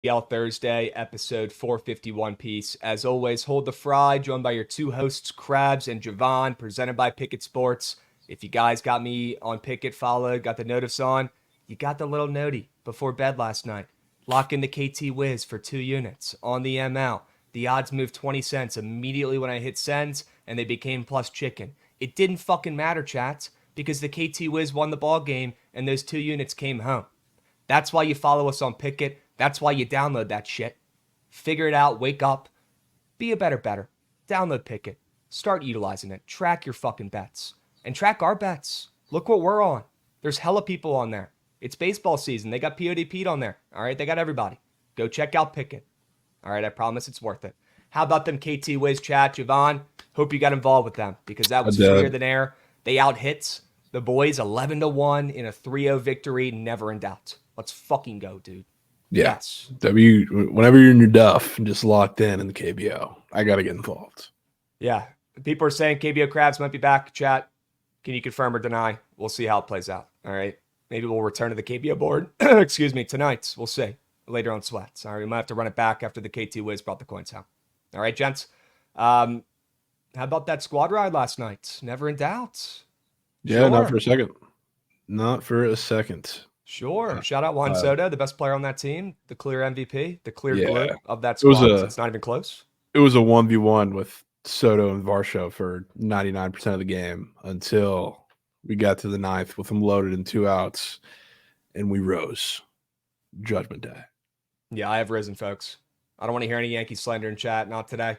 Thursday, episode 451 piece. As always, hold the fry, joined by your two hosts, Krabs and Javon, presented by Pickett Sports. If you guys got me on Pickett followed, got the notice on, you got the little notey before bed last night. Lock in the KT Wiz for 2 units on the ML. The odds moved 20 cents immediately when I hit sends, and they became plus chicken. It didn't fucking matter, chats, because the KT Wiz won the ball game, and those 2 units came home. That's why you follow us on Pickett. That's why you download that shit. Figure it out, wake up, be a better. Download Pickett. Start utilizing it. Track your fucking bets. And track our bets. Look what we're on. There's hella people on there. It's baseball season. They got POD on there. All right, they got everybody. Go check out Pickett. All right, I promise it's worth it. How about them KT Wiz chat, Javon? Hope you got involved with them because that was freer than air. They out hits the boys 11-1 in a 3-0 victory. Never in doubt. Let's fucking go, dude. Yeah. Yes. Whenever you're in your duff and just locked in the KBO, I got to get involved. Yeah. People are saying KBO Krabs might be back. Chat, can you confirm or deny? We'll see how it plays out. All right. Maybe we'll return to the KBO board. Excuse me. Tonight. We'll see. Later on Sweats. All right. We might have to run it back after the KT Wiz brought the coins home. All right, gents. How about that squad ride last night? Never in doubt. Yeah, sure. Not for a second. Sure. Shout out Juan Soto, the best player on that team, the clear MVP, the clear glue of that squad. It's not even close. It was a 1v1 with Soto and Varsho for 99% of the game until we got to the ninth with them loaded in 2 outs, and we rose. Judgment Day. Yeah, I have risen, folks. I don't want to hear any Yankee slander in chat. Not today.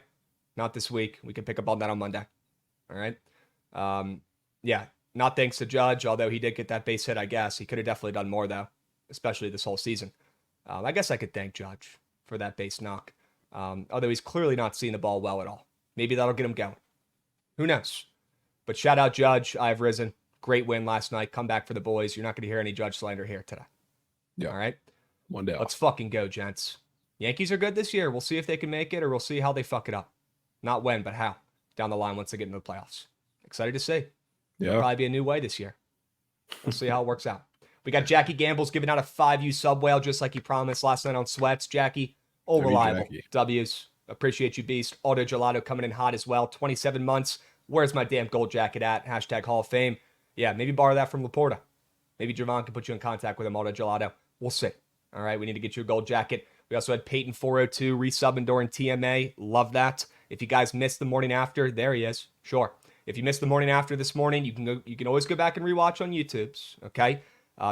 Not this week. We can pick up on that on Monday. All right? Yeah. Not thanks to Judge, although he did get that base hit, I guess. He could have definitely done more, though, especially this whole season. I guess I could thank Judge for that base knock, although he's clearly not seeing the ball well at all. Maybe that'll get him going. Who knows? But shout out Judge. I've risen. Great win last night. Come back for the boys. You're not going to hear any Judge slander here today. Yeah. All right? One day. Let's fucking go, gents. Yankees are good this year. We'll see if they can make it, or we'll see how they fuck it up. Not when, but how. Down the line once they get into the playoffs. Excited to see. Yeah. It'll probably be a new way this year. We'll see how it works out. We got Jackie Gamble's giving out a 5U sub whale just like he promised last night on Sweats. Jackie, all reliable. W's. Appreciate you, Beast. Auto Gelato coming in hot as well. 27 months. Where's my damn gold jacket at? Hashtag Hall of Fame. Yeah, maybe borrow that from Laporta. Maybe Javon can put you in contact with him, Auto Gelato. We'll see. All right, we need to get you a gold jacket. We also had Peyton 402 resubbing during TMA. Love that. If you guys missed the morning after, there he is. Sure. If you missed the morning after this morning, you can always go back and rewatch on YouTube's. Okay.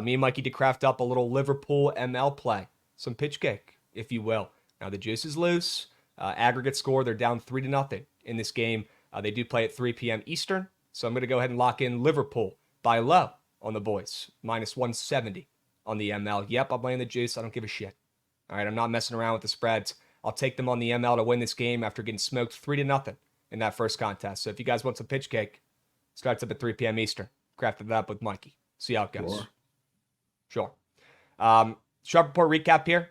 Me and Mikey did craft up a little Liverpool ML play, some pitch cake, if you will. Now the juice is loose. Aggregate score, they're down 3-0 in this game. They do play at 3 p.m. Eastern, so I'm going to go ahead and lock in Liverpool by low on the boys, -170 on the ML. Yep, I'm laying the juice. I don't give a shit. All right, I'm not messing around with the spreads. I'll take them on the ML to win this game after getting smoked 3-0 in that first contest. So if you guys want some pitch cake, starts up at 3 p.m. Eastern. Crafted it up with Mikey. See how it goes. Sure. Sharp report recap here.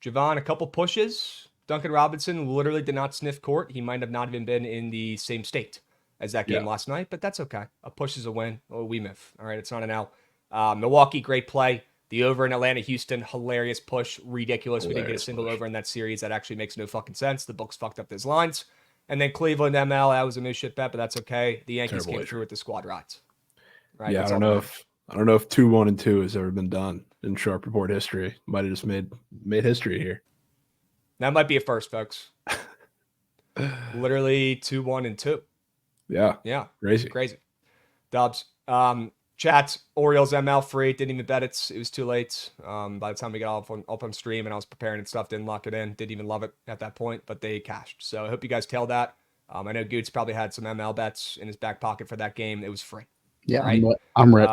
Javon, a couple pushes. Duncan Robinson literally did not sniff court. He might have not even been in the same state as that game last night, but that's okay. A push is a win. Oh, we miff. All right, it's not an L. Milwaukee, great play. The over in Atlanta, Houston, hilarious push. Ridiculous. We didn't get a single over in that series. That actually makes no fucking sense. The books fucked up those lines. And then Cleveland ML, that was a no shit bet, but that's okay. The Yankees came through with the squad rides. Right? Yeah, I don't know if 2-1-2 has ever been done in Sharp Report history. Might have just made history here. That might be a first, folks. Literally 2-1-2. Yeah. Yeah. Crazy. Dubs. Chats, Orioles ML free. Didn't even bet it. It was too late. By the time we got up on stream and I was preparing and stuff, didn't lock it in. Didn't even love it at that point, but they cashed. So I hope you guys tailed that. I know Goots probably had some ML bets in his back pocket for that game. It was free. Yeah, right? I'm rich.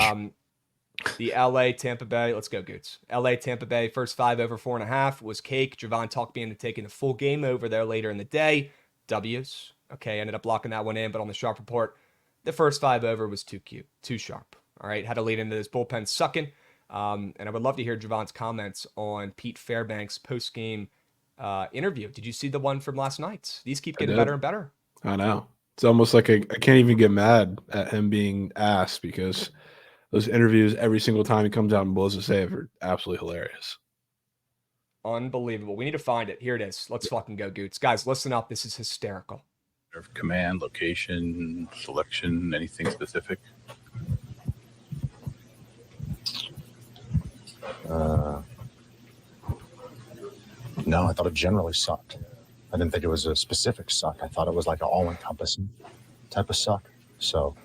The LA Tampa Bay, let's go Goots. LA Tampa Bay, first 5 over 4.5 was cake. Javon talked me into taking the full game over there later in the day. W's. Okay, ended up locking that one in, but on the Sharp Report, the first 5 over was too cute, too sharp. All right, had to lead into this bullpen sucking. And I would love to hear Javon's comments on Pete Fairbanks' post-game interview. Did you see the one from last night? These keep getting better and better. I know. It's almost like I can't even get mad at him being asked because those interviews every single time he comes out and blows a save are absolutely hilarious. Unbelievable. We need to find it. Here it is. Let's fucking go, Goots. Guys, listen up. This is hysterical. Command, location, selection, anything specific? No, I thought it generally sucked. I didn't think it was a specific suck. I thought it was like an all-encompassing type of suck. So,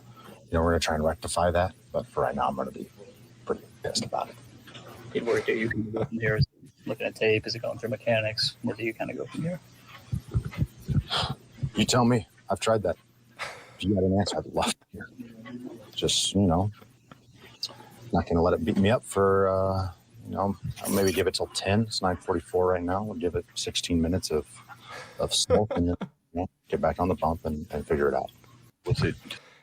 we're going to try and rectify that. But for right now, I'm going to be pretty pissed about it. It worked. You can go from here. Looking at tape, is it going through mechanics? Where do you kind of go from here? You tell me. I've tried that. If you got an answer, I'd love to hear. Just, not going to let it beat me up for, I'll maybe give it till 10. It's 9:44 right now. We'll give it 16 minutes of smoke and then get back on the bump and figure it out. We'll see.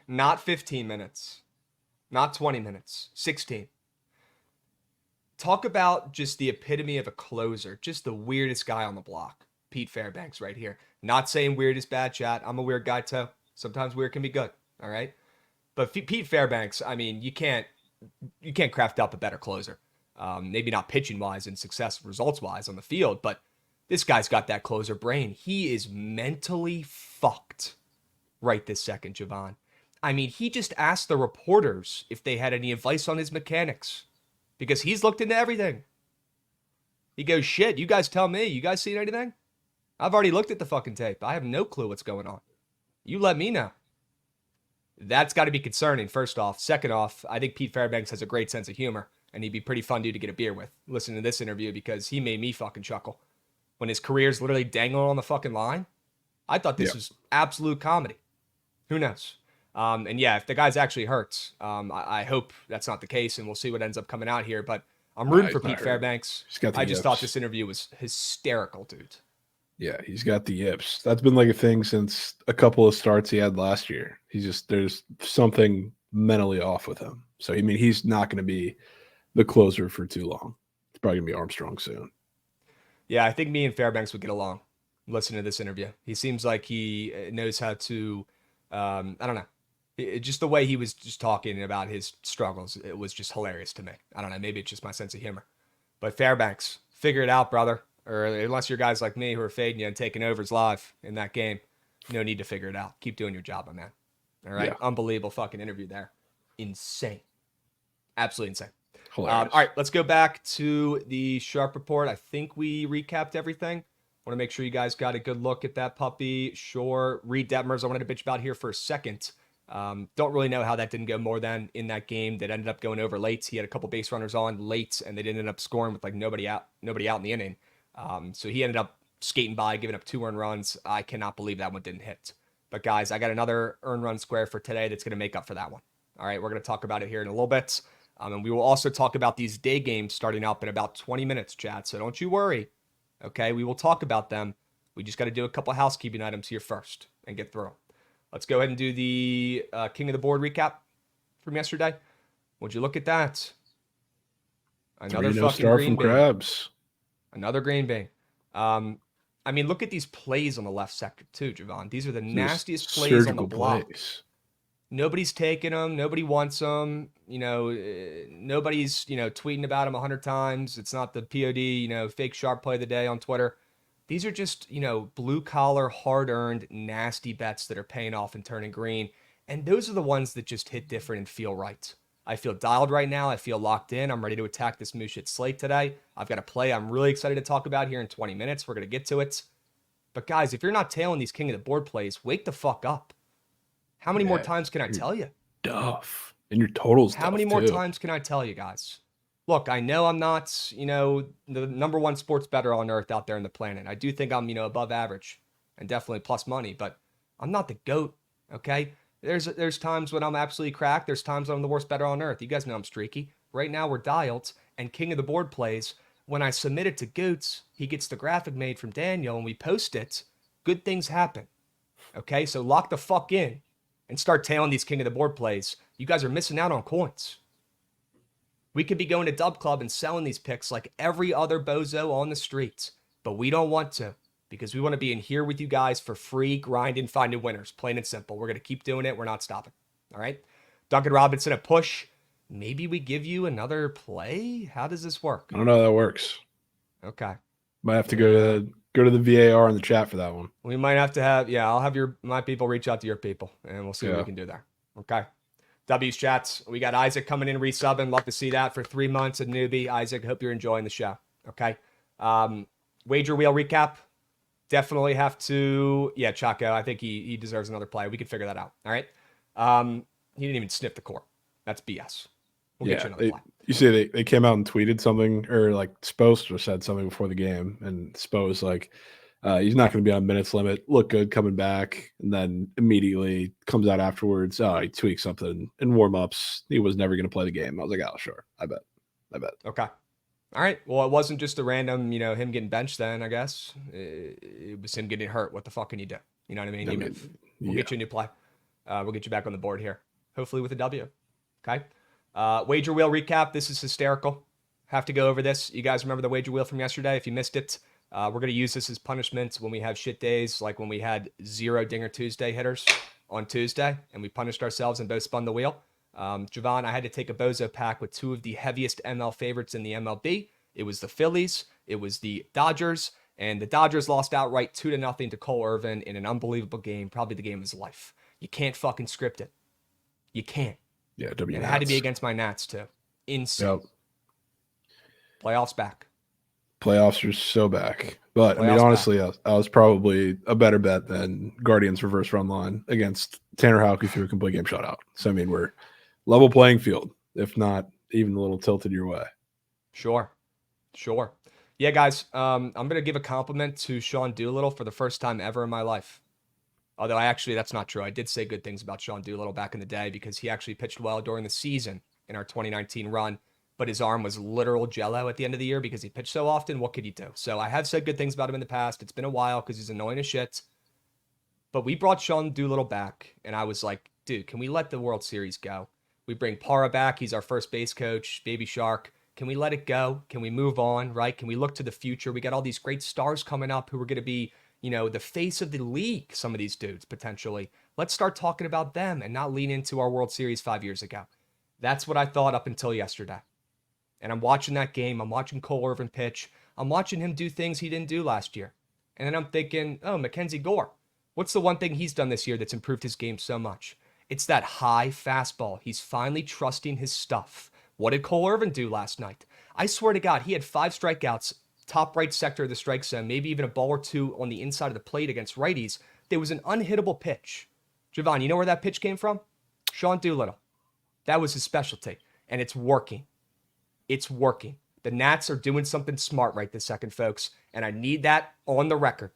Not 15 minutes. Not 20 minutes. 16. Talk about just the epitome of a closer. Just the weirdest guy on the block. Pete Fairbanks right here. Not saying weird is bad, chat. I'm a weird guy too. Sometimes weird can be good. All right. But Pete Fairbanks, I mean, you can't craft up a better closer. Maybe not pitching wise and success results wise on the field, but this guy's got that closer brain. He is mentally fucked right this second, Javon. I mean, he just asked the reporters if they had any advice on his mechanics because he's looked into everything. He goes, shit, you guys tell me. You guys seen anything? I've already looked at the fucking tape. I have no clue what's going on. You let me know. That's got to be concerning, first off. Second off, I think Pete Fairbanks has a great sense of humor, and he'd be pretty fun dude to get a beer with. Listen to this interview because he made me fucking chuckle. When his career's literally dangling on the fucking line, I thought this was absolute comedy. Who knows? And yeah, if the guy's actually hurt, I hope that's not the case, and we'll see what ends up coming out here. But I'm rooting for Pete Fairbanks. I just thought this interview was hysterical, dude. Yeah, he's got the yips. That's been like a thing since a couple of starts he had last year. There's something mentally off with him. So, I mean, he's not going to be the closer for too long. It's probably going to be Armstrong soon. Yeah, I think me and Fairbanks would get along. Listen to this interview. He seems like he knows how to, I don't know. Just the way he was just talking about his struggles, it was just hilarious to me. I don't know. Maybe it's just my sense of humor. But Fairbanks, figure it out, brother. Or unless you're guys like me who are fading you and taking overs live in that game, no need to figure it out. Keep doing your job, my man. All right? Yeah. Unbelievable fucking interview there. Insane. Absolutely insane. All right, let's go back to the Sharp Report. I think we recapped everything. Want to make sure you guys got a good look at that puppy. Sure. Reed Detmers, I wanted to bitch about here for a second. Don't really know how that didn't go more than in that game that ended up going over late. He had a couple base runners on late, and they didn't end up scoring with like nobody out in the inning. So he ended up skating by, giving up 2 earned runs. I cannot believe that one didn't hit. But guys, I got another earned run square for today that's going to make up for that one. All right, we're going to talk about it here in a little bit. And we will also talk about these day games starting up in about 20 minutes, chat. So don't you worry. Okay, we will talk about them. We just got to do a couple housekeeping items here first and get through them. Let's go ahead and do the King of the Board recap from yesterday. Would you look at that? Another fucking green from Crabs. Another green bean. I mean, look at these plays on the left sector too, Javon. These are the nastiest plays on the block. Nobody's taking them. Nobody wants them. Nobody's, tweeting about them 100 times. It's not the POD, fake sharp play of the day on Twitter. These are just, blue collar, hard earned, nasty bets that are paying off and turning green. And those are the ones that just hit different and feel right. I feel dialed right now. I feel locked in. I'm ready to attack this Mooshit slate today. I've got a play I'm really excited to talk about here in 20 minutes. We're going to get to it. But guys, if you're not tailing these King of the Board plays, wake the fuck up. How many more times can I tell you? Duff. And your totals. How many more times can I tell you guys? Look, I know I'm not, the number one sports bettor on earth out there in the planet. I do think I'm, above average and definitely plus money, but I'm not the GOAT, okay? There's times when I'm absolutely cracked. There's times when I'm the worst bettor on earth. You guys know I'm streaky. Right now we're dialed, and King of the Board plays. When I submit it to Goots, he gets the graphic made from Daniel, and we post it. Good things happen, okay? So lock the fuck in and start tailing these King of the Board plays. You guys are missing out on coins. We could be going to Dub Club and selling these picks like every other bozo on the streets, but we don't want to because we want to be in here with you guys for free, grinding, finding winners, plain and simple. We're going to keep doing it. We're not stopping. All right? Duncan Robinson, a push. Maybe we give you another play? How does this work? I don't know how that works. Okay. Might have to go to the VAR in the chat for that one. We might have to have, I'll have my people reach out to your people, and we'll see what we can do there. Okay. W's chats. We got Isaac coming in, resubbing. Love to see that for 3 months. A newbie. Isaac, hope you're enjoying the show. Okay. Wager wheel recap. Definitely have to. Yeah, Chaco. I think he deserves another play. We can figure that out. All right. He didn't even sniff the court. That's BS. We'll get you another play. You see, they came out and tweeted something, or like Spo said something before the game, and Spo was like, he's not going to be on minutes limit. Look good coming back, and then immediately comes out afterwards. Oh, he tweaked something in warm-ups. He was never going to play the game. I was like, oh, sure. I bet. Okay. All right. Well, it wasn't just a random, him getting benched then, I guess. It was him getting hurt. What the fuck can you do? You know what I mean? We'll get you a new play. We'll get you back on the board here. Hopefully with a W. Okay. Wager wheel recap. This is hysterical. Have to go over this. You guys remember the wager wheel from yesterday? If you missed it, we're going to use this as punishment when we have shit days, like when we had 0 Dinger Tuesday hitters on Tuesday, and we punished ourselves and both spun the wheel. Javon, I had to take a bozo pack with 2 of the heaviest ML favorites in the MLB. It was the Phillies, it was the Dodgers, and the Dodgers lost outright 2-0 to Cole Irvin in an unbelievable game, probably the game of his life. You can't fucking script it. You can't. Yeah, and it had to be against my Nats too. Insane. Yep. Playoffs back. Playoffs are so back. But, I mean, honestly, I was probably a better bet than Guardians reverse run line against Tanner Houck, who threw a complete game shutout. So, I mean, we're level playing field, if not even a little tilted your way. Sure. Yeah, guys, I'm going to give a compliment to Sean Doolittle for the first time ever in my life. Although that's not true. I did say good things about Sean Doolittle back in the day because he actually pitched well during the season in our 2019 run. But his arm was literal jello at the end of the year because he pitched so often. What could he do? So I have said good things about him in the past. It's been a while because he's annoying as shit. But we brought Sean Doolittle back, and I was like, dude, can we let the World Series go? We bring Para back. He's our first base coach, Baby Shark. Can we let it go? Can we move on, right? Can we look to the future? We got all these great stars coming up who are going to be, the face of the league, some of these dudes, potentially. Let's start talking about them and not lean into our World Series 5 years ago. That's what I thought up until yesterday. And I'm watching that game. I'm watching Cole Irvin pitch. I'm watching him do things he didn't do last year. And then I'm thinking, oh, Mackenzie Gore. What's the one thing he's done this year that's improved his game so much? It's that high fastball. He's finally trusting his stuff. What did Cole Irvin do last night? I swear to God, he had 5 strikeouts, top right sector of the strike zone, maybe even a ball or 2 on the inside of the plate against righties. There was an unhittable pitch. Javon, you know where that pitch came from? Sean Doolittle. That was his specialty. And it's working. It's working. The Nats are doing something smart right this second, folks. And I need that on the record.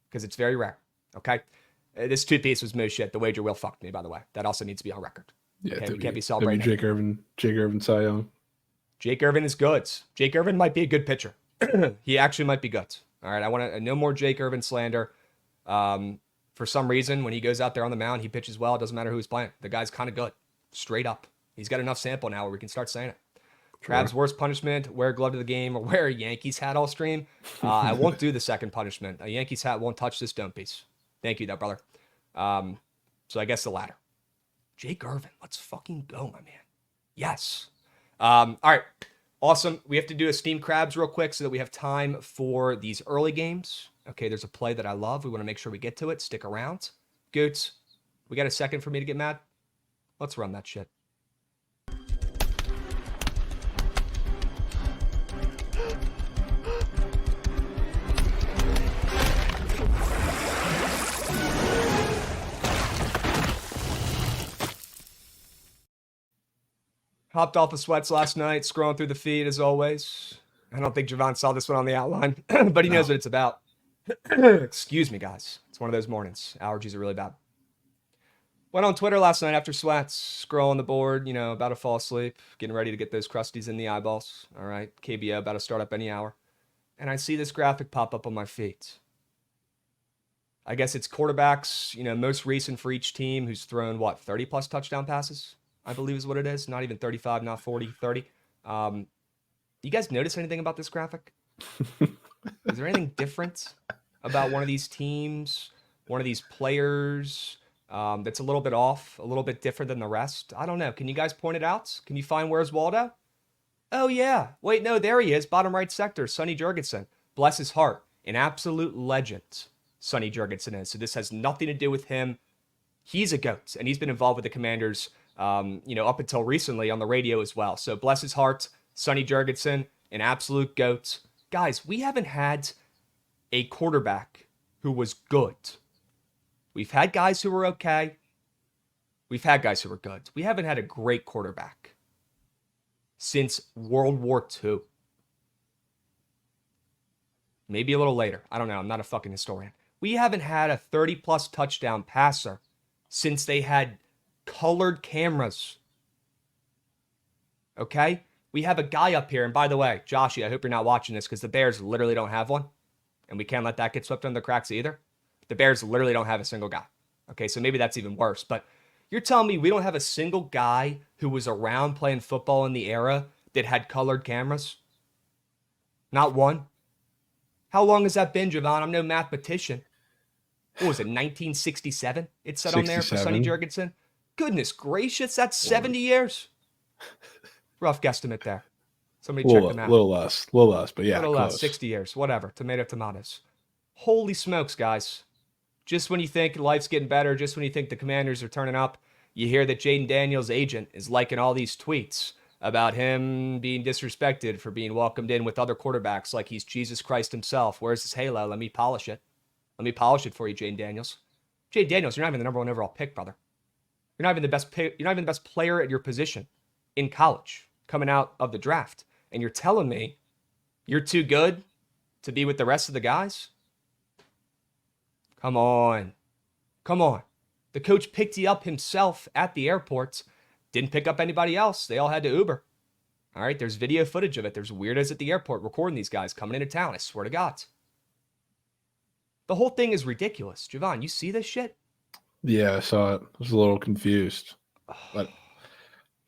Because it's very rare. Okay? This toothpaste was moo shit. The wager wheel fucked me, by the way. That also needs to be on record. Yeah, okay? We can't be celebrating. Jake Irvin, Cy Young. Jake Irvin is good. Jake Irvin might be a good pitcher. He actually might be good. All right? I want no more Jake Irvin slander. For some reason, when he goes out there on the mound, he pitches well. It doesn't matter who he's playing. The guy's kind of good. Straight up. He's got enough sample now where we can start saying it. Trav's worst punishment, wear a glove to the game or wear a Yankees hat all stream. I won't do the second punishment. A Yankees hat won't touch this dome piece. Thank you, that brother. So I guess the latter. Jake Irvin, let's fucking go, my man. Yes. All right. Awesome. We have to do a steam crabs real quick so that we have time for these early games. Okay, there's a play that I love. We want to make sure we get to it. Stick around. Goots, we got a second for me to get mad? Let's run that shit. Hopped off of sweats last night, scrolling through the feed as always. I don't think Javon saw this one on the outline, but he knows what it's about. Excuse me, guys. It's one of those mornings. Allergies are really bad. Went on Twitter last night after sweats, scrolling the board, about to fall asleep, getting ready to get those crusties in the eyeballs. All right, KBO about to start up any hour. And I see this graphic pop up on my feed. I guess it's quarterbacks, most recent for each team who's thrown, 30-plus touchdown passes? I believe is what it is. Not even 35, not 40, 30. You guys notice anything about this graphic? Is there anything different about one of these teams, one of these players that's a little bit off, a little bit different than the rest? I don't know. Can you guys point it out? Can you find Where's Waldo? Oh, yeah. Wait, no, there he is. Bottom right sector, Sonny Jurgensen. bless his heart, an absolute legend, Sonny Jurgensen is. So this has nothing to do with him. He's a GOAT, and he's been involved with the Commanders, up until recently on the radio as well. So bless his heart, Sonny Jurgensen, an absolute GOAT. Guys, we haven't had a quarterback who was good. We've had guys who were okay. We've had guys who were good. We haven't had a great quarterback since World War II. Maybe a little later. I don't know. I'm not a fucking historian. We haven't had a 30-plus touchdown passer since they had colored cameras. Okay? We have a guy up here, and by the way, Joshy, I hope you're not watching this because the Bears literally don't have one, and we can't let that get swept under the cracks either. The Bears literally don't have a single guy. Okay, so maybe that's even worse, but you're telling me we don't have a single guy who was around playing football in the era that had colored cameras? Not one? How long has that been, Javon? I'm no mathematician. What was it, 1967? It said on there for Sonny Jurgensen? Goodness gracious, that's 70 years. Rough guesstimate there. Somebody check them out. A little less, but yeah, a little close. less, 60 years, whatever. Tomatoes. Holy smokes, guys. Just when you think life's getting better, just when you think the Commanders are turning up, you hear that Jaden Daniels' agent is liking all these tweets about him being disrespected for being welcomed in with other quarterbacks like he's Jesus Christ himself. Where's his halo? Let me polish it. Let me polish it for you, Jaden Daniels. Jaden Daniels, you're not even the number one overall pick, brother. You're not even the best you're not even the best player at your position in college coming out of the draft. And you're telling me you're too good to be with the rest of the guys? Come on. The coach picked you up himself at the airport. Didn't pick up anybody else. They all had to Uber. All right, there's video footage of it. There's weirdos at the airport recording these guys coming into town. I swear to God. The whole thing is ridiculous. Javon, you see this shit? Yeah, I saw it. I was a little confused. But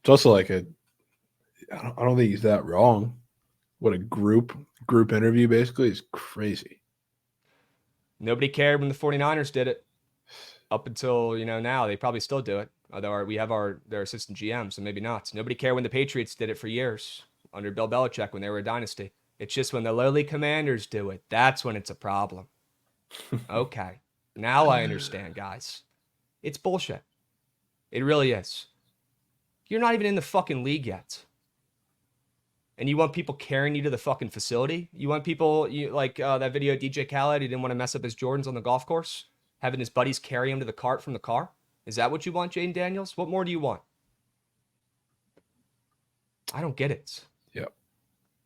it's also like I don't think he's that wrong. What a group interview basically is crazy. Nobody cared when the 49ers did it. Up until, now, they probably still do it. Although we have their assistant GM, so maybe not. Nobody cared when the Patriots did it for years under Bill Belichick when they were a dynasty. It's just when the lowly Commanders do it, that's when it's a problem. Okay. Now I understand, guys. It's bullshit. It really is. You're not even in the fucking league yet. And you want people carrying you to the fucking facility? You want people, like that video of DJ Khaled, he didn't want to mess up his Jordans on the golf course? Having his buddies carry him to the cart from the car? Is that what you want, Jaden Daniels? What more do you want? I don't get it. Yep.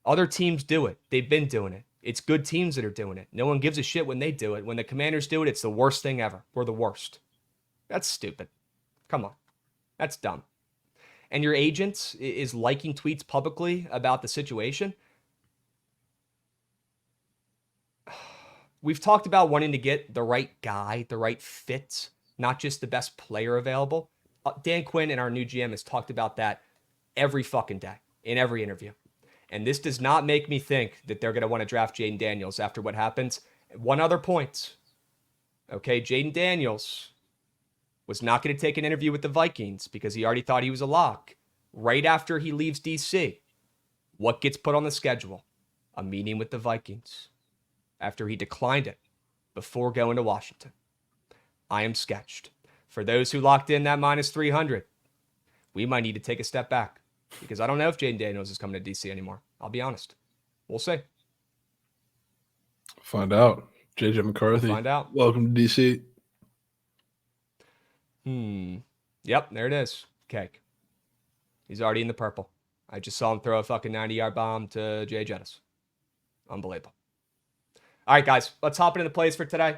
Other teams do it. They've been doing it. It's good teams that are doing it. No one gives a shit when they do it. When the Commanders do it, it's the worst thing ever. We're the worst. That's stupid. Come on. That's dumb. And your agent is liking tweets publicly about the situation. We've talked about wanting to get the right guy, the right fit, not just the best player available. Dan Quinn and our new GM has talked about that every fucking day in every interview. And this does not make me think that they're going to want to draft Jaden Daniels after what happens. One other point. Okay, Jaden Daniels was not going to take an interview with the Vikings because he already thought he was a lock. Right after he leaves DC, what gets put on the schedule? A meeting with the Vikings. After he declined it before going to Washington. I am sketched. For those who locked in that minus 300, we might need to take a step back because I don't know if Jaden Daniels is coming to DC anymore. I'll be honest. We'll see. Find out. JJ McCarthy. Find out. Welcome to DC. Yep, there it is. Cake. He's already in the purple. I just saw him throw a fucking 90-yard bomb to Jay Jettis. Unbelievable. All right, guys, let's hop into the plays for today.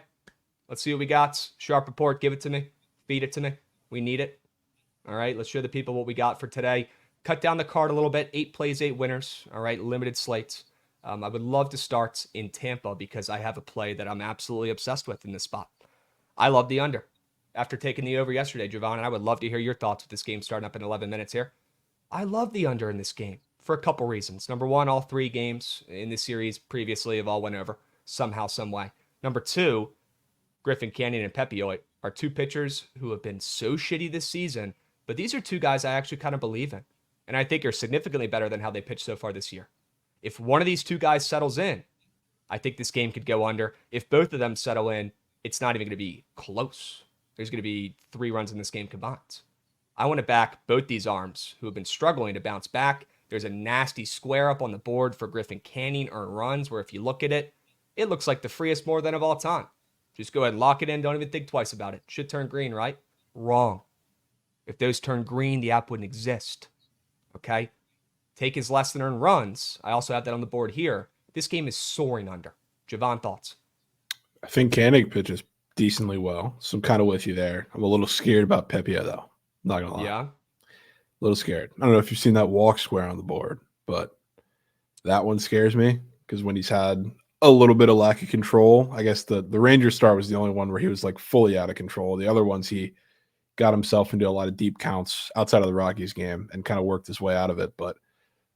Let's see what we got. Sharp report, give it to me. Feed it to me. We need it. All right, let's show the people what we got for today. Cut down the card a little bit. 8 plays, 8 winners. All right, limited slates. I would love to start in Tampa because I have a play that I'm absolutely obsessed with in this spot. I love the under. After taking the over yesterday, Javon, and I would love to hear your thoughts with this game starting up in 11 minutes here. I love the under in this game for a couple reasons. Number one, all 3 games in this series previously have all went over somehow, some way. Number 2, Griffin Canyon and Pepioit are 2 pitchers who have been so shitty this season, but these are 2 guys I actually kind of believe in, and I think are significantly better than how they pitched so far this year. If one of these 2 guys settles in, I think this game could go under. If both of them settle in, it's not even going to be close. There's going to be 3 runs in this game combined. I want to back both these arms who have been struggling to bounce back. There's a nasty square up on the board for Griffin Canning earned runs, where if you look at it, it looks like the freest more than of all time. Just go ahead and lock it in. Don't even think twice about it. Should turn green, right? Wrong. If those turn green, the app wouldn't exist. Okay? Take his less than earned runs. I also have that on the board here. This game is soaring under. Javon, thoughts? I think Koenig pitches decently well, so I'm kind of with you there. I'm a little scared about Pepia, though. Not going to lie. Yeah. A little scared. I don't know if you've seen that walk square on the board, but that one scares me because when he's had a little bit of lack of control, I guess the Ranger start was the only one where he was like fully out of control. The other ones, he got himself into a lot of deep counts outside of the Rockies game and kind of worked his way out of it. But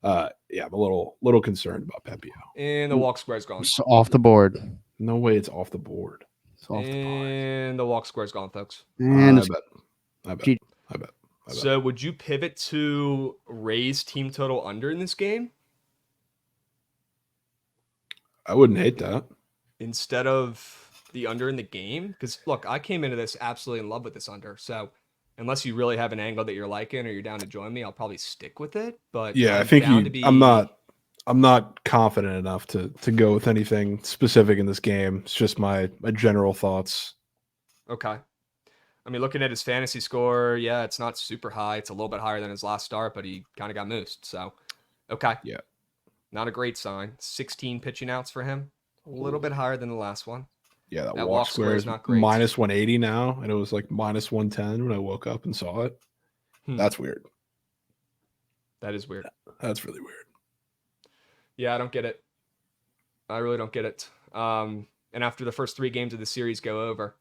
yeah, I'm a little concerned about Pepio. And the walk square's gone. It's off the board. No way it's off the board. It's off the board. And the walk square's gone, folks. And I it's bet. G- I bet. So would you pivot to raise team total under in this game I wouldn't hate that. instead of the under in the game? Because look, I came into this absolutely in love with this under. So unless you really have an angle that you're liking or you're down to join me, I'll probably stick with it. But Yeah, I I'm think down to be... I'm not confident enough to go with anything specific in this game. It's just my general thoughts. Okay. I mean, looking at his fantasy score, yeah, it's not super high. It's a little bit higher than his last start, but he kind of got moosed. So, okay. Yeah. Not a great sign. 16 pitching outs for him. A little bit higher than the last one. Yeah, that That walk square is not great. minus 180 now, and it was like minus 110 when I woke up and saw it. That's weird. That is weird. That's really weird. Yeah, I don't get it. I really don't get it. And after the first 3 games of the series go over,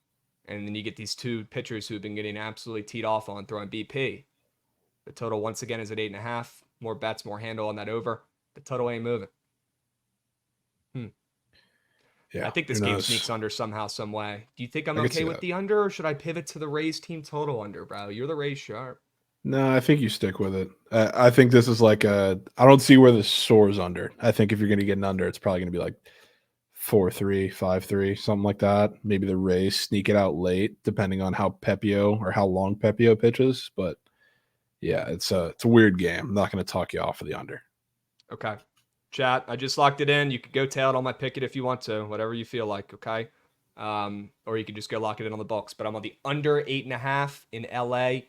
and then you get these 2 pitchers who have been getting absolutely teed off on throwing BP. The total once again is at 8.5. More bets, more handle on that over. The total ain't moving. Yeah, I think this game sneaks under somehow, some way. Do you think I'm I could okay see with that. the under, or should I pivot to the Rays team total under, bro? You're the Rays sharp. No, I think you stick with it. I think this is like I don't see where this soars under. I think if you're going to get an under, it's probably going to be like 4-3, 5-3, something like that. Maybe the Rays sneak it out late, depending on how Pepio or how long Pepio pitches. But yeah, it's a weird game. I'm not going to talk you off of the under. Okay. Chat, I just locked it in. You could go tail it on my Pickett if you want to, whatever you feel like, okay? Or you could just go lock it in on the books. But I'm on the under 8.5 in LA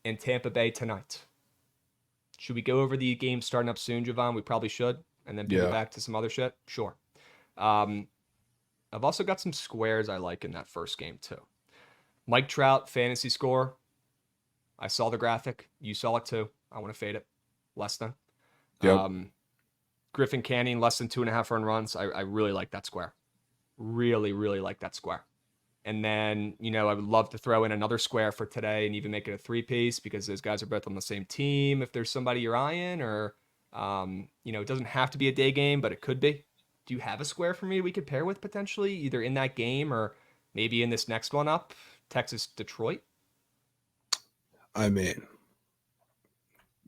and Tampa Bay tonight. Should we go over the game starting up soon, Javon? We probably should. And then pivot back to some other shit? Sure. I've also got some squares I like in that first game, too. Mike Trout, fantasy score. I saw the graphic. You saw it, too. I want to fade it. Less than. Yep. Griffin Canning, less than 2.5 earned runs. I really like that square. Really, really like that square. And then, I would love to throw in another square for today and even make it a 3-piece because those guys are both on the same team. If there's somebody you're eyeing or, it doesn't have to be a day game, but it could be. Do you have a square for me we could pair with potentially either in that game or maybe in this next one up, Texas-Detroit? I mean,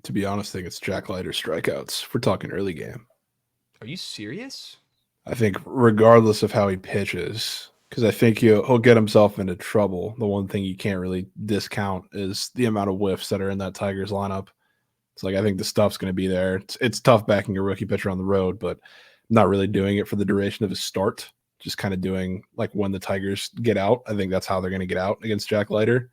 to be honest, I think it's Jack Leiter strikeouts. If we're talking early game. Are you serious? I think regardless of how he pitches, because I think he'll get himself into trouble. The one thing you can't really discount is the amount of whiffs that are in that Tigers lineup. It's like I think the stuff's going to be there. It's tough backing a rookie pitcher on the road, but I'm not really doing it for the duration of his start. Just kind of doing like when the Tigers get out. I think that's how they're going to get out against Jack Leiter.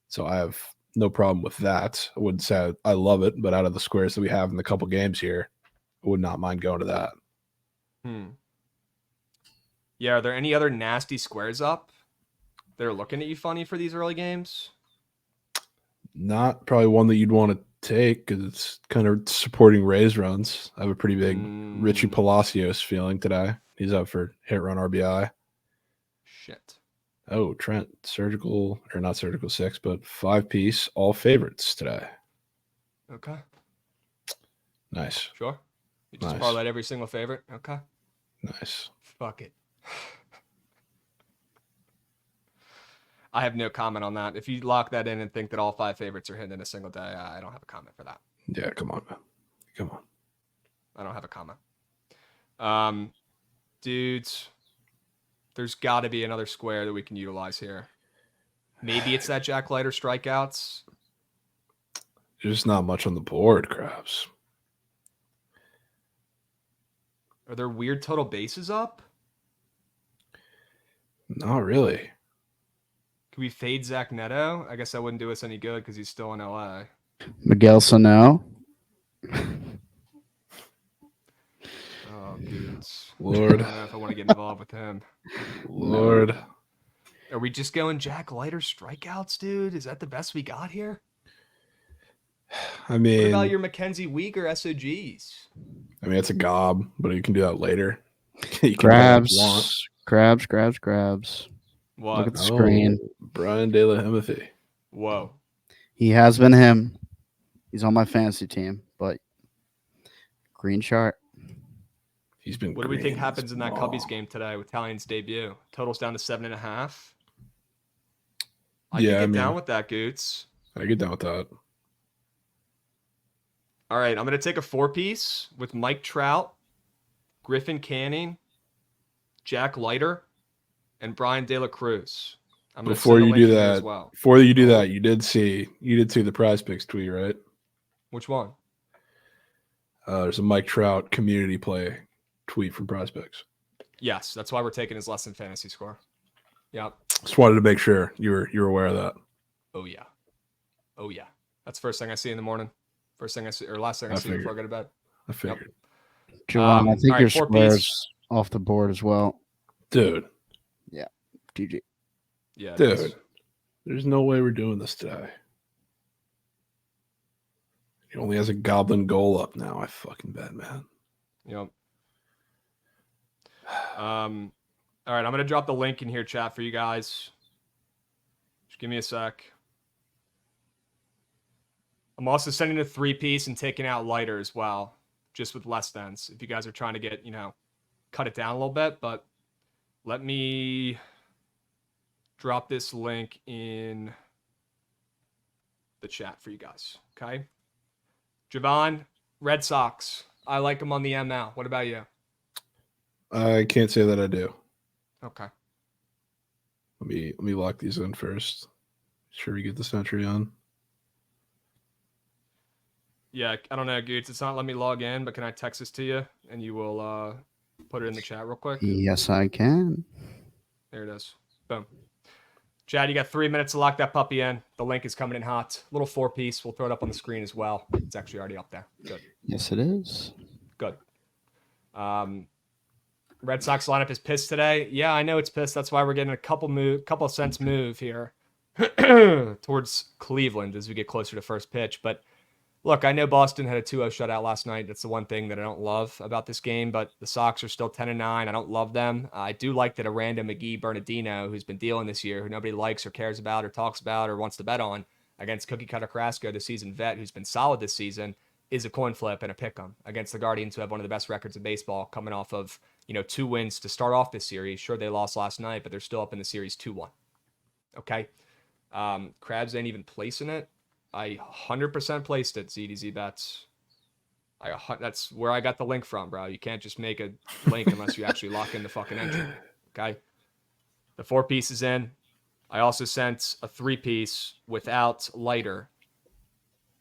So I have no problem with that. I wouldn't say I love it, but out of the squares that we have in the couple games here, I would not mind going to that. Yeah, are there any other nasty squares up that are looking at you funny for these early games? Not probably one that you'd want to take because it's kind of supporting Rays runs. I have a pretty big Richie Palacios feeling today. He's up for hit run RBI. Shit. Oh, Trent, surgical, or not surgical 6, but 5-piece, all favorites today. Okay. Nice. Sure. You just Nice. parlayed every single favorite? Okay. Nice. Fuck it. I have no comment on that. If you lock that in and think that all 5 favorites are hidden in a single day, I don't have a comment for that. Yeah, come on, man. Come on. I don't have a comment. Dudes, there's got to be another square that we can utilize here. Maybe it's that Jack Leiter strikeouts. There's just not much on the board, Krabs. Are there weird total bases up? Not really. Can we fade Zach Neto? I guess that wouldn't do us any good because he's still in LA. Miguel Sano. Oh, dudes. Lord. I don't know if I want to get involved with him. Lord. Are we just going Jack Leiter strikeouts, dude? Is that the best we got here? I mean, What about your Mackenzie Weegar SOGs? I mean, it's a gob, but you can do that later. You can do that if you want. Grabs. What? Look at the screen. Brian De La Himothy. Whoa. He has been him. He's on my fantasy team, but green chart. He's been. What do we think green happens as in that ball. Cubbies game today with Talian's debut? Total's down to 7.5. I Yeah, can I get mean- down with that, Goots. I get down with that. All right, I'm going to take a 4-piece with Mike Trout, Griffin Canning, Jack Leiter, and Brian De La Cruz. I'm gonna Before send the you link do in here that, as well. before you do that, you did see the Prize Picks tweet, right? Which one? There's a Mike Trout community play tweet from Prize Picks. Yes, that's why we're taking his less than fantasy score. Yep. Just wanted to make sure you were aware of that. Oh yeah. Oh yeah. That's the first thing I see in the morning. First thing I see, or last thing I see figured. before I go to bed. I figured, Joanne, I think all your right, 4 square's piece. off the board as well. dude. GG. Yeah, it Dude, is. there's no way we're doing this today. He only has a goblin goal up now. I fucking bet, man. Yep. All right, I'm gonna drop the link in here, chat, for you guys. Just give me a sec. I'm also sending a 3-piece and taking out Leiter as well, just with less thens. If you guys are trying to get, cut it down a little bit, but let me drop this link in the chat for you guys. Okay. Javon, Red Sox. I like them on the ML. What about you? I can't say that I do. Okay. Let me lock these in first. Sure, we get the century on. Yeah, I don't know, Goots. It's not letting me log in, but can I text this to you and you will put it in the chat real quick? Yes, I can. There it is. Boom. Chad, you got 3 minutes to lock that puppy in. The link is coming in hot. Little 4-piece. We'll throw it up on the screen as well. It's actually already up there. Good. Yes, it is. Good. Red Sox lineup is pissed today. Yeah, I know it's pissed. That's why we're getting a couple cents move here towards Cleveland as we get closer to first pitch. But look, I know Boston had a 2-0 shutout last night. That's the one thing that I don't love about this game, but the Sox are still 10-9. I don't love them. I do like that Aranda McGee Bernardino, who's been dealing this year, who nobody likes or cares about or talks about or wants to bet on, against Cookie Cutter Carrasco, the seasoned vet who's been solid this season, is a coin flip and a pick 'em against the Guardians, who have one of the best records in baseball, coming off of 2 wins to start off this series. Sure, they lost last night, but they're still up in the series 2-1. Okay. Krabs ain't even placing it. I 100% placed it, ZDZ Bets. That's where I got the link from, bro. You can't just make a link unless you actually lock in the fucking entry. Okay. The 4-piece is in. I also sent a 3-piece without Leiter,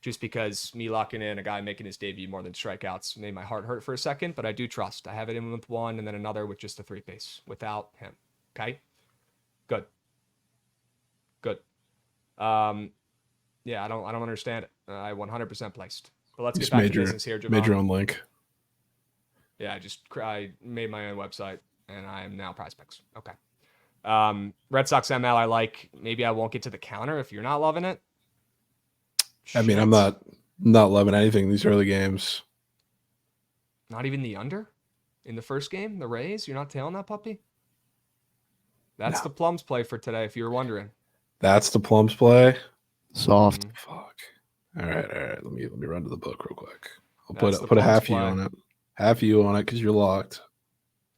just because me locking in a guy making his debut more than strikeouts made my heart hurt for a second, but I do trust. I have it in with one and then another with just a 3-piece without him. Okay. Good. Yeah, I don't understand it. I 100% placed. But let's get back to business here, Javon. Made your own link. Yeah, I made my own website, and I am now Prize Picks. Okay. Red Sox ML, I like. Maybe I won't get to the counter if you're not loving it. I mean, Shit. I'm not loving anything these early games. Not even the under in the first game, the Rays? You're not tailing that puppy? That's the Plums play for today, if you were wondering. That's the Plums play. Soft. Fuck. All right. Let me run to the book real quick. I'll That's the put a Plums half U play. on it. Half U on it because you're locked.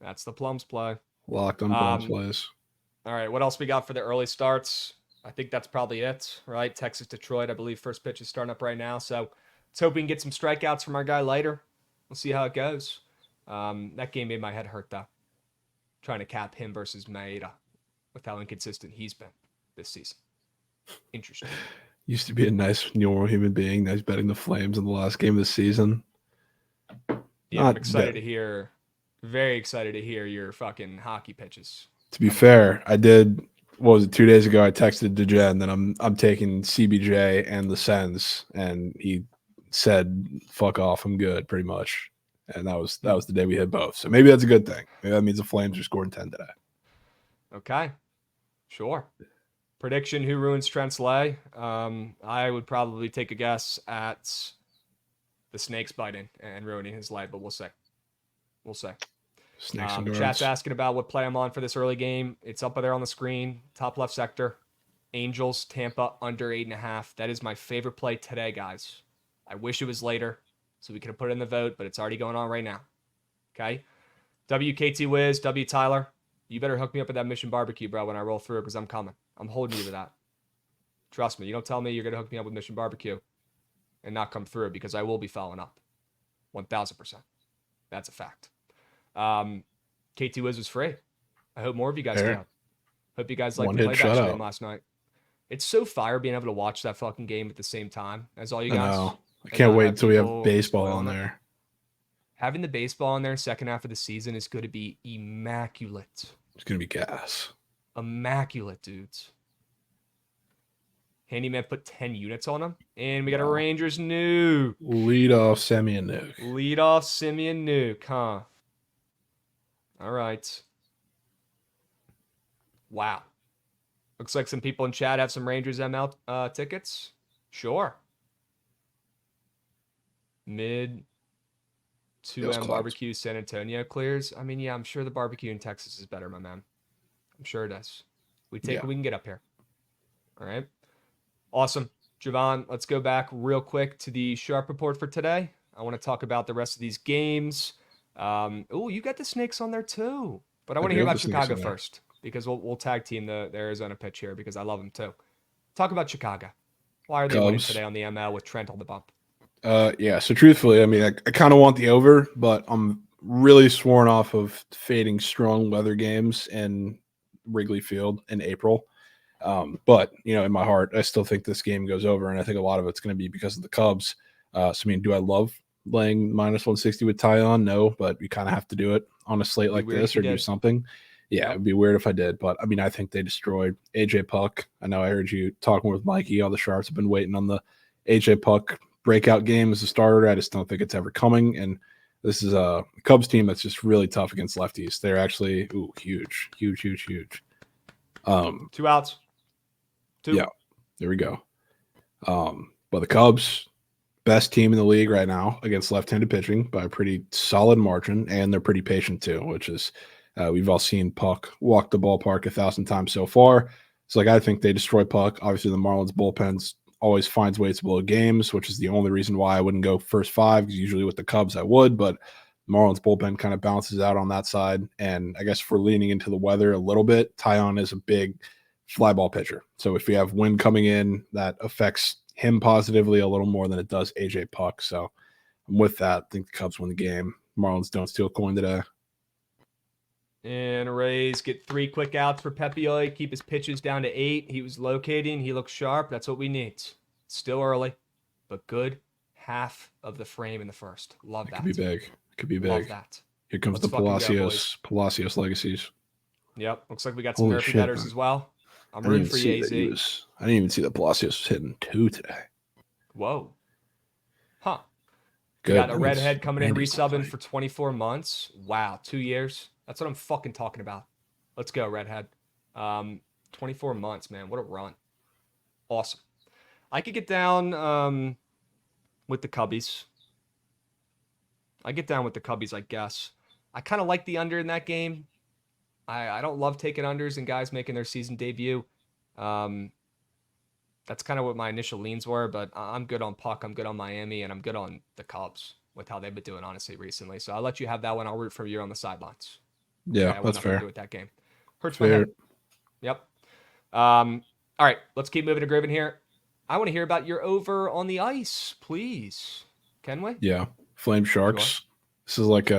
That's the Plums play. Locked on Plums plays. All right, what else we got for the early starts? I think that's probably it, right? Texas, Detroit, I believe first pitch is starting up right now. So let's hope we can get some strikeouts from our guy Leiter. We'll see how it goes. That game made my head hurt, though. trying to cap him versus Maeda with how inconsistent he's been this season. Interesting. Used to be a nice, normal human being. Now he's betting the Flames in the last game of the season. Yeah, Not I'm excited that- to hear, very excited to hear your fucking hockey pitches. To be fair, I did. What was it? 2 days ago, I texted DeGen that I'm taking CBJ and the Sens, and he said, "Fuck off, I'm good," pretty much. And that was the day we hit both. So maybe that's a good thing. Maybe that means the Flames are scoring 10 today. Okay, sure. Prediction: who ruins Trent's lay? I would probably take a guess at the Snakes biting and ruining his lay, but we'll see. We'll see. Snakes and Chat's guards. asking about what play I'm on for this early game. It's up there on the screen, top left sector. Angels, Tampa, under 8.5. That is my favorite play today, guys. I wish it was later so we could have put it in the vote, but it's already going on right now. Okay? WKT Wiz, W Tyler, you better hook me up with that Mission Barbecue, bro, when I roll through because I'm coming. I'm holding you to that. Trust me. You don't tell me you're going to hook me up with Mission Barbecue and not come through because I will be following up. 1,000%. That's a fact. KT Wiz was free. I hope more of you guys Fair. can. Hope you guys liked One the hit playback stream shutout. last night. It's so fire being able to watch that fucking game at the same time as all you I guys. know. I and can't not wait have until we have people baseball spoil on it. there. Having the baseball in there second half of the season is going to be immaculate. It's gonna be gas. Immaculate, dudes. Handyman put 10 units on him. And we got a Wow. Rangers nuke. Lead off Semyon Nuke. Lead off Simeon nuke, huh? All right. Wow. Looks like some people in chat have some Rangers ML tickets. Sure. Mid 2M Feels clocked. barbecue San Antonio clears. I mean, yeah, I'm sure the barbecue in Texas is better, my man. I'm sure it is. We take Yeah. what we can get up here. All right. Awesome. Javon, let's go back real quick to the Sharp Report for today. I want to talk about the rest of these games. Oh, you got the Snakes on there too. But I want to do hear have about the Snakes Chicago on there. first because we'll tag team the Arizona pitch here because I love them too. Talk about Chicago. Why are they winning Cubs. today on the ML with Trent on the bump? Yeah. So truthfully, I mean, I kind of want the over, but I'm really sworn off of fading strong weather games in Wrigley Field in April. But in my heart, I still think this game goes over, and I think a lot of it's going to be because of the Cubs. So I mean, do I love laying minus 160 with Tyon? No, but you kind of have to do it on a slate like weird this if you or do did. something. Yeah, Yep. it'd be weird if I did, but I mean, I think they destroyed AJ Puck. I know I heard you talking with Mikey. All the Sharps have been waiting on the AJ Puck breakout game as a starter. I just don't think it's ever coming. And this is a Cubs team that's just really tough against lefties. They're actually huge. 2 outs. 2. Yeah. There we go. But the Cubs, best team in the league right now against left-handed pitching by a pretty solid margin, and they're pretty patient too, which is we've all seen Puck walk the ballpark 1,000 times so far. So I think they destroy Puck. Obviously, the Marlins bullpens always finds ways to blow games, which is the only reason why I wouldn't go first 5, because usually with the Cubs I would, but Marlins bullpen kind of bounces out on that side. And I guess if we're leaning into the weather a little bit, Tyon is a big fly ball pitcher. So if we have wind coming in, that affects him positively a little more than it does AJ Puck. So I'm with that. I think the Cubs win the game. Marlins don't steal a coin today. And Rays get 3 quick outs for Pepiot. Keep his pitches down to 8. He was locating. He looks sharp. That's what we need. Still early, but good. Half of the frame in the first. Love It that. could be big. Could be Love big. that. Here comes Let's the fucking go, Palacios legacies. Yep. Looks like we got some Holy Murphy shit, betters man. as well. I'm I rooting didn't for see you, that he AZ. was. I didn't even see that Palacios was hitting 2 today. Whoa. Huh. Good. We got a That means redhead coming in, Randy's not resubbing playing. for 24 months. Wow. 2 years. That's what I'm fucking talking about. Let's go, redhead. 24 months, man. What a run. Awesome. I could get down with the Cubbies. I guess. I kind of like the under in that game. I don't love taking unders and guys making their season debut. That's kind of what my initial leans were, but I'm good on Puck. I'm good on Miami, and I'm good on the Cubs with how they've been doing, honestly, recently. So I'll let you have that one. I'll root for you on the sidelines. Yeah, I want that's nothing to fair. do with that game. Hurts my Fair. head. Yep. All right, let's keep moving to Graven here. I want to hear about your over on the ice, please. Can we? Yeah, Flame Sharks. This is like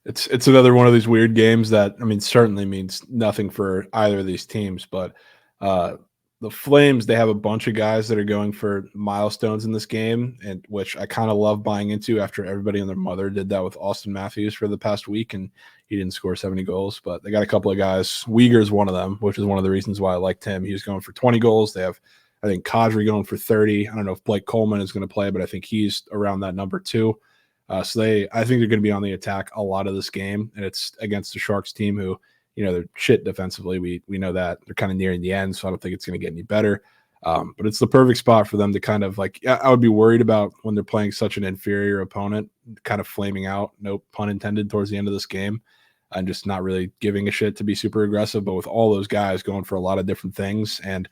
It's another one of these weird games that, I mean, certainly means nothing for either of these teams, but the Flames, they have a bunch of guys that are going for milestones in this game, and which I kind of love buying into after everybody and their mother did that with Austin Matthews for the past week, and he didn't score 70 goals. But they got a couple of guys. Uyghur's one of them, which is one of the reasons why I liked him. He was going for 20 goals. They have, I think, Kadri going for 30. I don't know if Blake Coleman is going to play, but I think he's around that number too. I think they're going to be on the attack a lot of this game, and it's against the Sharks team who, they're shit defensively. We know that they're kind of nearing the end, so I don't think it's going to get any better. But it's the perfect spot for them to kind of like, I would be worried about when they're playing such an inferior opponent, kind of flaming out, no pun intended, towards the end of this game, and just not really giving a shit to be super aggressive. But with all those guys going for a lot of different things, and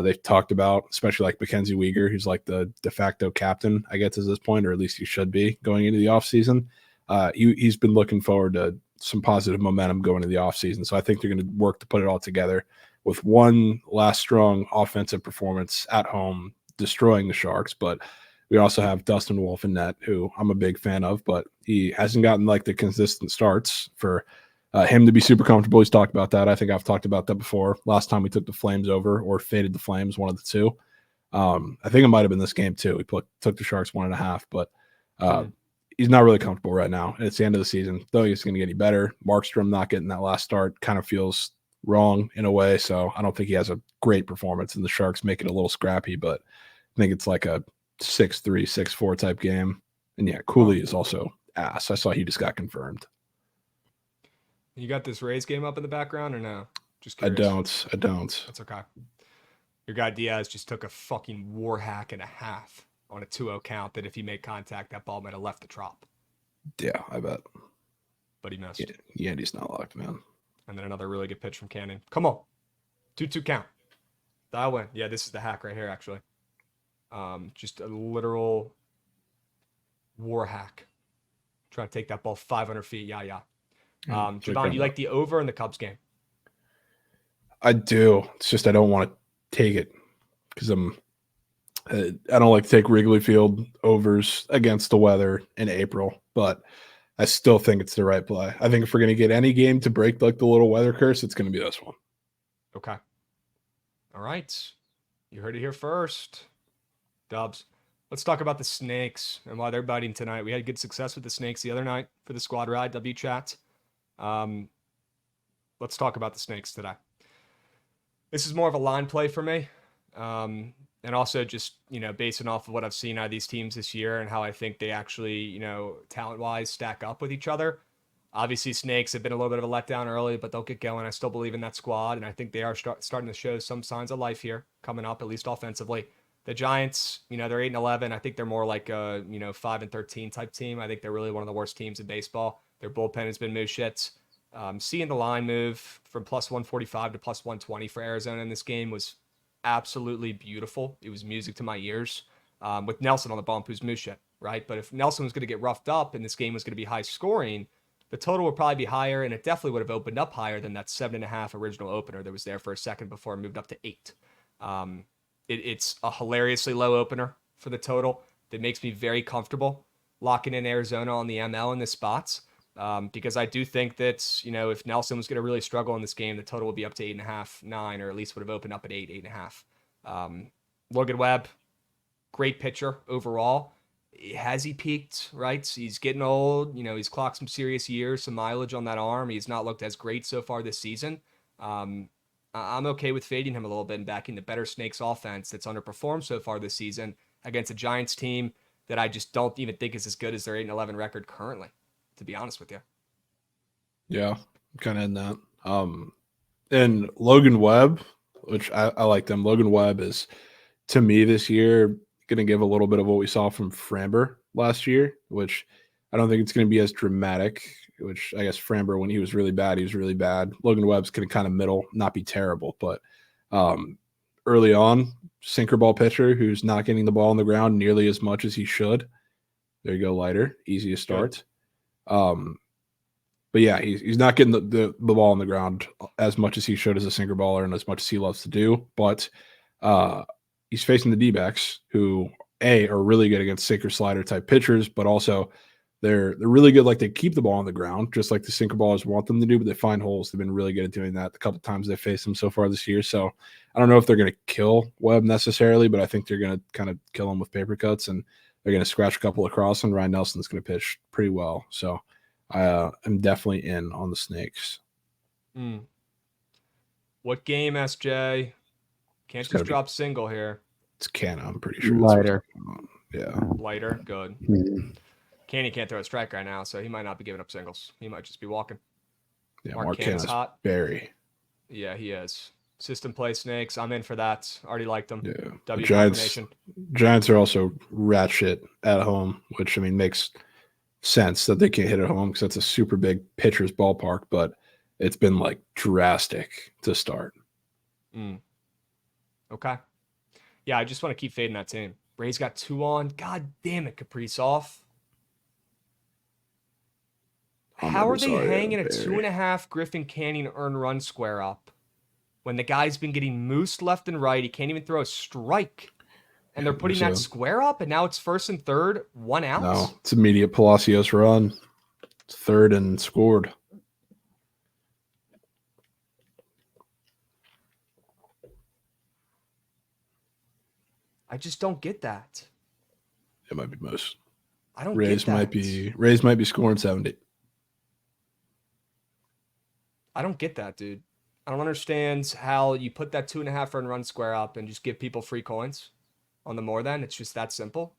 they've talked about, especially like Mackenzie Weegar, who's like the de facto captain, I guess, at this point, or at least he should be going into the offseason. He's been looking forward to some positive momentum going into the offseason. So I think they're going to work to put it all together with one last strong offensive performance at home, destroying the Sharks. But we also have Dustin Wolf in net, who I'm a big fan of, but he hasn't gotten like the consistent starts for him to be super comfortable. He's talked about that. I think I've talked about that before. Last time we took the Flames over or faded the Flames, one of the two. I think it might have been this game too. We took the Sharks 1.5, but he's not really comfortable right now. And it's the end of the season. Though he's going to get any better. Markstrom not getting that last start kind of feels wrong in a way. So I don't think he has a great performance, and the Sharks make it a little scrappy, but I think it's like a 6-3, 6-4 type game. And yeah, Cooley is also ass. I saw he just got confirmed. You got this Rays game up in the background or no? Just curious. I don't. That's okay. Your guy Diaz just took a fucking war hack and a half on a 2-0 count that if he made contact, that ball might have left the trop. Yeah, I bet. But he missed. Yeah, Yandy's not locked, man. And then another really good pitch from Cannon. Come on. 2-2 count. Dial in. Yeah, this is the hack right here, actually. Just a literal war hack. Trying to take that ball 500 feet. Yeah. Javon, you like the over in the Cubs game? I do. It's just I don't want to take it because I don't like to take Wrigley Field overs against the weather in April, but I still think it's the right play. I think if we're going to get any game to break like the little weather curse, it's going to be this one. Okay. All right. You heard it here first. Dubs. Let's talk about the Snakes and why they're biting tonight. We had good success with the Snakes the other night for the squad ride, W chat. Let's talk about the Snakes today. This is more of a line play for me. And also just, basing off of what I've seen out of these teams this year and how I think they actually, talent-wise stack up with each other. Obviously, Snakes have been a little bit of a letdown early, but they'll get going. I still believe in that squad, and I think they are starting to show some signs of life here coming up, at least offensively. The Giants, they're 8-11. I think they're more like a, 5-13 type team. I think they're really one of the worst teams in baseball. Their bullpen has been moo shit. Seeing the line move from plus 145 to plus 120 for Arizona in this game was absolutely beautiful. It was music to my ears. With Nelson on the bump, who's moo shit, right? But if Nelson was going to get roughed up and this game was going to be high scoring, the total would probably be higher, and it definitely would have opened up higher than that 7.5 original opener that was there for a second before it moved up to 8. It's a hilariously low opener for the total that makes me very comfortable locking in Arizona on the ML in the spots. Because I do think that, if Nelson was going to really struggle in this game, the total would be up to 8.5, 9, or at least would have opened up at 8, 8.5. Logan Webb, great pitcher overall. Has he peaked, right? He's getting old. He's clocked some serious years, some mileage on that arm. He's not looked as great so far this season. I'm okay with fading him a little bit and backing the better Snakes offense that's underperformed so far this season against a Giants team that I just don't even think is as good as their 8-11 record currently, to be honest with you. Yeah, kind of in that. And Logan Webb, which I like them. Logan Webb is, to me this year, going to give a little bit of what we saw from Framber last year, which I don't think it's going to be as dramatic, which I guess Framber, when he was really bad, he was really bad. Logan Webb's going to kind of middle, not be terrible, but early on, sinker ball pitcher who's not getting the ball on the ground nearly as much as he should. There you go, lighter, easy to start. But yeah, he's not getting the ball on the ground as much as he should as a sinker baller and as much as he loves to do. But he's facing the D-backs who, A, are really good against sinker slider type pitchers, but also They're really good. Like they keep the ball on the ground, just like the sinker ballers want them to do, but they find holes. They've been really good at doing that the couple times they faced them so far this year. So I don't know if they're going to kill Webb necessarily, but I think they're going to kind of kill him with paper cuts, and they're going to scratch a couple across, and Ryan Nelson's going to pitch pretty well. So I'm definitely in on the Snakes. What game, SJ? Can't just drop single here. It's Canna, I'm pretty sure. Lighter. Yeah. Lighter, good. Mhm. Canny can't throw a strike right now, so he might not be giving up singles. He might just be walking. Yeah, Mark Canna's hot. Berry. Yeah, he is. System play Snakes. I'm in for that. Already liked them. Yeah. W Giants are also rat shit at home, which I mean makes sense that they can't hit at home because that's a super big pitcher's ballpark, but it's been like drastic to start. Okay. Yeah, I just want to keep fading that team. Ray's got 2 on. God damn it, Kaprizov. How are they hanging a 2.5 Griffin Canyon earned run square up when the guy's been getting moosed left and right? He can't even throw a strike. And they're putting that square up, and now it's 1st and 3rd, 1 out? No, it's immediate Palacios run. It's 3rd and scored. I just don't get that. It might be most. I don't Rays get that. Rays might be scoring 70. I don't get that, dude. I don't understand how you put that 2.5 run square up and just give people free coins on the more than. It's just that simple.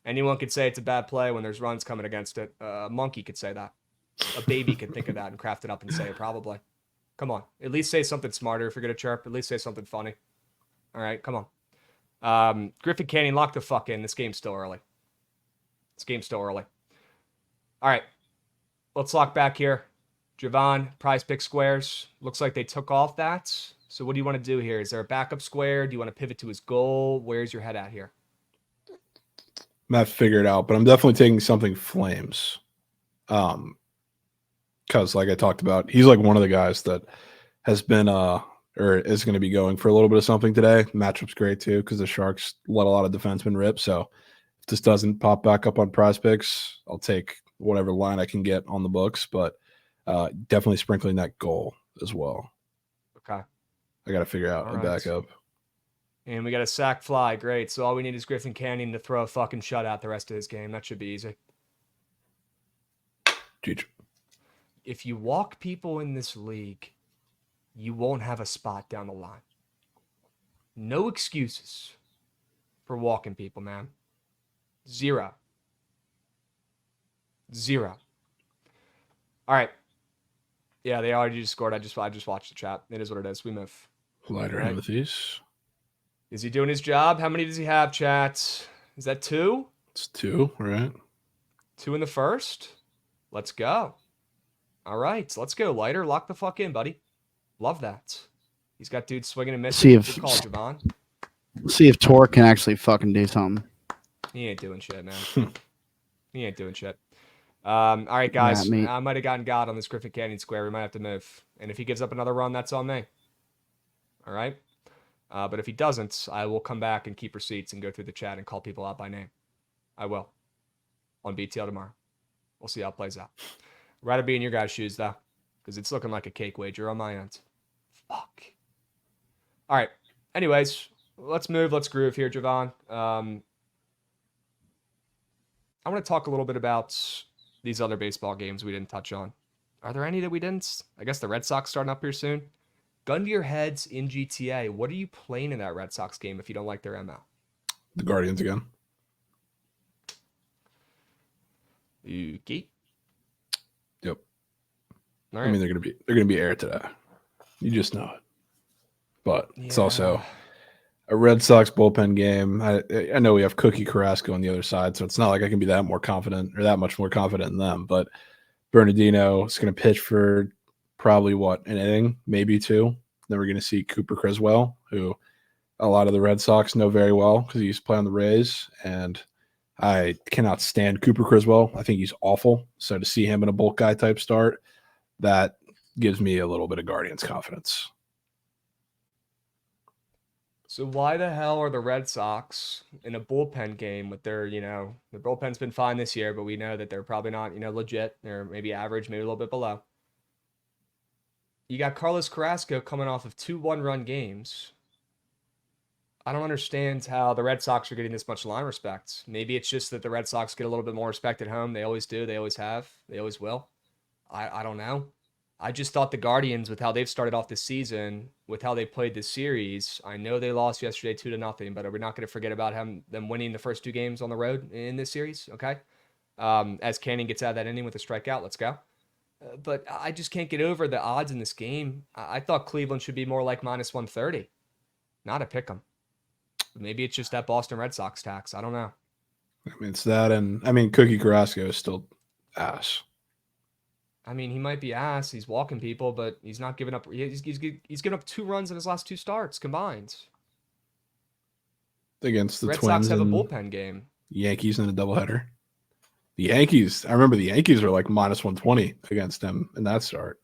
Anyone could say it's a bad play when there's runs coming against it. A monkey could say that. A baby could think of that and craft it up and say it probably. Come on. At least say something smarter if you're going to chirp. At least say something funny. All right, come on. Griffin Canyon, lock the fuck in. This game's still early. All right. Let's lock back here. Javon, prize pick squares. Looks like they took off that. So what do you want to do here? Is there a backup square? Do you want to pivot to his goal? Where's your head at here? I'm not figure it out, but I'm definitely taking something Flames. Because like I talked about, he's like one of the guys that has been or is going to be going for a little bit of something today. Matchup's great too because the Sharks let a lot of defensemen rip. So if this doesn't pop back up on prize picks, I'll take whatever line I can get on the books, but definitely sprinkling that goal as well. Okay. I got to figure out a backup. And we got a sack fly. Great. So all we need is Griffin Canyon to throw a fucking shutout the rest of his game. That should be easy. GG. If you walk people in this league, you won't have a spot down the line. No excuses for walking people, man. Zero. All right. Yeah, they already just scored. I just watched the chat. It is what it is. We move. Lighter Timothy's. Is he doing his job? How many does he have, chat? Is that 2? It's 2, right? 2 in the first? Let's go. All right, let's go. Lighter, lock the fuck in, buddy. Love that. He's got dudes swinging and missing. Good call, Javon. See if Tor can actually fucking do something. He ain't doing shit, man. He ain't doing shit. All right, guys. I might have gotten God on this Griffin Canyon square. We might have to move. And if he gives up another run, that's on me. All right? But if he doesn't, I will come back and keep receipts and go through the chat and call people out by name. I will. On BTL tomorrow. We'll see how it plays out. Rather be in your guys' shoes, though, because it's looking like a cake wager on my end. Fuck. All right. Anyways, let's move. Let's groove here, Javon. I want to talk a little bit about these other baseball games we didn't touch on. Are there any that we didn't? I guess the Red Sox starting up here soon. Gun to your heads in GTA. What are you playing in that Red Sox game if you don't like their ML? The Guardians again. Okay. Yep. All right. I mean, they're gonna be air today. You just know it. But it's also a Red Sox bullpen game. I know we have Cookie Carrasco on the other side, so it's not like I can be that more confident or that much more confident in them. But Bernardino is going to pitch for probably an inning, maybe 2. Then we're going to see Cooper Criswell, who a lot of the Red Sox know very well because he used to play on the Rays, and I cannot stand Cooper Criswell. I think he's awful. So to see him in a bulk guy type start, that gives me a little bit of Guardians confidence. So why the hell are the Red Sox in a bullpen game with their, the bullpen's been fine this year, but we know that they're probably not, legit. They're maybe average, maybe a little bit below. You got Carlos Carrasco coming off of 2 one-run games. I don't understand how the Red Sox are getting this much line respect. Maybe it's just that the Red Sox get a little bit more respect at home. They always do. They always have. They always will. I don't know. I just thought the Guardians, with how they've started off this season, with how they played this series, I know they lost yesterday 2-0, but we're not going to forget about them winning the first 2 games on the road in this series, okay? As Cannon gets out of that inning with a strikeout, let's go. But I just can't get over the odds in this game. I thought Cleveland should be more like -130, not a pick 'em. Maybe it's just that Boston Red Sox tax. I don't know. I mean, it's that, and I mean, Cookie Carrasco is still ass. I mean, he might be ass. He's walking people, but he's not giving up. He's given up 2 runs in his last 2 starts combined. Against the Red Twins Sox have a and bullpen game. Yankees in a doubleheader. The Yankees, I remember the Yankees were like -120 against him in that start,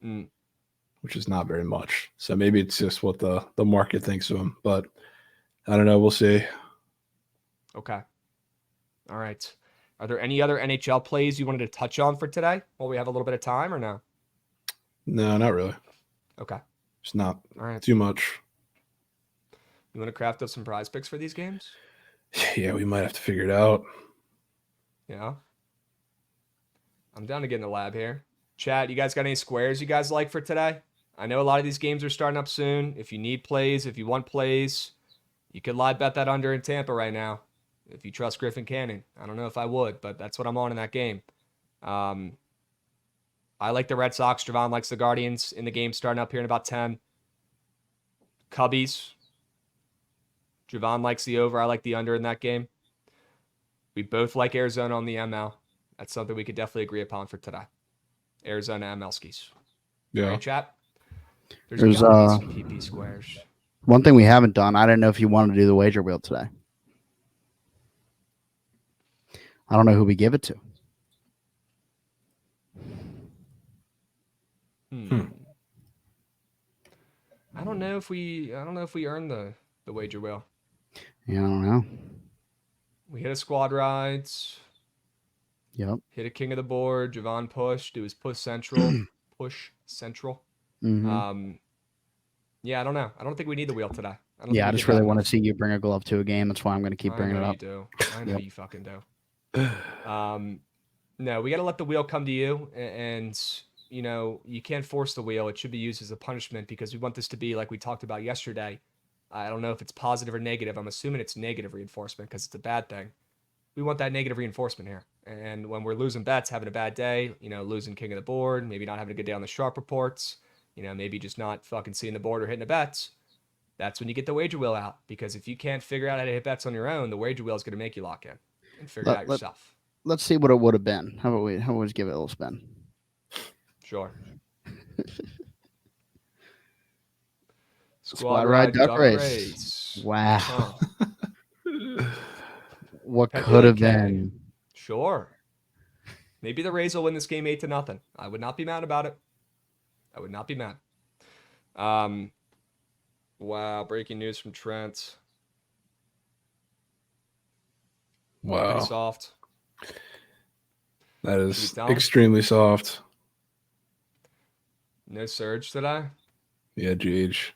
which is not very much. So maybe it's just what the market thinks of him, but I don't know. We'll see. Okay. All right. Are there any other NHL plays you wanted to touch on for today while we have a little bit of time or no? No, not really. Okay. It's not All right. too much. You want to craft up some prize picks for these games? Yeah, we might have to figure it out. Yeah. I'm down to get in the lab here. Chat, you guys got any squares you guys like for today? I know a lot of these games are starting up soon. If you need plays, if you want plays, you could live bet that under in Tampa right now. If you trust Griffin Cannon. I don't know if I would, but that's what I'm on in that game. I like the Red Sox. Javon likes the Guardians in the game starting up here in about 10. Cubbies. Javon likes the over. I like the under in that game. We both like Arizona on the ML. That's something we could definitely agree upon for today. Arizona ML skis. Yeah. Right, chat? There's gotta be some PP squares. one thing we haven't done. I didn't know if you wanted to do the wager wheel today. I don't know who we give it to. I don't know if we earned the wager wheel. Yeah, I don't know. We hit a squad rides. Yep. Hit a king of the board. Javon pushed. It was push central. Mhm. Yeah, I don't know. I don't think we need the wheel today. I just really want to see you bring a glove to a game. That's why I'm going to keep bringing it up. You do. I know you fucking do. No, we got to let the wheel come to you, and you can't force the wheel. It should be used as a punishment because we want this to be like we talked about yesterday. I don't know if it's positive or negative. I'm assuming it's negative reinforcement because it's a bad thing. We want that negative reinforcement here. And when we're losing bets, having a bad day, losing king of the board, maybe not having a good day on the sharp reports, maybe just not fucking seeing the board or hitting the bets, that's when you get the wager wheel out. Because if you can't figure out how to hit bets on your own, the wager wheel is going to make you lock in and figure it out yourself. Let's see what it would have been. How about we just give it a little spin? Sure. Squad ride duck race. Wow. Huh. What Pepe could have K. been? Sure. Maybe the Rays will win this game 8-0. I would not be mad about it. I would not be mad. Wow, breaking news from Trent. Wow. Pretty soft. That is extremely soft. No surge today? Yeah, GH.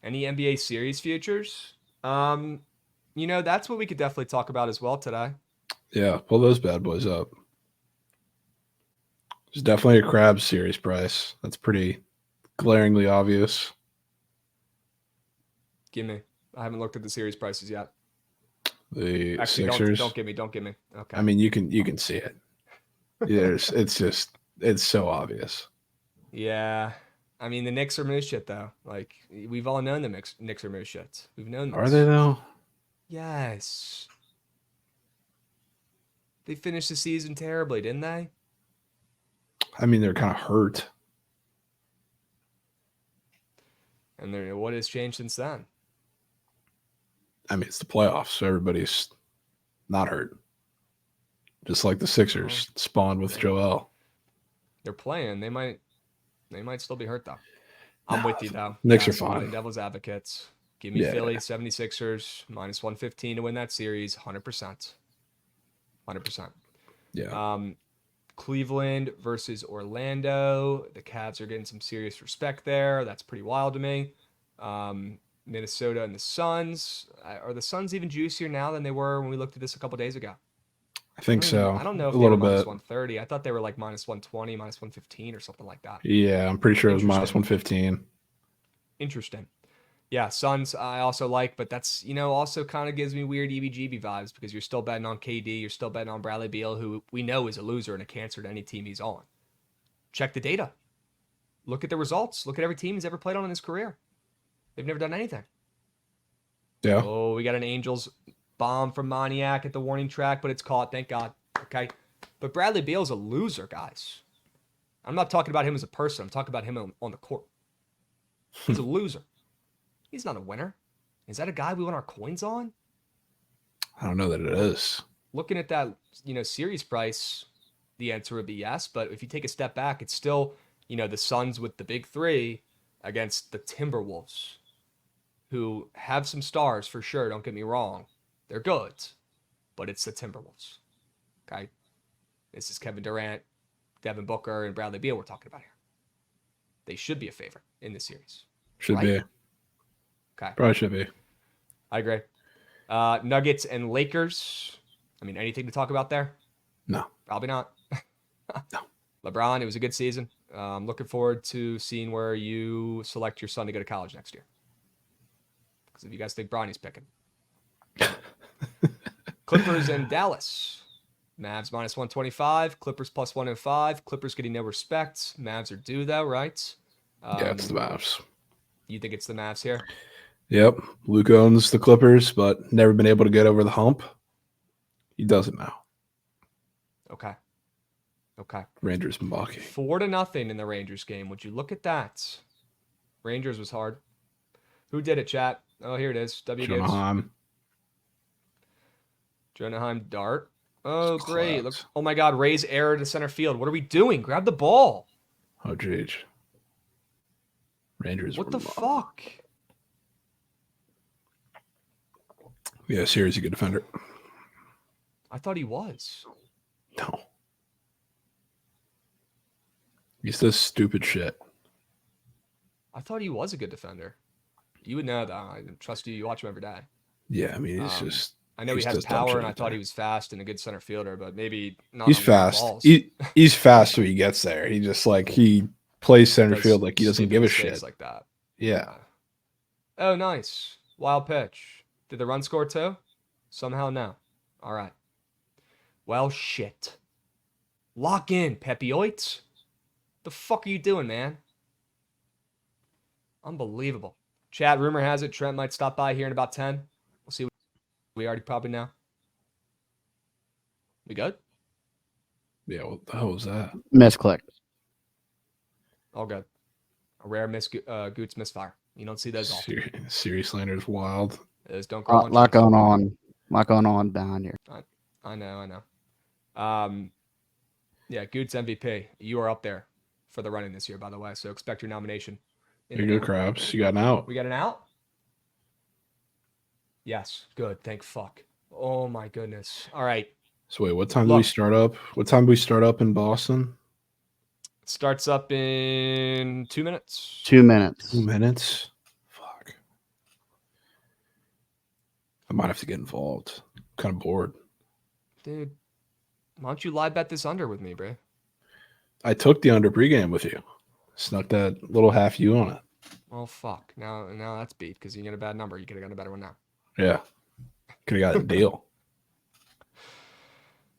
Any NBA series futures? That's what we could definitely talk about as well today. Yeah, pull those bad boys up. There's definitely a Crabs series price. That's pretty glaringly obvious. Give me. I haven't looked at the series prices yet. The Actually, Sixers. Don't give me. Okay. I mean, you can see it. It's so obvious. Yeah. I mean, the Knicks are moose shit, though. Like, we've all known the Knicks are moose shit. We've known this. Are they, though? Yes. They finished the season terribly, didn't they? I mean, they're kind of hurt. And what has changed since then? I mean, it's the playoffs, so everybody's not hurt. Just like the Sixers spawned with Joel. They're playing. They might still be hurt, though. I'm with you, though. Knicks are So fine. playing devil's advocates. Give me Yeah. Philly 76ers minus 115 to win that series. 100%. 100%. Yeah. Cleveland versus Orlando. The Cavs are getting some serious respect there. That's pretty wild to me. Minnesota and the Suns. Are the Suns even juicier now than they were when we looked at this a couple days ago? I think so. I don't know if a they were little minus bit. 130. I thought they were like minus 120, minus 115 or something like that. Yeah, I'm pretty sure it was minus Interesting. 115. Interesting. Yeah, Suns I also like, but that's, also kind of gives me weird EBGB vibes because you're still betting on KD, you're still betting on Bradley Beal, who we know is a loser and a cancer to any team he's on. Check the data. Look at the results. Look at every team he's ever played on in his career. They've never done anything. Yeah. Oh, we got an Angels bomb from Moniak at the warning track, but it's caught, thank God. Okay. But Bradley Beal's a loser, guys. I'm not talking about him as a person. I'm talking about him on the court. He's a loser. He's not a winner. Is that a guy we want our coins on? I don't know that it is. Looking at that, series price, the answer would be yes. But if you take a step back, it's still, the Suns with the big three against the Timberwolves, who have some stars for sure. Don't get me wrong. They're good, but it's the Timberwolves. Okay. This is Kevin Durant, Devin Booker, and Bradley Beal we're talking about here. They should be a favorite in this series. Should right? be. Okay. Probably should be. I agree. Nuggets and Lakers. I mean, anything to talk about there? No. Probably not. No. LeBron, it was a good season. I'm looking forward to seeing where you select your son to go to college next year. Because if you guys think Bronny's picking. Clippers and Dallas. Mavs minus 125. Clippers plus 105. Clippers getting no respect. Mavs are due, though, right? Yeah, it's the Mavs. You think it's the Mavs here? Yep. Luke owns the Clippers, but never been able to get over the hump. He does it now. Okay. Rangers Milwaukee. 4-0 in the Rangers game. Would you look at that? Rangers was hard. Who did it, chat? Oh, here it is. W. Gibbs. Jonaheim dart. Oh, great. Look. Oh, my God. Raise error to center field. What are we doing? Grab the ball. Oh, geez. Rangers. What the fuck? Yeah, Siri's a good defender. I thought he was. No. He's this stupid shit. I thought he was a good defender. You would know that. I trust you. You watch him every day. Yeah, I mean, he's just. I know he has power, and I thought he was fast and a good center fielder, but maybe not. He's fast. He's fast when he gets there. He just he plays center field like he doesn't give a shit. Like that. Yeah. Oh, nice. Wild pitch. Did the run score too? Somehow no. All right. Well, shit. Lock in, Pepioids. The fuck are you doing, man? Unbelievable. Chad, rumor has it Trent might stop by here in about 10. We'll see. We already probably know. We good? Yeah, what the hell was that? Misclick. All good. A rare Goots misfire. You don't see those often. Siri slander is wild. Those don't go on. Lot going on. Lot going on behind here. I know. Yeah, Goots MVP. You are up there for the running this year, by the way. So expect your nomination. There you go, Krabs. You got an out. We got an out? Yes. Good. Thank fuck. Oh my goodness. All right. So wait, what time do we start up? What time do we start up in Boston? Starts up in 2 minutes. 2 minutes. 2 minutes? Fuck. I might have to get involved. I'm kind of bored. Dude, why don't you live bet this under with me, bro? I took the under pregame with you. Snuck that little half you on it. Well, fuck. Now that's beat because you get a bad number. You could have gotten a better one now. Yeah. Could have got a deal.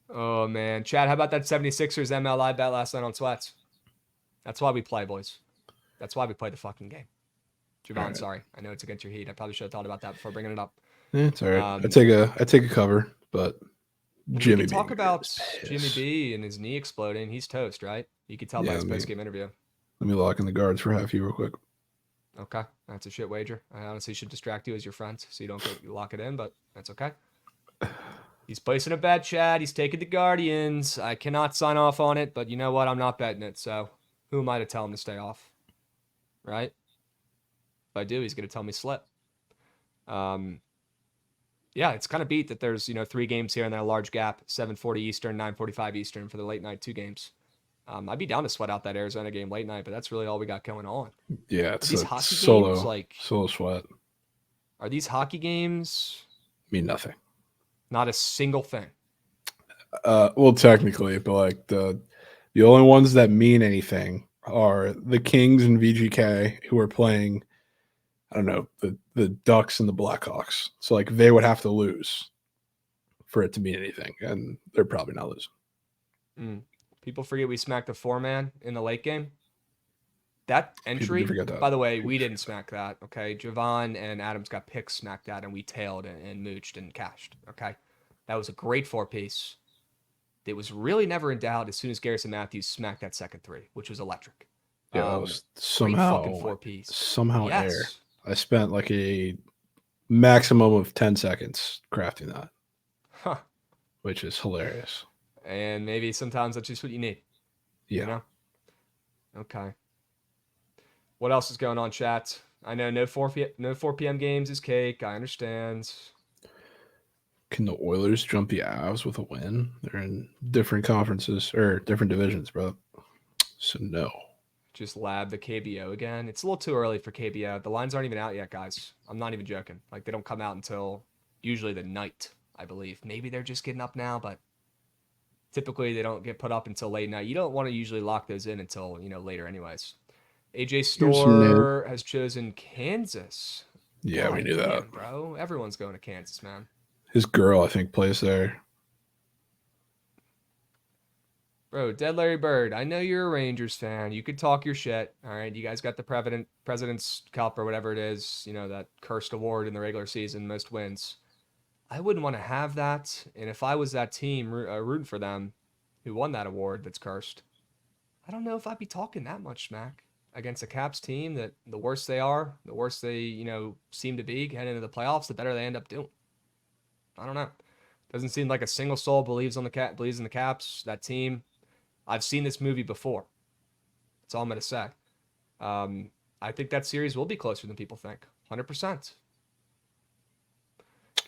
Oh, man. Chad, how about that 76ers ML live bet last night on Sweats? That's why we play, boys. That's why we play the fucking game. Javon, right. Sorry. I know it's against your heat. I probably should have thought about that before bringing it up. Yeah, it's all right. I take a cover, but Jimmy B. Talk about Jimmy B and his knee exploding. He's toast, right? You could tell by his post-game interview. Let me lock in the guards for half you real quick. Okay. That's a shit wager. I honestly should distract you as your friend so you don't lock it in, but that's okay. He's placing a bet, Chad. He's taking the Guardians. I cannot sign off on it, but you know what? I'm not betting it, so who am I to tell him to stay off? Right? If I do, he's going to tell me slip. Yeah, it's kind of beat that there's 3 games here and then a large gap, 7:40 Eastern, 9:45 Eastern for the late night 2 games. I'd be down to sweat out that Arizona game late night, but that's really all we got going on. Yeah, it's these a hockey solo, games like solo sweat. Are these hockey games Mean nothing. not a single thing? Well, technically, but like the only ones that mean anything are the Kings and VGK who are playing. I don't know, the Ducks and the Blackhawks. So like they would have to lose for it to mean anything, and they're probably not losing. People forget we smacked a 4-man in the late game. That entry, forget that. by the way, we didn't smack that. Okay, Javon and Adams got picks, smacked that, and we tailed and mooched and cashed. Okay, that was a great 4-piece. It was really never in doubt as soon as Garrison Matthews smacked that second 3, which was electric. Yeah, that was great somehow fucking 4-piece. Somehow Yes. air. I spent like a maximum of 10 seconds crafting that, Huh. which is hilarious. And maybe sometimes that's just what you need. Yeah. You know? Okay. What else is going on, chat? I know no 4 p.m. games is cake. I understand. Can the Oilers jump the Avs with a win? They're in different conferences or different divisions, bro. So no. Just lab the KBO again. It's a little too early for KBO. The lines aren't even out yet, guys. I'm not even joking. Like, they don't come out until usually the night, I believe. Maybe they're just getting up now, but typically they don't get put up until late night. You don't want to usually lock those in until, later anyways. AJ Store has chosen Kansas. Yeah, we knew that. Bro. Everyone's going to Kansas, man. His girl, I think, plays there. Bro, Dead Larry Bird, I know you're a Rangers fan. You could talk your shit. All right, you guys got the President's Cup or whatever it is, that cursed award in the regular season, most wins. I wouldn't want to have that. And if I was that team rooting for them who won that award that's cursed, I don't know if I'd be talking that much smack against a Caps team that the worse they are, the worse they, seem to be heading into the playoffs, the better they end up doing. I don't know. Doesn't seem like a single soul believes in the Caps, that team. I've seen this movie before. That's all I'm going to say. I think that series will be closer than people think. 100%.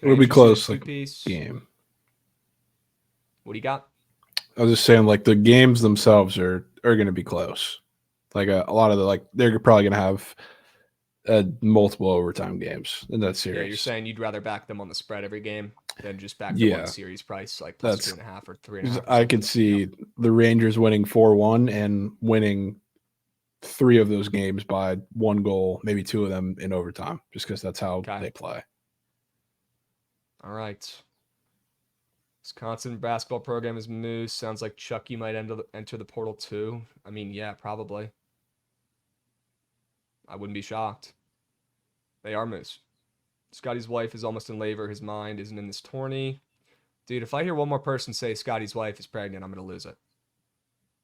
It'll be close, like game. What do you got? I was just saying, like, the games themselves are going to be close. Like, a lot of they're probably going to have multiple overtime games in that series. Yeah, you're saying you'd rather back them on the spread every game than just back the one series price, like plus 2.5 or 3.5. I could see the Rangers winning 4-1 and winning 3 of those games by 1 goal, maybe 2 of them in overtime, just because that's how they play. All right. Wisconsin basketball program is Moose. Sounds like Chucky might enter the portal too. I mean, yeah, probably. I wouldn't be shocked. They are Moose. Scotty's wife is almost in labor. His mind isn't in this tourney. Dude, if I hear one more person say Scotty's wife is pregnant, I'm going to lose it.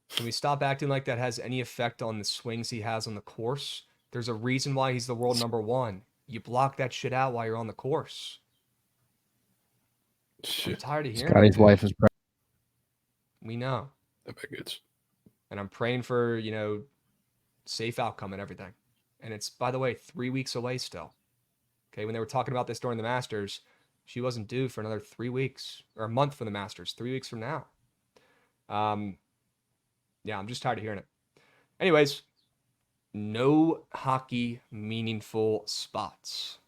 Can we stop acting like that has any effect on the swings he has on the course? There's a reason why he's the world number 1. You block that shit out while you're on the course. Shit. I'm tired of hearing Scotty's wife is pregnant. We know. And I'm praying for, safe outcome and everything. And it's, by the way, 3 weeks away still. Okay, when they were talking about this during the Masters, she wasn't due for another 3 weeks, or a month for the Masters, 3 weeks from now. Yeah, I'm just tired of hearing it. Anyways, no hockey meaningful spots.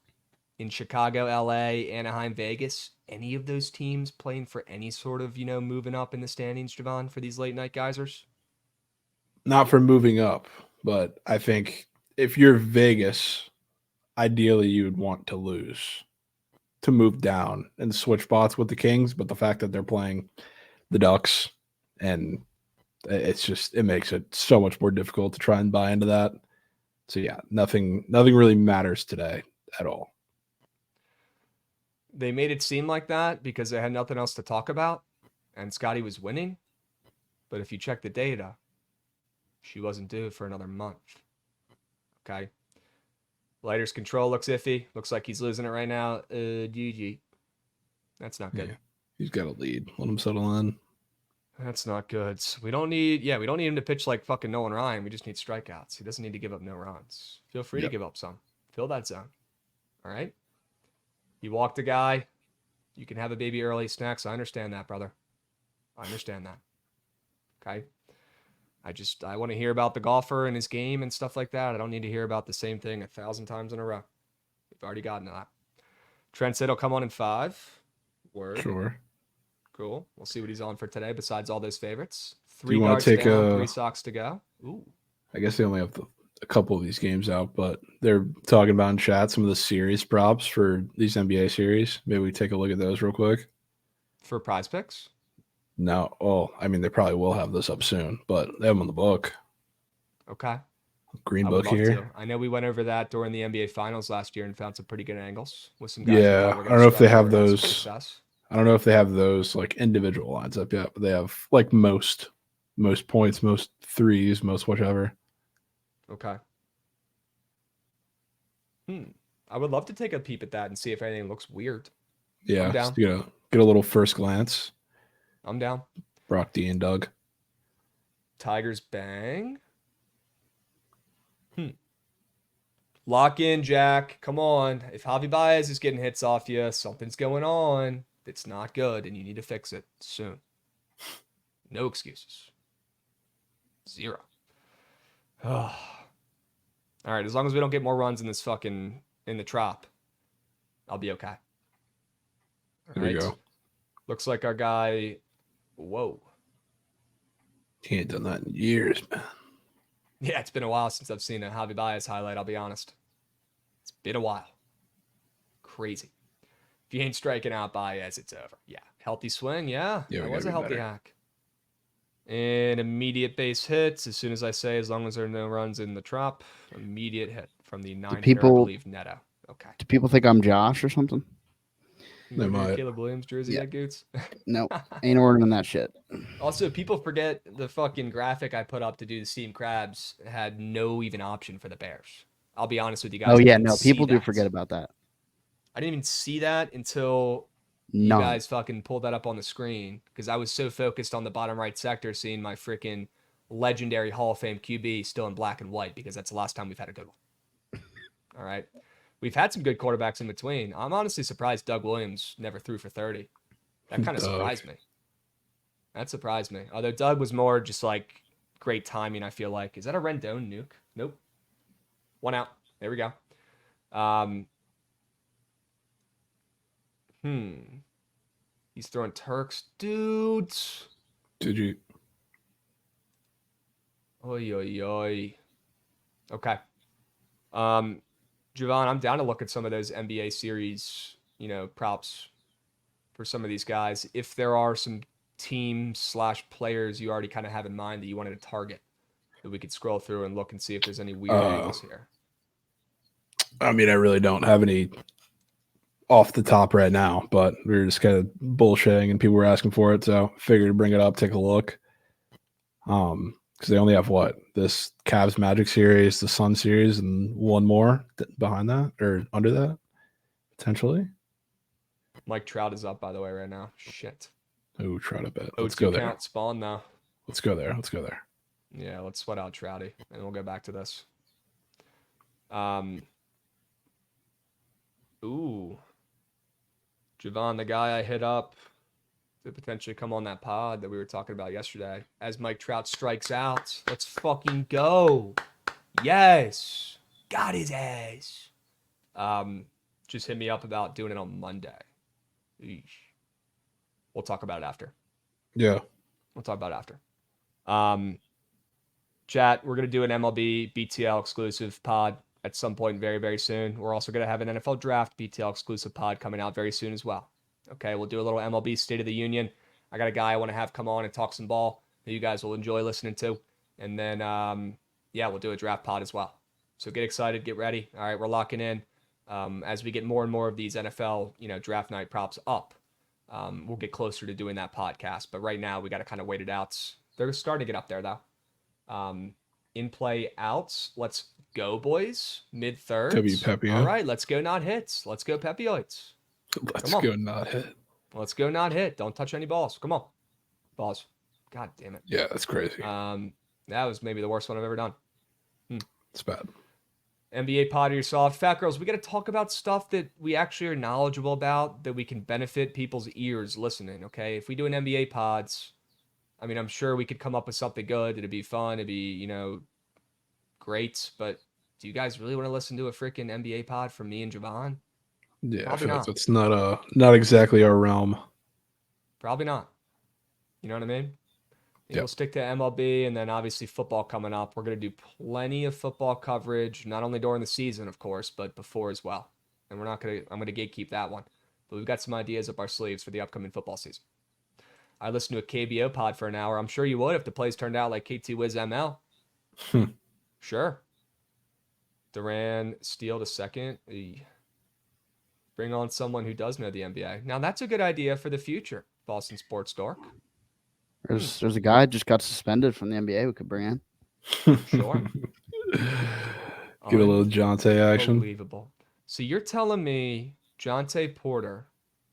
In Chicago, LA, Anaheim, Vegas, any of those teams playing for any sort of, moving up in the standings, Javon, for these late night geysers? Not for moving up, but I think if you're Vegas, ideally you would want to lose to move down and switch spots with the Kings, but the fact that they're playing the Ducks, and it makes it so much more difficult to try and buy into that. So yeah, nothing really matters today at all. They made it seem like that because they had nothing else to talk about, and Scotty was winning. But if you check the data, she wasn't due for another month. Okay. Lighter's control looks iffy. Looks like he's losing it right now. GG. That's not good. Yeah. He's got a lead. Let him settle in. That's not good. We don't need him to pitch like fucking Nolan Ryan. We just need strikeouts. He doesn't need to give up no runs. Feel free to give up some. Fill that zone. All right. You walked a guy. You can have a baby early. Snacks. I understand that, brother. I understand that. Okay. I want to hear about the golfer and his game and stuff like that. I don't need to hear about the same thing 1,000 times in a row. We've already gotten to that. Trent said he'll come on in 5. Word. Sure. Cool. We'll see what he's on for today besides all those favorites. Do 3 you wanna guards take down, a- 3 socks to go. Ooh. I guess they only have a couple of these games out, but they're talking about in chat some of the series props for these NBA series. Maybe we take a look at those real quick. For prize picks? No, well, I mean, they probably will have this up soon, but they have them on the book. Okay. Green I would book love here. to. I know we went over that during the NBA Finals last year and found some pretty good angles with some guys. Yeah, we thought were I don't gonna know if they struggle have or had some those. success. I don't know if they have those like individual lines up yet, but they have like most points, most threes, most whatever. Okay. I would love to take a peep at that and see if anything looks weird. Yeah, I'm just down. get a little first glance. I'm down. Brock D and Doug. Tigers bang. Lock in, Jack. Come on. If Javi Baez is getting hits off you, something's going on. It's not good, and you need to fix it soon. No excuses. 0. All right, as long as we don't get more runs in this fucking in the trop, I'll be okay. All Here we go. Looks like our guy. Whoa. He ain't done that in years, man. Yeah, it's been a while since I've seen a Javi Baez highlight, I'll be honest. It's been a while. Crazy. If you ain't striking out Baez, it's over. Yeah. Healthy swing, yeah. Yeah, we That was gotta a be healthy better. hack. And immediate base hits. As soon as I say, as long as there are no runs in the trop, immediate hit from the 9 hitter, I people- believe, Neto. Okay. Do people think I'm Josh or something? They might. Caleb Williams jersey, Yeah. yeah, Goots. No, ain't ordering that shit. Also, people forget the fucking graphic I put up to do the steamed crabs had no even option for the Bears. I'll be honest with you guys. Oh I yeah, didn't no, see people do that. forget about that. I didn't even see that until you None. guys fucking pulled that up on the screen because I was so focused on the bottom right sector seeing my freaking legendary Hall of Fame QB still in black and white because that's the last time we've had a good one. All right. We've had some good quarterbacks in between. I'm honestly surprised Doug Williams never threw for 30. That kind of Doug. surprised me. That surprised me. Although Doug was more just like great timing, I feel like. Is that a Rendon nuke? Nope. 1 out. There we go. He's throwing Turks. Dudes. Did you? Oy, oy, oy. Okay. Javon, I'm down to look at some of those NBA series, props for some of these guys. If there are some team/players you already kind of have in mind that you wanted to target, that we could scroll through and look and see if there's any weird angles here. I mean, I really don't have any off the top right now, but we were just kind of bullshitting and people were asking for it, so figured to bring it up, take a look. Because they only have this Cavs Magic series, the Sun series, and one more behind that or under that, potentially. Mike Trout is up, by the way, right now. Shit. Oh, Trout a bit. Let's O2 go there. count spawn now. Let's go there. Let's go there. Yeah, let's sweat out Trouty, and we'll go back to this. Ooh. Javon, the guy I hit up to potentially come on that pod that we were talking about yesterday. As Mike Trout strikes out, let's fucking go. Yes. Got his ass. Just hit me up about doing it on Monday. Eesh. We'll talk about it after. Yeah. We'll talk about it after. Chat, we're going to do an MLB BTL exclusive pod at some point very, very soon. We're also going to have an NFL draft BTL exclusive pod coming out very soon as well. Okay, we'll do a little MLB State of the Union. I got a guy I want to have come on and talk some ball that you guys will enjoy listening to. And then, we'll do a draft pod as well. So get excited, get ready. All right, we're locking in. As we get more and more of these NFL, draft night props up, we'll get closer to doing that podcast. But right now, we got to kind of wait it out. They're starting to get up there, though. In play outs. Let's go, boys. Mid-thirds. W Pepio. All right, let's go not hits. Let's go Pepioids. Let's go not hit. Let's go not hit. Don't touch any balls. Come on. Balls. God damn it. Yeah, that's crazy. That was maybe the worst one I've ever done. It's bad. NBA pod or yourself. Fat Girls, we got to talk about stuff that we actually are knowledgeable about, that we can benefit people's ears listening, okay? If we do an NBA pods, I mean, I'm sure we could come up with something good. It'd be fun. It'd be, great. But do you guys really want to listen to a freaking NBA pod from me and Javon? Yeah, Probably I feel like not. that's not exactly our realm. Probably not. You know what I mean? Yep. We'll stick to MLB, and then obviously football coming up. We're going to do plenty of football coverage, not only during the season, of course, but before as well. And I'm going to gatekeep that one. But we've got some ideas up our sleeves for the upcoming football season. I listened to a KBO pod for an hour. I'm sure you would if the plays turned out like KT Wiz ML. Sure. Duran, Steele to second. Bring on someone who does know the NBA. Now, that's a good idea for the future, Boston Sports Dork. There's a guy just got suspended from the NBA we could bring in. Sure. Get a little Jonte action. Unbelievable. So you're telling me Jonte Porter,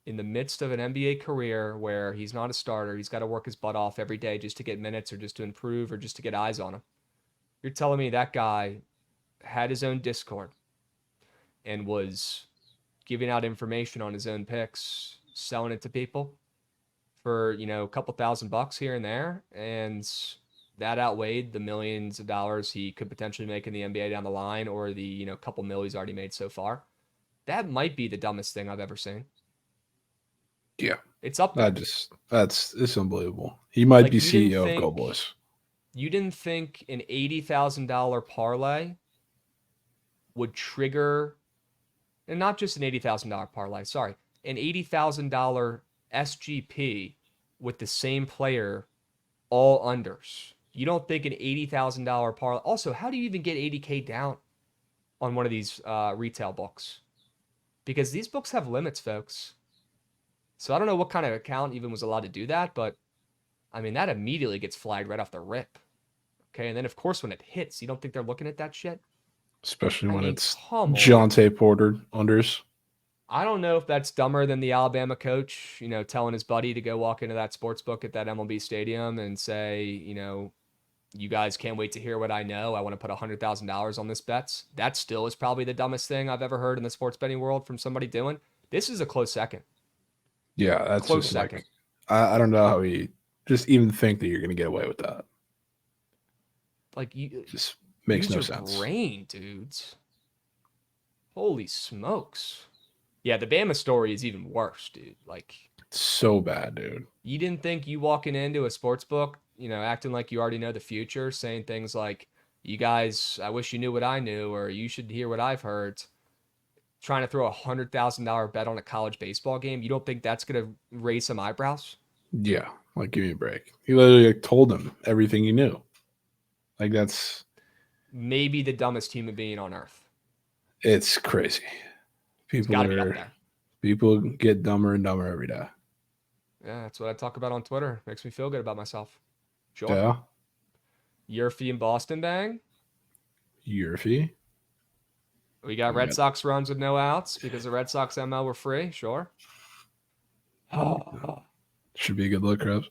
in the midst of an NBA career where he's not a starter, he's got to work his butt off every day just to get minutes or just to improve or just to get eyes on him. You're telling me that guy had his own Discord and was giving out information on his own picks, selling it to people for, a couple $1,000 here and there, and that outweighed the millions of dollars he could potentially make in the NBA down the line, or the, couple mil he's already made so far. That might be the dumbest thing I've ever seen. Yeah. It's up there. It's unbelievable. He might be CEO of Go Boys. You didn't think an $80,000 parlay would trigger, and not just an $80,000 parlay, sorry, an $80,000 SGP with the same player, all unders. You don't think an $80,000 parlay. Also, how do you even get 80K down on one of these retail books? Because these books have limits, folks. So I don't know what kind of account even was allowed to do that, but I mean, that immediately gets flagged right off the rip. Okay, and then of course when it hits, you don't think they're looking at that shit? Especially when it's come on. Jonte Porter unders. I don't know if that's dumber than the Alabama coach, telling his buddy to go walk into that sports book at that MLB stadium and say, you guys can't wait to hear what I know. I want to put $100,000 on this bets. That still is probably the dumbest thing I've ever heard in the sports betting world from somebody doing. This is a close second. Yeah, that's close just second. I don't know how he just even think that you're going to get away with that. Like, you just makes use no your sense. Brain, dudes. Holy smokes. Yeah, the Bama story is even worse, dude. Like, it's so bad, dude. You didn't think you walking into a sports book, acting like you already know the future, saying things like, you guys, I wish you knew what I knew, or you should hear what I've heard, trying to throw a $100,000 bet on a college baseball game. You don't think that's going to raise some eyebrows? Yeah, like, give me a break. He literally told him everything he knew. Like, that's maybe the dumbest human being on earth. It's crazy. People get dumber and dumber every day. Yeah, that's what I talk about on Twitter. Makes me feel good about myself. Sure. Yeah. Yurfie and Boston bang. Yurfie. We got Red Sox runs with no outs because the Red Sox ML were free. Sure. Should be a good look, Krebs.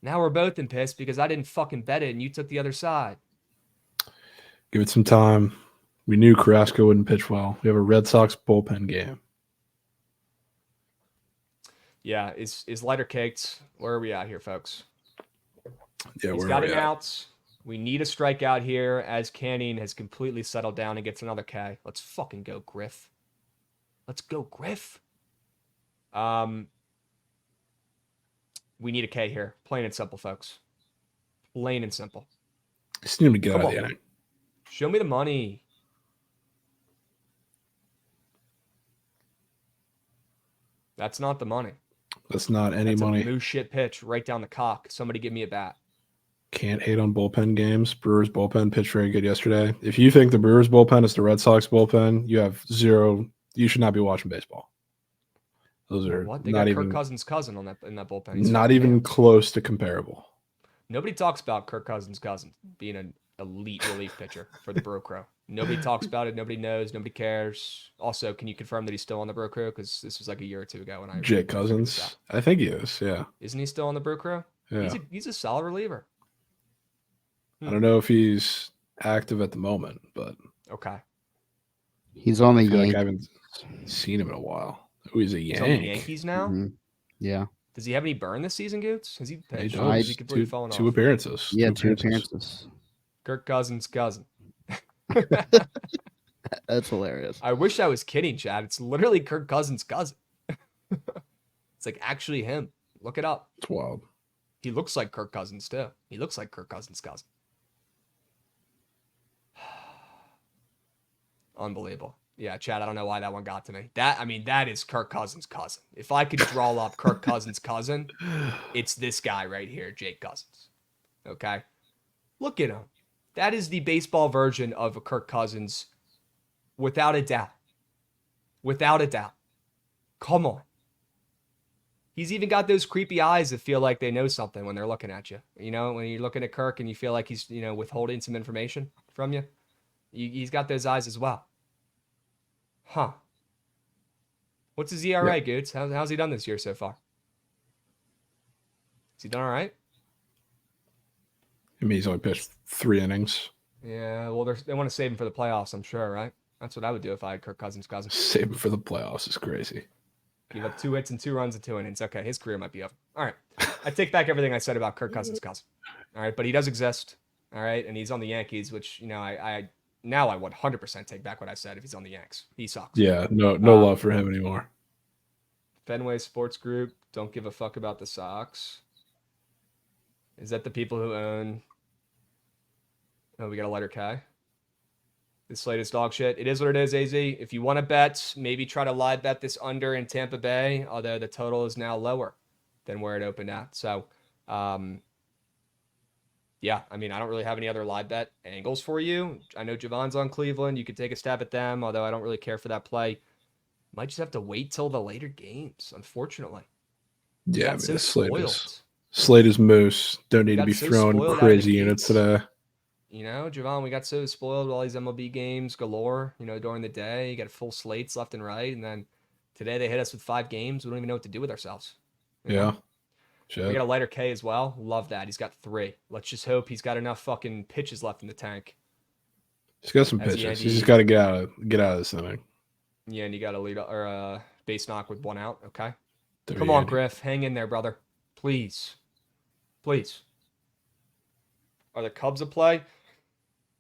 Now we're both in piss because I didn't fucking bet it and you took the other side. Give it some time. We knew Carrasco wouldn't pitch well. We have a Red Sox bullpen game. Yeah, is lighter caked. Where are we at here, folks? Yeah, he's got an outs. We need a strikeout here as Canning has completely settled down and gets another K. Let's fucking go, Griff. Let's go, Griff. We need a K here. Plain and simple, folks. Plain and simple. Just need to get out of the inning. Show me the money. That's not the money. That's not any money. That's a moose shit pitch right down the cock. Somebody give me a bat. Can't hate on bullpen games. Brewers bullpen pitched very good yesterday. If you think the Brewers bullpen is the Red Sox bullpen, you have zero. You should not be watching baseball. Those are what? They not got even Kirk Cousins' cousin on in that bullpen. He's not even close to comparable. Nobody talks about Kirk Cousins' cousin being an elite relief pitcher for the Brew Crew. Nobody talks about it. Nobody knows. Nobody cares. Also, can you confirm that he's still on the Brew Crew? Because this was like a year or two ago when I Jake Cousins. I think he is. Yeah. Isn't he still on the Brew Crew? Yeah. He's a solid reliever. I don't know if he's active at the moment, but okay. He's on the I feel like Yankees. I haven't seen him in a while. Oh, he's a He's on the Yank. Yankees now. Mhm. Yeah. Does he have any burn this season, Goots? Has he Yeah, he pitched? Or is he does. completely fallen Two off? appearances. Yeah, two appearances. Kirk Cousins' cousin. That's hilarious. I wish I was kidding, Chad. It's literally Kirk Cousins' cousin. It's like actually him. Look it up. It's wild. He looks like Kirk Cousins too. He looks like Kirk Cousins' cousin. Unbelievable. Yeah, Chad, I don't know why that one got to me. That is Kirk Cousins' cousin. If I could draw up Kirk Cousins' cousin, it's this guy right here, Jake Cousins. Okay? Look at him. That is the baseball version of a Kirk Cousins, without a doubt. Without a doubt. Come on. He's even got those creepy eyes that feel like they know something when they're looking at you. You know, when you're looking at Kirk and you feel like he's, withholding some information from you. He's got those eyes as well. Huh. What's his ERA, Goots? How's he done this year so far? Has he done all right? I mean, he's only pitched 3 innings. Yeah, well, they want to save him for the playoffs, I'm sure, right? That's what I would do if I had Kirk Cousins' cousin. Save him for the playoffs is crazy. Give up 2 hits and 2 runs in 2 innings. Okay, his career might be over. All right. I take back everything I said about Kirk Cousins' cousin. All right, but he does exist. All right, and he's on the Yankees, which, I now I would 100% take back what I said if he's on the Yanks. He sucks. Yeah, no love for him anymore. Fenway Sports Group, don't give a fuck about the Sox. Is that the people who own... Oh, we got a letter K. This slate is dog shit. It is what it is, AZ. If you want to bet, maybe try to live bet this under in Tampa Bay, although the total is now lower than where it opened at. So, yeah, I don't really have any other live bet angles for you. I know Javon's on Cleveland. You could take a stab at them, although I don't really care for that play. Might just have to wait till the later games, unfortunately. Yeah, Got so the spoiled. slate is moose. Don't need to Got be so throwing spoiled out of crazy the units gates. today. Javon, we got so spoiled with all these MLB games galore, during the day. You got full slates left and right. And then today they hit us with 5 games. We don't even know what to do with ourselves. Yeah. We got a lighter K as well. Love that. He's got 3. Let's just hope he's got enough fucking pitches left in the tank. He's got some pitches. He's just got to get out of this inning. Yeah, and you got a lead or a base knock with 1 out. Okay. There Come on, Griff. Hang in there, brother. Please. Please. Are the Cubs a play?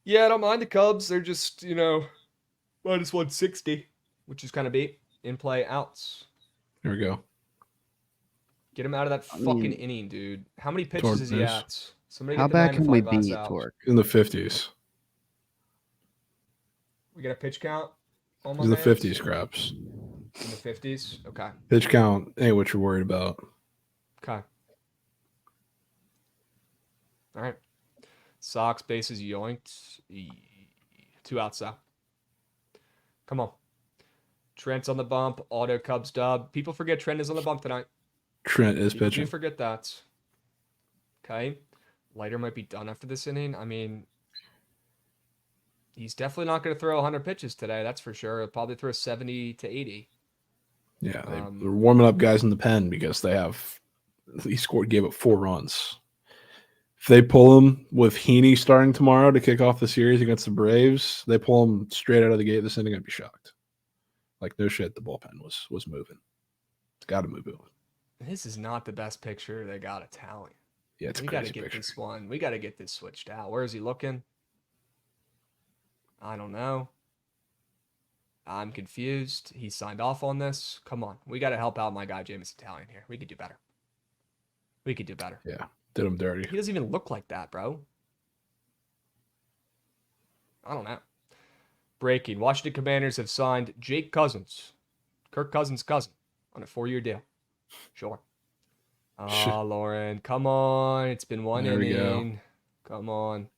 Yeah, I don't mind the Cubs. They're just, minus 160, which is kind of beat. In play outs. Here we go. Get him out of that fucking inning, dude. How many pitches Torque is he miss. at? Somebody How get the bad can we magnifying be, glass out. Torque? In the 50s. We got a pitch count on my He's in the mans? 50s, Craps. In the 50s? Okay. Pitch count ain't what you're worried about. Okay. All right. Sox bases yoinked. 2 outs out. Come on. Trent's on the bump. Auto Cubs dub. People forget Trent is on the bump tonight. Trent is People pitching. do forget that. Okay. Leiter might be done after this inning. He's definitely not going to throw 100 pitches today. That's for sure. He'll probably throw 70 to 80. Yeah, they're warming up guys in the pen because gave up 4 runs. If they pull him with Heaney starting tomorrow to kick off the series against the Braves, they pull him straight out of the gate this inning, I'd be shocked. Like, no shit, the bullpen was moving. It's got to move it. This is not the best picture they got of Tally. Yeah, it's a We got to crazy get picture. this one. We got to get this switched out. Where is he looking? I don't know. I'm confused. He signed off on this. Come on. We got to help out my guy, James Italian here. We could do better. We could do better. Yeah, did him dirty. He doesn't even look like that, bro. I don't know. Breaking. Washington Commanders have signed Jake Cousins, Kirk Cousins' cousin, on a 4-year deal. Sure. Lauren, come on. It's been 1 There we go. inning. Come on.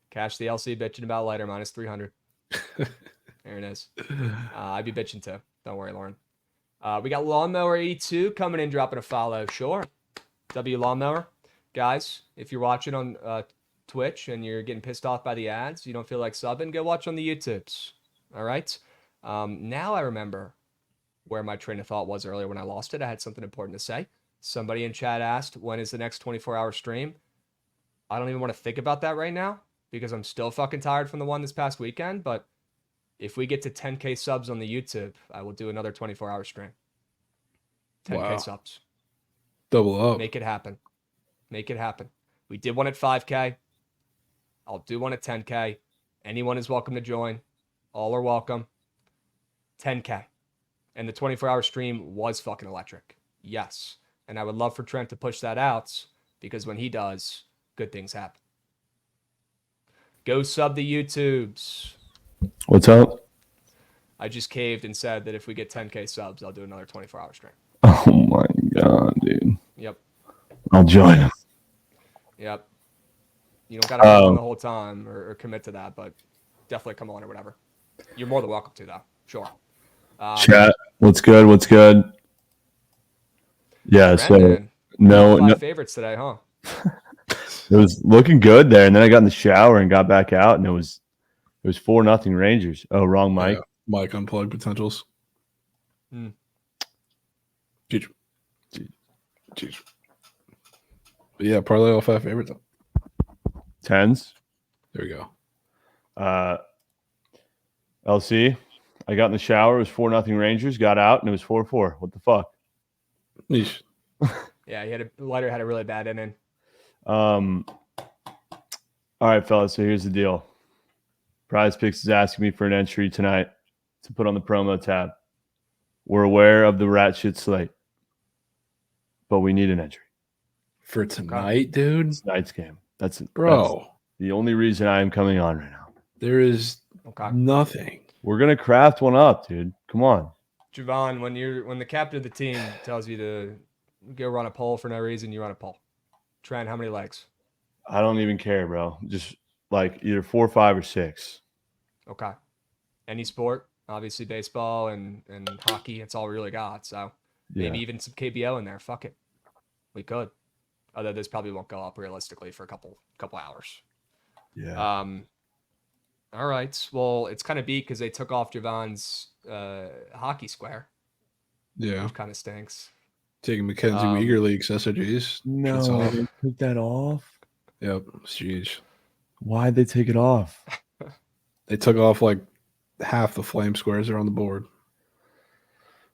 Cash the LC bitching about lighter minus 300. There it is. I'd be bitching too. Don't worry, Lauren. We got Lawnmower 82 coming in, dropping a follow. Sure. W Lawnmower. Guys, if you're watching on Twitch and you're getting pissed off by the ads, you don't feel like subbing, go watch on the YouTubes. All right? Now I remember where my train of thought was earlier when I lost it. I had something important to say. Somebody in chat asked, when is the next 24-hour stream? I don't even want to think about that right now because I'm still fucking tired from the one this past weekend, but If we get to 10K subs on the YouTube, I will do another 24-hour stream. 10K Wow. subs. Double up. Make it happen. Make it happen. We did one at 5K. I'll do one at 10K. Anyone is welcome to join. All are welcome. 10K. And the 24-hour stream was fucking electric. Yes. And I would love for Trent to push that out because when he does, good things happen. Go sub the YouTubes. What's up? I just caved and said that if we get 10K subs, I'll do another 24-hour stream. Oh my god, dude. Yep. I'll join him. Yep. You don't got to come on the whole time or commit to that, but definitely come on or whatever. You're more than welcome to, though. Sure. Chat. What's good? What's good? Yeah, Brandon, so five favorites today, huh? it was looking good there, and then I got in the shower and got back out, and it was 4-0 Rangers. Oh, wrong mic. Yeah. Mic unplugged potentials. Jeez. But yeah, parlay all 5 favorites. 10s. There we go. LC. I got in the shower. It was 4-0 Rangers. Got out, and it was 4-4. What the fuck? Yeesh. Yeah, Leiter had a really bad inning. All right, fellas. So here's the deal. Prize Picks is asking me for an entry tonight to put on the promo tab. We're aware of the rat shit slate, but we need an entry For tonight, dude? It's tonight's game. That's the only reason I am coming on right now. There is nothing. We're gonna craft one up, dude. Come on, Javon. When the captain of the team tells you to go run a poll for no reason, you run a poll. Trent, how many legs? I don't even care, bro. Just like either 4, 5, or 6. Okay. Any sport, obviously baseball and hockey. It's all we really got. So maybe even some KBO in there. Fuck it, we could. Although this probably won't go up realistically for a couple hours. Yeah. All right. Well, it's kind of beat because they took off Javon's hockey square. Yeah. Which kind of stinks. Taking Mackenzie Weegar League SSGs. No, they took that off. Yep. Jeez. Why'd they take it off? They took off like half the flame squares that are on the board.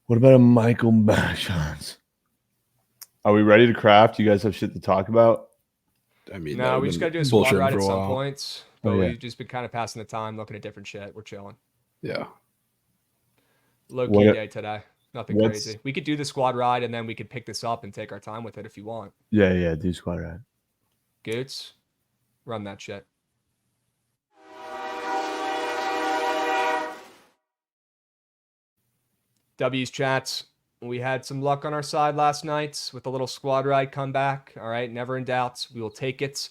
What about a Michael Bashans? Are we ready to craft? You guys have shit to talk about? I mean, no, we just got to do a squad ride at some points. But we've just been kind of passing the time, looking at different shit. We're chilling. Yeah. Low key day today. Nothing crazy. We could do the squad ride and then we could pick this up and take our time with it if you want. Yeah, do squad ride. Goots, run that shit. W's chats. We had some luck on our side last night with a little squad ride comeback. All right, never in doubt. We will take it.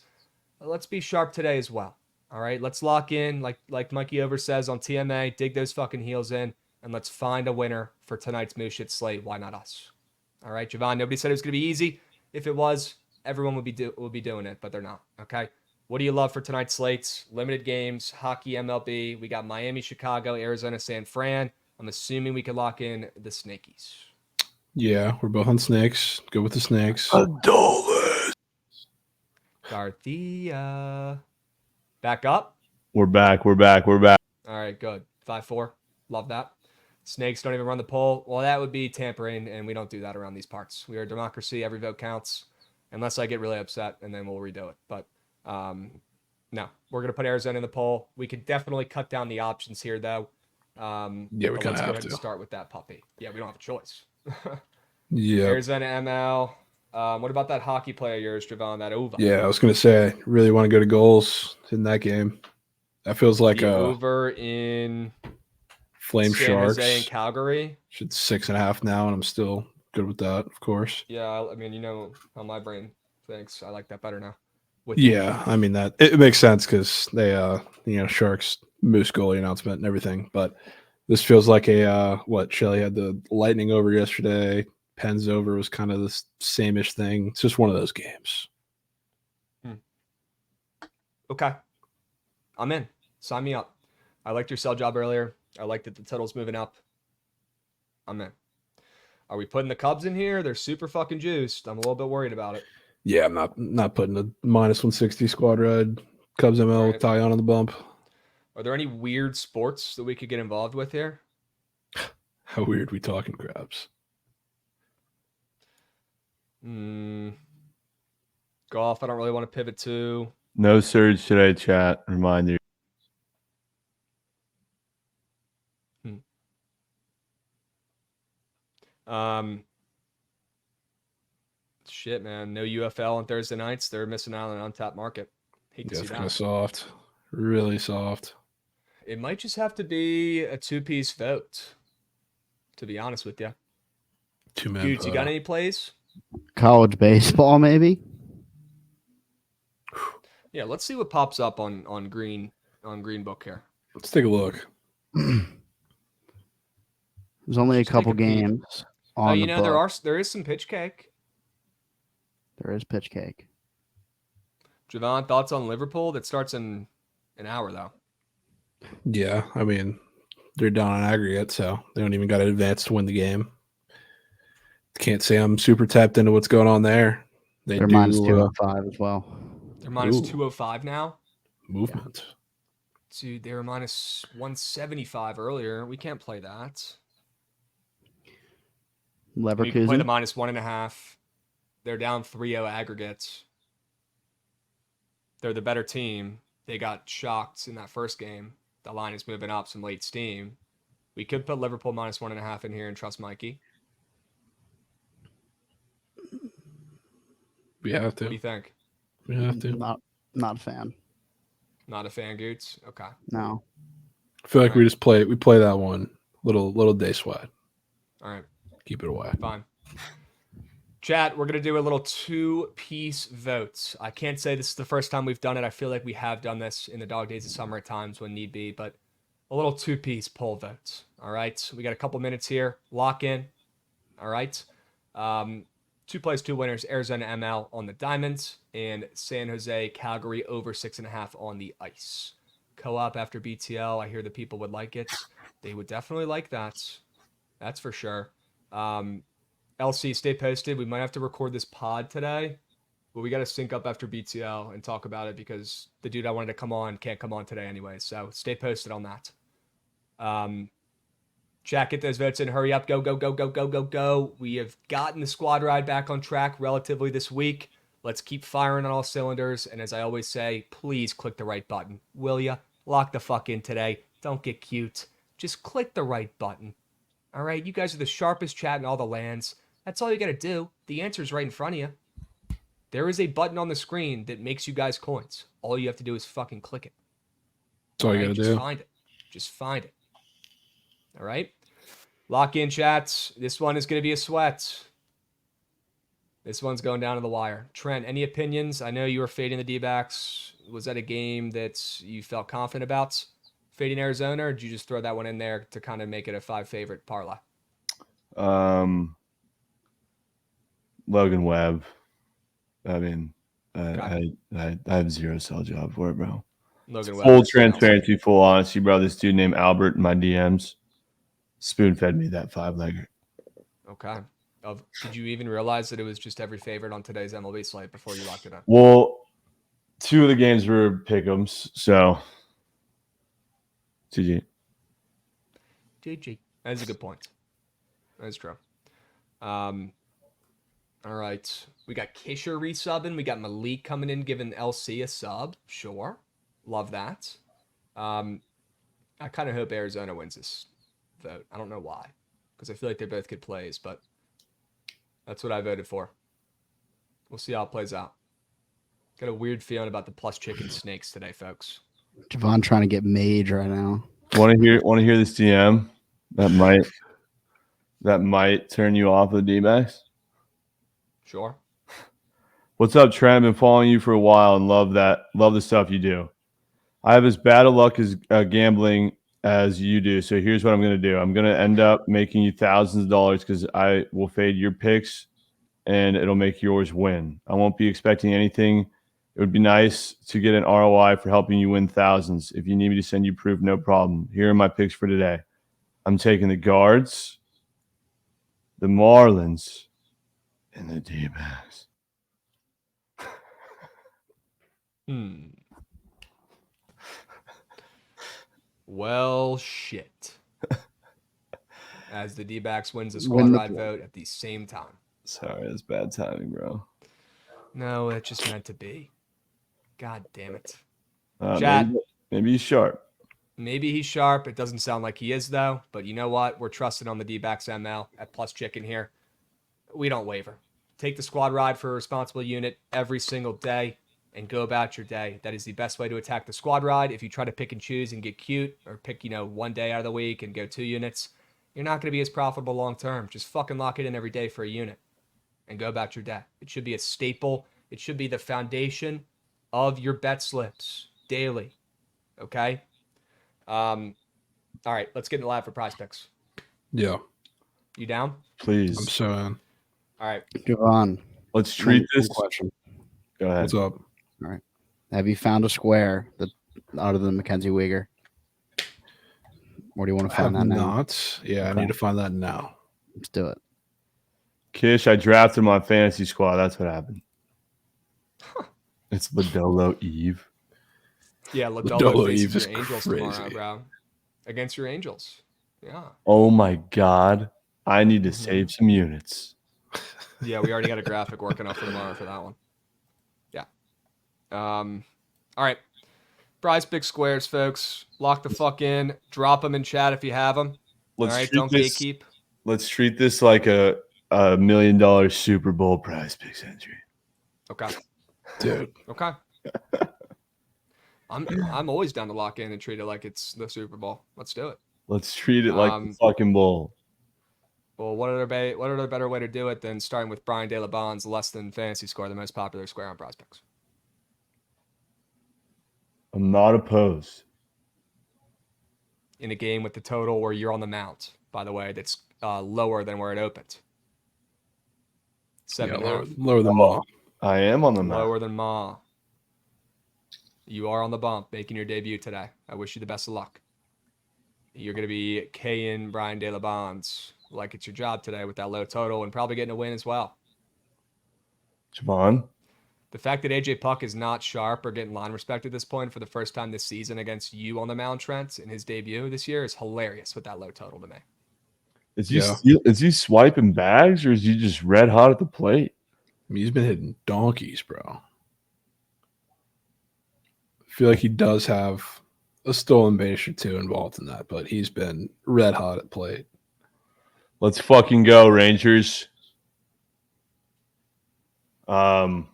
Let's be sharp today as well. All right, let's lock in, like Mikey Over says on TMA, dig those fucking heels in, and let's find a winner for tonight's Moose Shit slate. Why not us? All right, Javon, nobody said it was going to be easy. If it was, everyone would be doing it, but they're not. Okay, what do you love for tonight's slates? Limited games, hockey, MLB. We got Miami, Chicago, Arizona, San Fran. I'm assuming we could lock in the Snakies. Yeah, we're both on snakes. Go with the snakes. Adolis. Garthia. Back up. We're back. All right, good. 5-4. Love that. Snakes don't even run the poll. Well, that would be tampering, and we don't do that around these parts. We are a democracy. Every vote counts, unless I get really upset, and then we'll redo it. But no, we're going to put Arizona in the poll. We could definitely cut down the options here, though. Yeah, we kind of have to start with that puppy. Yeah, we don't have a choice. Yeah. Arizona ML. What about that hockey player of yours, Javon? That over. Yeah, I was gonna say, I really want to go to goals in that game. That feels like the over in Flame San Sharks Jose and Calgary. It's 6.5 now, and I'm still good with that, of course. Yeah, I mean, you know how my brain thinks. I like that better now. I mean that it makes sense because they, Sharks Moose goalie announcement and everything. But this feels like a Shelly had the Lightning over yesterday. Pens over was kind of the same-ish thing. It's just one of those games. Okay. I'm in. Sign me up. I liked your sell job earlier. I liked that the total's moving up. I'm in. Are we putting the Cubs in here? They're super fucking juiced. I'm a little bit worried about it. Yeah, I'm not putting a -160 squad ride. Cubs ML with Tyon on the bump. Are there any weird sports that we could get involved with here? How weird we talking, Krabs? Golf, I don't really want to pivot to. No surge today, chat. Reminder. Shit, man. No UFL on Thursday nights. They're missing out on an untapped market. Hate to Yeah, see it's kind of that. soft. Really soft. It might just have to be a 2-piece vote, to be honest with you. Two-man Dudes, you got vote. any plays? College baseball, maybe. Yeah, let's see what pops up on Green Book here. Let's take a look. There's only Let's a couple take a peek. games on the book. there is some pitch cake. There is pitch cake. Javon, thoughts on Liverpool? That starts in an hour though. Yeah, I mean, they're down on aggregate, so they don't even got to advance to win the game. Can't say I'm super tapped into what's going on there. They're minus 205 as well. They're minus Ooh. 205 now. Movement. Dude, they were minus 175 earlier. We can't play that. We can play the Leverkusen. minus 1.5. They're down 3-0 aggregates. They're the better team. They got shocked in that first game. The line is moving up, some late steam. We could put Liverpool minus 1.5 in here and trust Mikey. We have What do to. you think? We have to. Not a fan. Not a fan, Goots? Okay. No. I feel like All right. we play that one little day sweat. All right. Keep it away. Fine. Chat, we're going to do a little 2-piece vote. I can't say this is the first time we've done it. I feel like we have done this in the dog days of summer at times when need be, but a little 2-piece poll vote. All right. We got a couple minutes here. Lock in. All right. 2 plays, 2 winners. Arizona ML on the diamonds and San Jose Calgary over 6.5 on the ice. Co-op after BTL. I hear the people would like it. They would definitely like that. That's for sure. LC, stay posted. We might have to record this pod today, but we got to sync up after BTL and talk about it because the dude I wanted to come on can't come on today anyway. So stay posted on that. Chat, get those votes in. Hurry up. Go, go, go, go, go, go, go. We have gotten the squad ride back on track relatively this week. Let's keep firing on all cylinders. And as I always say, please click the right button. Will ya? Lock the fuck in today. Don't get cute. Just click the right button. All right? You guys are the sharpest chat in all the lands. That's all you got to do. The answer's right in front of you. There is a button on the screen that makes you guys coins. All you have to do is fucking click it. That's all you got to do. Just find it. Just find it. All right? Lock in, chats. This one is going to be a sweat. This one's going down to the wire. Trent, any opinions? I know you were fading the D-backs. Was that a game that you felt confident about? Fading Arizona, or did you just throw that one in there to kind of make it a 5 favorite parlay? Logan Webb. I mean, Okay. I have zero sell job for it, bro. Logan Webb. Full transparency, full honesty, bro. This dude named Albert in my DMs spoon fed me that 5-legger. Okay. Did you even realize that it was just every favorite on today's MLB slate before you locked it up? Well, 2 of the games were pick'ems, so GG. That's a good point. That's true. All right. We got Kisher resubbing. We got Malik coming in, giving LC a sub. Sure. Love that. I kind of hope Arizona wins this vote. I don't know why, because I feel like they're both good plays, but that's what I voted for. We'll see how it plays out. Got a weird feeling about the plus chicken snakes today, folks. Javon trying to get mage right now. Want to hear this DM? That might turn you off of the D-backs. Sure. What's up, Trent? I've been following you for a while and love the stuff you do. I have as bad of luck as gambling as you do, so here's what I'm going to do. I'm going to end up making you thousands of dollars because I will fade your picks and it'll make yours win. I won't be expecting anything. It would be nice to get an ROI for helping you win thousands. If you need me to send you proof, no problem. Here are my picks for today. I'm taking the Guards, the Marlins, and the D-backs. Well, shit. As the D-backs wins the Win squad the ride point. vote at the same time. Sorry, that's bad timing, bro. No, it's just meant to be. God damn it. Uh, Chat. maybe he's sharp. Maybe he's sharp. It doesn't sound like he is, though. But you know what? We're trusting on the D-backs ML at Plus Chicken here. We don't waver. Take the squad ride for a responsible unit every single day and go about your day. That is the best way to attack the squad ride. If you try to pick and choose and get cute or pick, 1 day out of the week and go 2 units, you're not going to be as profitable long term. Just fucking lock it in every day for a unit and go about your day. It should be a staple. It should be the foundation of your bet slips daily. Okay? All right, let's get into live for prize picks. Yeah, You down? Please. I'm so in. All right. Javon, Let's treat One this. question. Go ahead. What's up? have you found a square that other than Mackenzie Weegar? Or do you want to I have find that now? not. Yeah, I Okay. need to find that now. Let's do it. Kish, I drafted my fantasy squad. That's what happened. It's Ladolo Eve. Yeah, Ladolo Ladolo faces Eve is your Angels crazy. tomorrow, bro. Against your Angels. Yeah. Oh my God. I need to Mhm. save some units. Yeah, we already got a graphic working up for tomorrow for that one. Yeah. All right. Prize big squares, folks. Lock the fuck in. Drop them in chat if you have them. All Let's right. treat Don't this. gatekeep. Let's treat this like a $1 million Super Bowl prize picks entry. Okay. Dude. Okay. I'm always down to lock in and treat it like it's the Super Bowl. Let's do it. Let's treat it like the fucking bowl. Well, what other better way to do it than starting with Brian De La Bon's less than fantasy score, the most popular square on prize picks? I'm not opposed. In a game with the total where you're on the mount, by the way, that's lower than where it opened. Yeah, 7.5. lower than Ma. I am on the map. Lower than Ma. You are on the bump, making your debut today. I wish you the best of luck. You're going to be K-ing Brian De La Bonds like it's your job today with that low total and probably getting a win as well. Javon, The fact that AJ Puck is not sharp or getting line respect at this point for the first time this season against you on the mound, Trent, in his debut this year is hilarious with that low total to me. is he swiping bags or is he just red hot at the plate? I mean, he's been hitting donkeys, bro. I feel like he does have a stolen base or two involved in that, but he's been red hot at plate. Let's fucking go, Rangers. Can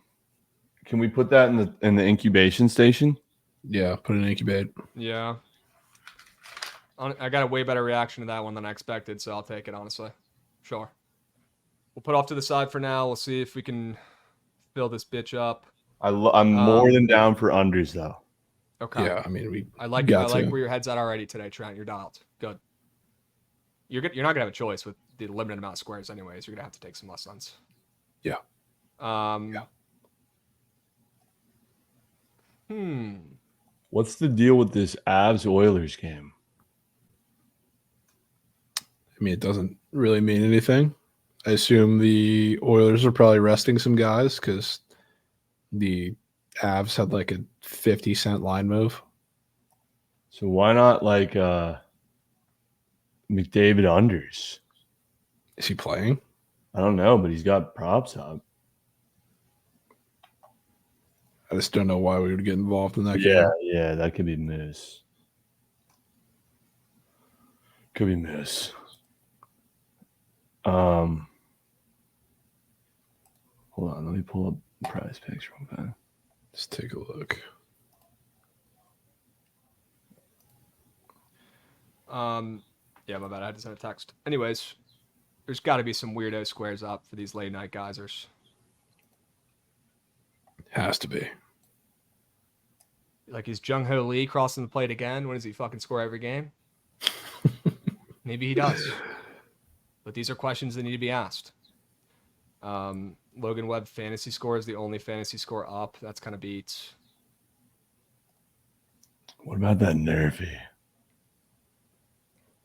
we put that in the incubation station? Yeah, put an incubate. Yeah. I got a way better reaction to that one than I expected, so I'll take it, honestly. Sure. We'll put off to the side for now. We'll see if we can fill this bitch up. I'm more than down for unders, though. Okay. Yeah, I mean, I like where your head's at already today, Trent. You're dialed. Good. You're not gonna have a choice with the limited amount of squares, anyways. You're gonna have to take some lessons. Yeah. Yeah. What's the deal with this Avs Oilers game? I mean, it doesn't really mean anything. I assume the Oilers are probably resting some guys because the Avs had like a 50-cent line move. So why not like McDavid unders? Is he playing? I don't know, but he's got props up. I just don't know why we would get involved in that game. Yeah, that could be miss. Could be miss. Hold on, let me pull up prize picks real quick. Let's take a look. Yeah, my bad. I had to send a text. Anyways, there's got to be some weirdo squares up for these late night geysers. Has to be. Like, is Jung Ho Lee crossing the plate again? When does he fucking score every game? Maybe he does. But these are questions that need to be asked. Logan Webb fantasy score is the only fantasy score up. That's kind of beats. What about that Nervy?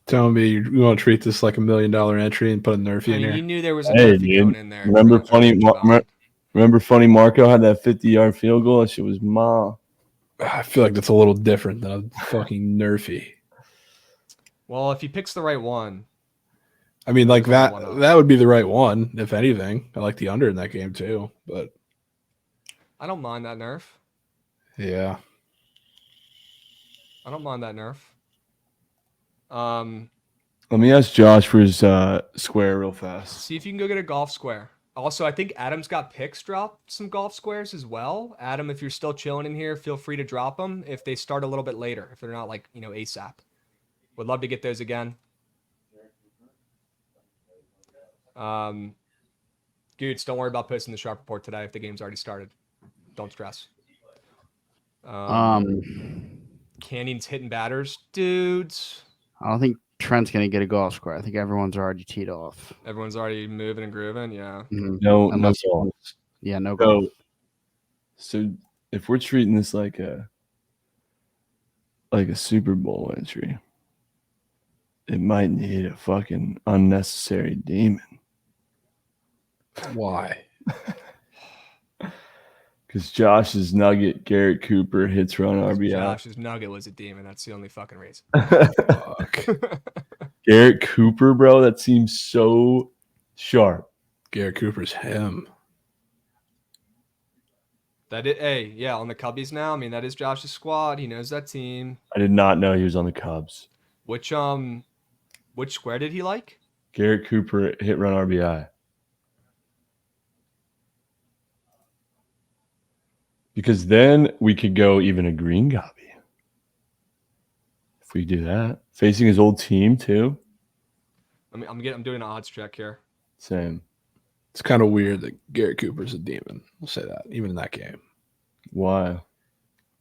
Telling me you want to treat this like $1 million entry and put a Nerfy I in mean, here? you knew there was a Hey, Nerfy dude. going in there. Remember Trent. Funny Marco had that 50-yard field goal? That shit was ma. I feel like that's a little different than a fucking Nerfy. Well, if he picks the right one, I mean, like There's that only one up. that would be the right one, if anything. I like the under in that game too, but I don't mind that nerf. yeah. I don't mind that nerf. Let me ask Josh for his square real fast. See if you can go get a golf square. Also, I think Adam's got picks drop some golf squares as well. Adam, if you're still chilling in here, feel free to drop them if they start a little bit later, if they're not like, ASAP. Would love to get those again. Goots, don't worry about posting the sharp report today if the game's already started. Don't stress. Canyon's hitting batters. Dudes. I don't think Trent's gonna get a golf square. I think everyone's already teed off. Everyone's already moving and grooving. Yeah. Mhm. No Unless golf. Yeah, no golf. So if we're treating this like a Super Bowl entry, it might need a fucking unnecessary demon. Why? Because Josh's nugget, Garrett Cooper, hits run RBI. Josh's nugget was a demon. That's the only fucking reason. Fuck. Garrett Cooper, bro, that seems so sharp. Garrett Cooper's him. Hey, yeah, on the Cubbies now. I mean, that is Josh's squad. He knows that team. I did not know he was on the Cubs. Which square did he like? Garrett Cooper, hit run RBI. Because then we could go even a green gobby. If we do that. Facing his old team too. I'm doing an odds check here. Same. It's kind of weird that Garrett Cooper's a demon. We'll say that, even in that game. Why?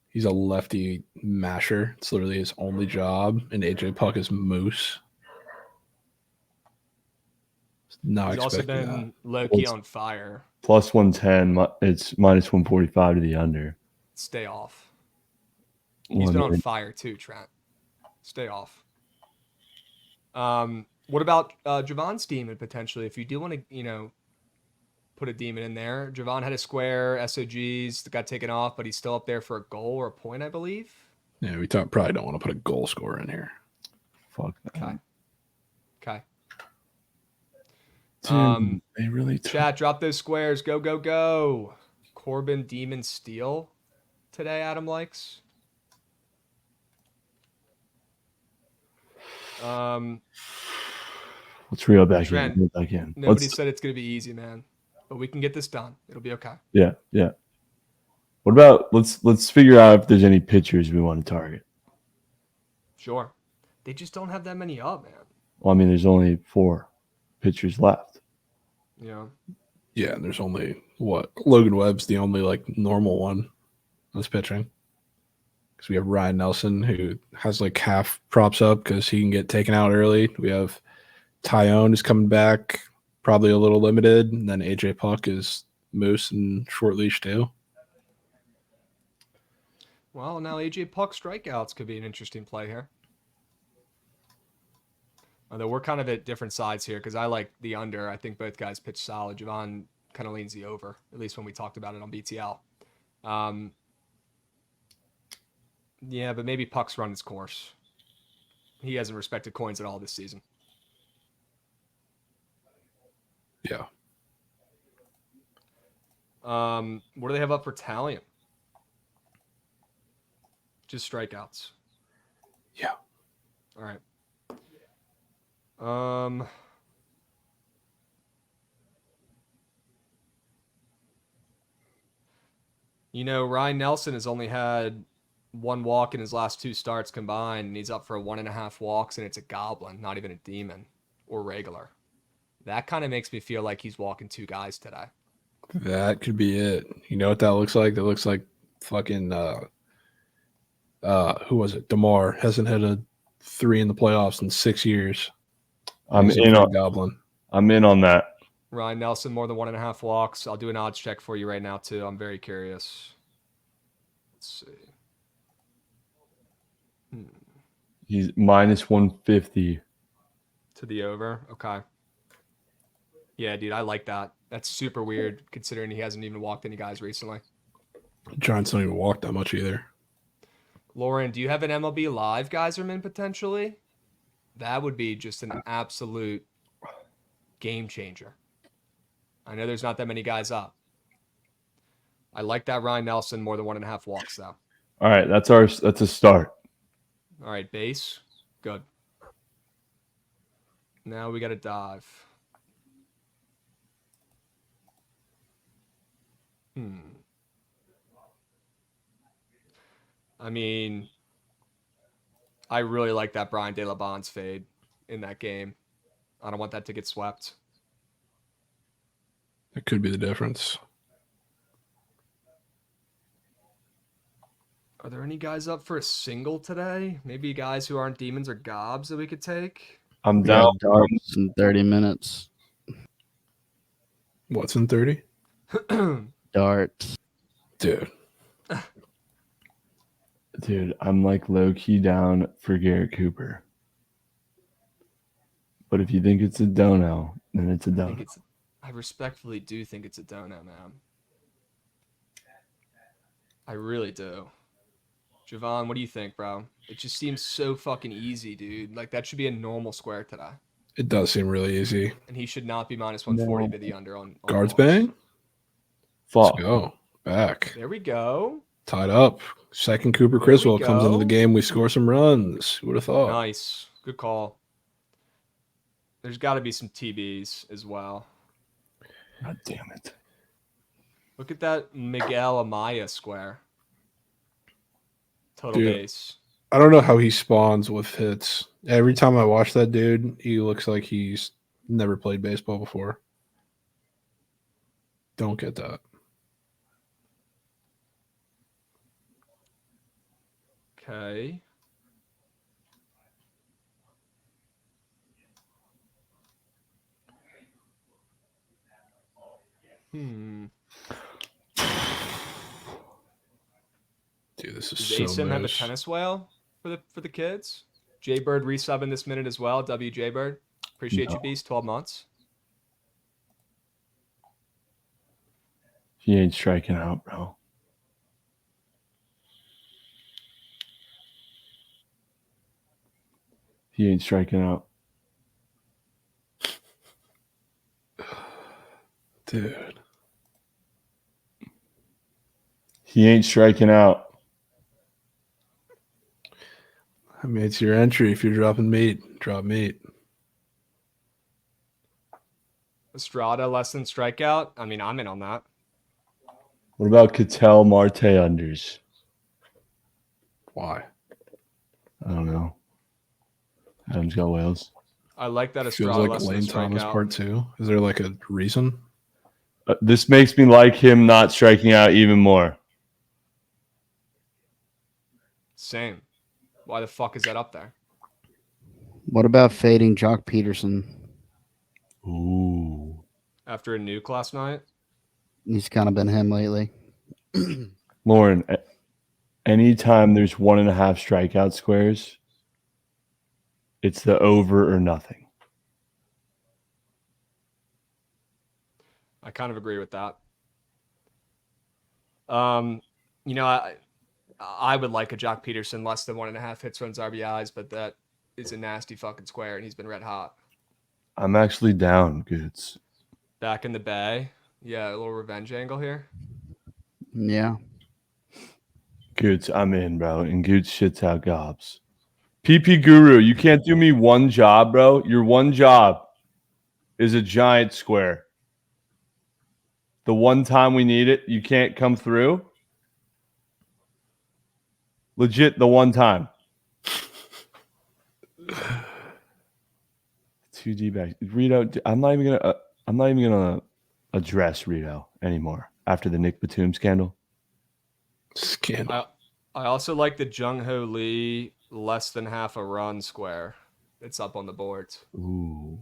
He's a lefty masher. It's literally his only job. And AJ Puck is moose. Not He's also expecting been that. low-key on fire. Plus 110. It's minus 145 to the under. Stay off. He's been on fire too, Trent. Stay off. What about Javon's demon potentially? If you do want to, put a demon in there. Javon had a square, SOGs that got taken off, but he's still up there for a goal or a point, I believe. Yeah, we probably don't want to put a goal scorer in here. Fuck that. Okay. Dude, they really Chat, drop those squares. Go, go, go. Corbin Demon Steel today, Adam likes. Let's reel back Trent, in. Back in. Nobody said it's going to be easy, man. But we can get this done. It'll be okay. Yeah. What about let's figure out if there's any pitchers we want to target. Sure. They just don't have that many up, man. Well, I mean, there's only 4 pitchers left. Yeah. Yeah, and there's only Logan Webb's the only normal one that's pitching. Because we have Ryan Nelson who has half props up because he can get taken out early. We have Tyone is coming back, probably a little limited, and then AJ Puck is moose and short leash too. Well, now AJ Puck strikeouts could be an interesting play here. Although we're kind of at different sides here because I like the under. I think both guys pitch solid. Javon kind of leans the over, at least when we talked about it on BTL. Yeah, but maybe Puck's run his course. He hasn't respected coins at all this season. Yeah. What do they have up for Talion? Just strikeouts. Yeah. All right. Ryan Nelson has only had 1 walk in his last 2 starts combined, and he's up for 1.5 walks, and it's a goblin, not even a demon or regular. That kind of makes me feel like he's walking 2 guys today. That could be it. You know what that looks like? That looks like fucking who was it? DeMar hasn't had a 3 in the playoffs in 6 years. I'm He's in a on goblin. I'm in on that. Ryan Nelson, more than 1.5 walks. I'll do an odds check for you right now, too. I'm very curious. Let's see. He's minus 150. To the over? Okay. Yeah, dude, I like that. That's super weird considering he hasn't even walked any guys recently. Giants don't even walk that much either. Lauren, do you have an MLB Live Geyserman potentially? That would be just an absolute game changer. I know there's not that many guys up. I like that Ryan Nelson more than 1.5 walks, though. All right, that's a start. All right, base. Good. Now we got to dive. I mean, I really like that Brian De La Bonds fade in that game. I don't want that to get swept. That could be the difference. Are there any guys up for a single today? Maybe guys who aren't demons or gobs that we could take? I'm We down. got darts in 30 minutes. What's in 30? Darts. Dude. Dude, I'm like low key down for Garrett Cooper. But if you think it's a dono, then it's a dono. I respectfully do think it's a dono, man. I really do. Javon, what do you think, bro? It just seems so fucking easy, dude. Like, that should be a normal square today. It does seem really easy. And he should not be minus 140 to the under on Guards walks. bang? Fuck. Let's go. Back. There we go. Tied up. Second Cooper There we Criswell comes into the go. game. We score some runs. Who would have thought? Nice. Good call. There's got to be some TBs as well. God damn it. Look at that Miguel Amaya square. Total Dude. base. I don't know how he spawns with hits. Every time I watch that dude, he looks like he's never played baseball before. Don't get that. Okay. Dude, this is Does so ASIM have a moose. tennis whale for the kids? Jaybird resubbing this minute as well. W Jaybird. Appreciate you, Beast. 12 months. He ain't striking out, bro. He ain't striking out. Dude. He ain't striking out. I mean, it's your entry if you're dropping meat. Drop meat. Estrada less than strikeout. I mean, I'm in on that. What about Cattell Marte unders? Why? I don't know. Adam's got whales. I like that Feels Estrada like less than Lane Thomas strikeout. part 2. Is there like a reason? This makes me like him not striking out even more. Same. Why the fuck is that up there? What about fading Jock Peterson? Ooh. After a nuke last night? He's kind of been him lately. Lauren, anytime there's 1.5 strikeout squares, it's the over or nothing. I kind of agree with that. You know, I would like a Jock Peterson less than 1.5 hits, runs, RBIs, but that is a nasty fucking square, and he's been red hot. I'm actually down, Goods. Back in the Bay. Yeah, a little revenge angle here. Yeah. Goods, I'm in, bro. And Goods shits out gobs. PP Guru, you can't do me one job, bro. Your one job is a giant square. The one time we need it, you can't come through. Legit, the one time. 2D back. Rito, I'm not even gonna address Rito anymore after the Nick Batum scandal. Scandal. I also like the Jung Ho Lee less than half a run square. It's up on the boards. Ooh.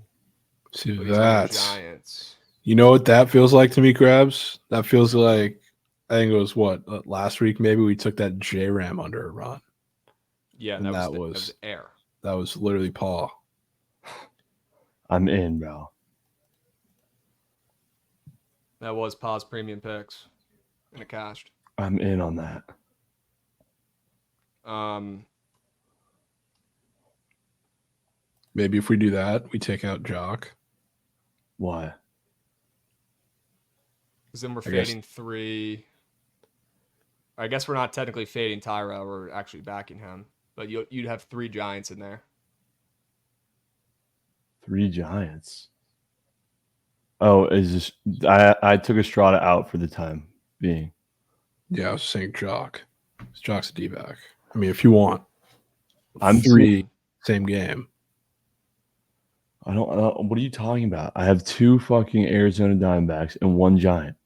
See, But he's on the that's... Giants. You know what that feels like to me, Krabs? That feels like, I think it was what, last week maybe we took that J-Ram under a run. Yeah, And that was air. That was literally Paul. I'm in, bro. That was Paz premium picks in a cashed. I'm in on that. Maybe if we do that, we take out Jock. Why? Because then we're I guess- fading 3. I guess we're not technically fading Tyro. We're actually backing him. But you'd have 3 Giants in there. 3 Giants. Oh, is this? I took Estrada out for the time being. Yeah, I was saying Jock. Jock's a D-back. I mean, if you want, I'm 3 same game. I don't. What are you talking about? I have 2 fucking Arizona Diamondbacks and 1 Giant.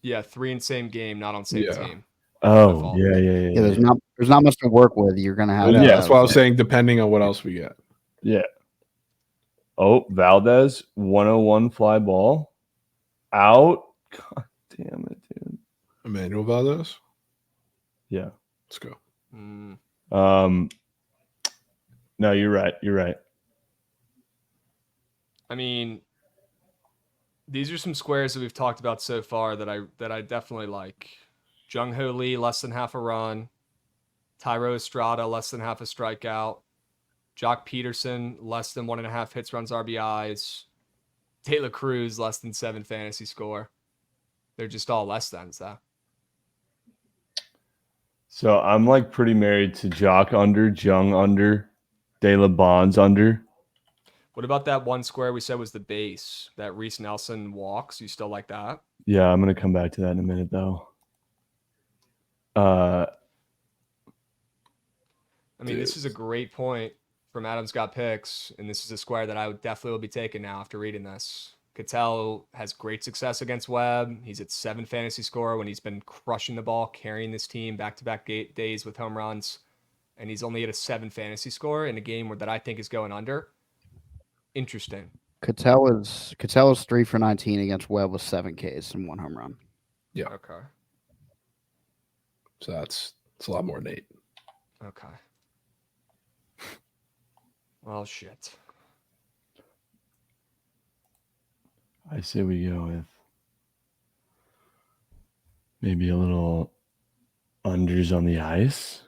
Yeah, 3 in same game, not on same Yeah. team. Oh, fault. yeah. Yeah, there's not much to work with. You're gonna have. Yeah, That's why I was saying depending on what else we get. Yeah. Oh, Valdez, 101 fly ball. Out. God damn it, dude. Emmanuel Valdez. Yeah. Let's go. No, you're right. You're right. I mean, these are some squares that we've talked about so far that I definitely like. Jung Ho Lee, less than half a run. Tyro Estrada, less than half a strikeout. Jock Peterson, less than 1.5 hits, runs, RBIs. De La Cruz, less than 7 fantasy score. They're just all less than, so. So I'm like pretty married to Jock under, Jung under, De La Bonds under. What about that one square we said was the base? That Reese Nelson walks. You still like that? Yeah, I'm gonna come back to that in a minute though. I mean, this is a great point from Adam's Got Picks, and this is a square that I would definitely will be taking now after reading this. Cattell has great success against Webb. He's at 7 fantasy score when he's been crushing the ball, carrying this team back-to-back days with home runs, and he's only at a 7 fantasy score in a game that I think is going under. Interesting. Cattell is 3 for 19 against Webb with 7 Ks and 1 home run. Yeah. Okay. So it's a lot more than 8. Okay. Well, shit. I say we go with maybe a little unders on the ice.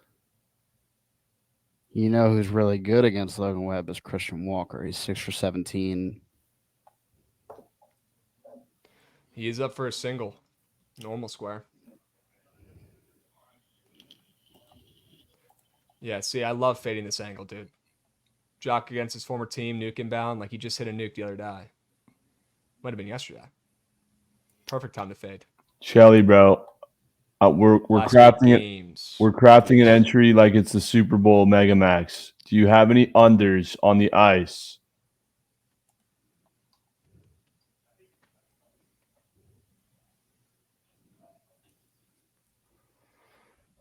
You know who's really good against Logan Webb is Christian Walker. He's 6 for 17. He is up for a single. Normal square. Yeah, see, I love fading this angle, dude. Jock against his former team, nuke inbound. Like, he just hit a nuke the other day. Might have been yesterday. Perfect time to fade. Shelly, bro. We're Last crafting 8 it. games. We're crafting an entry like it's the Super Bowl Mega Max. Do you have any unders on the ice?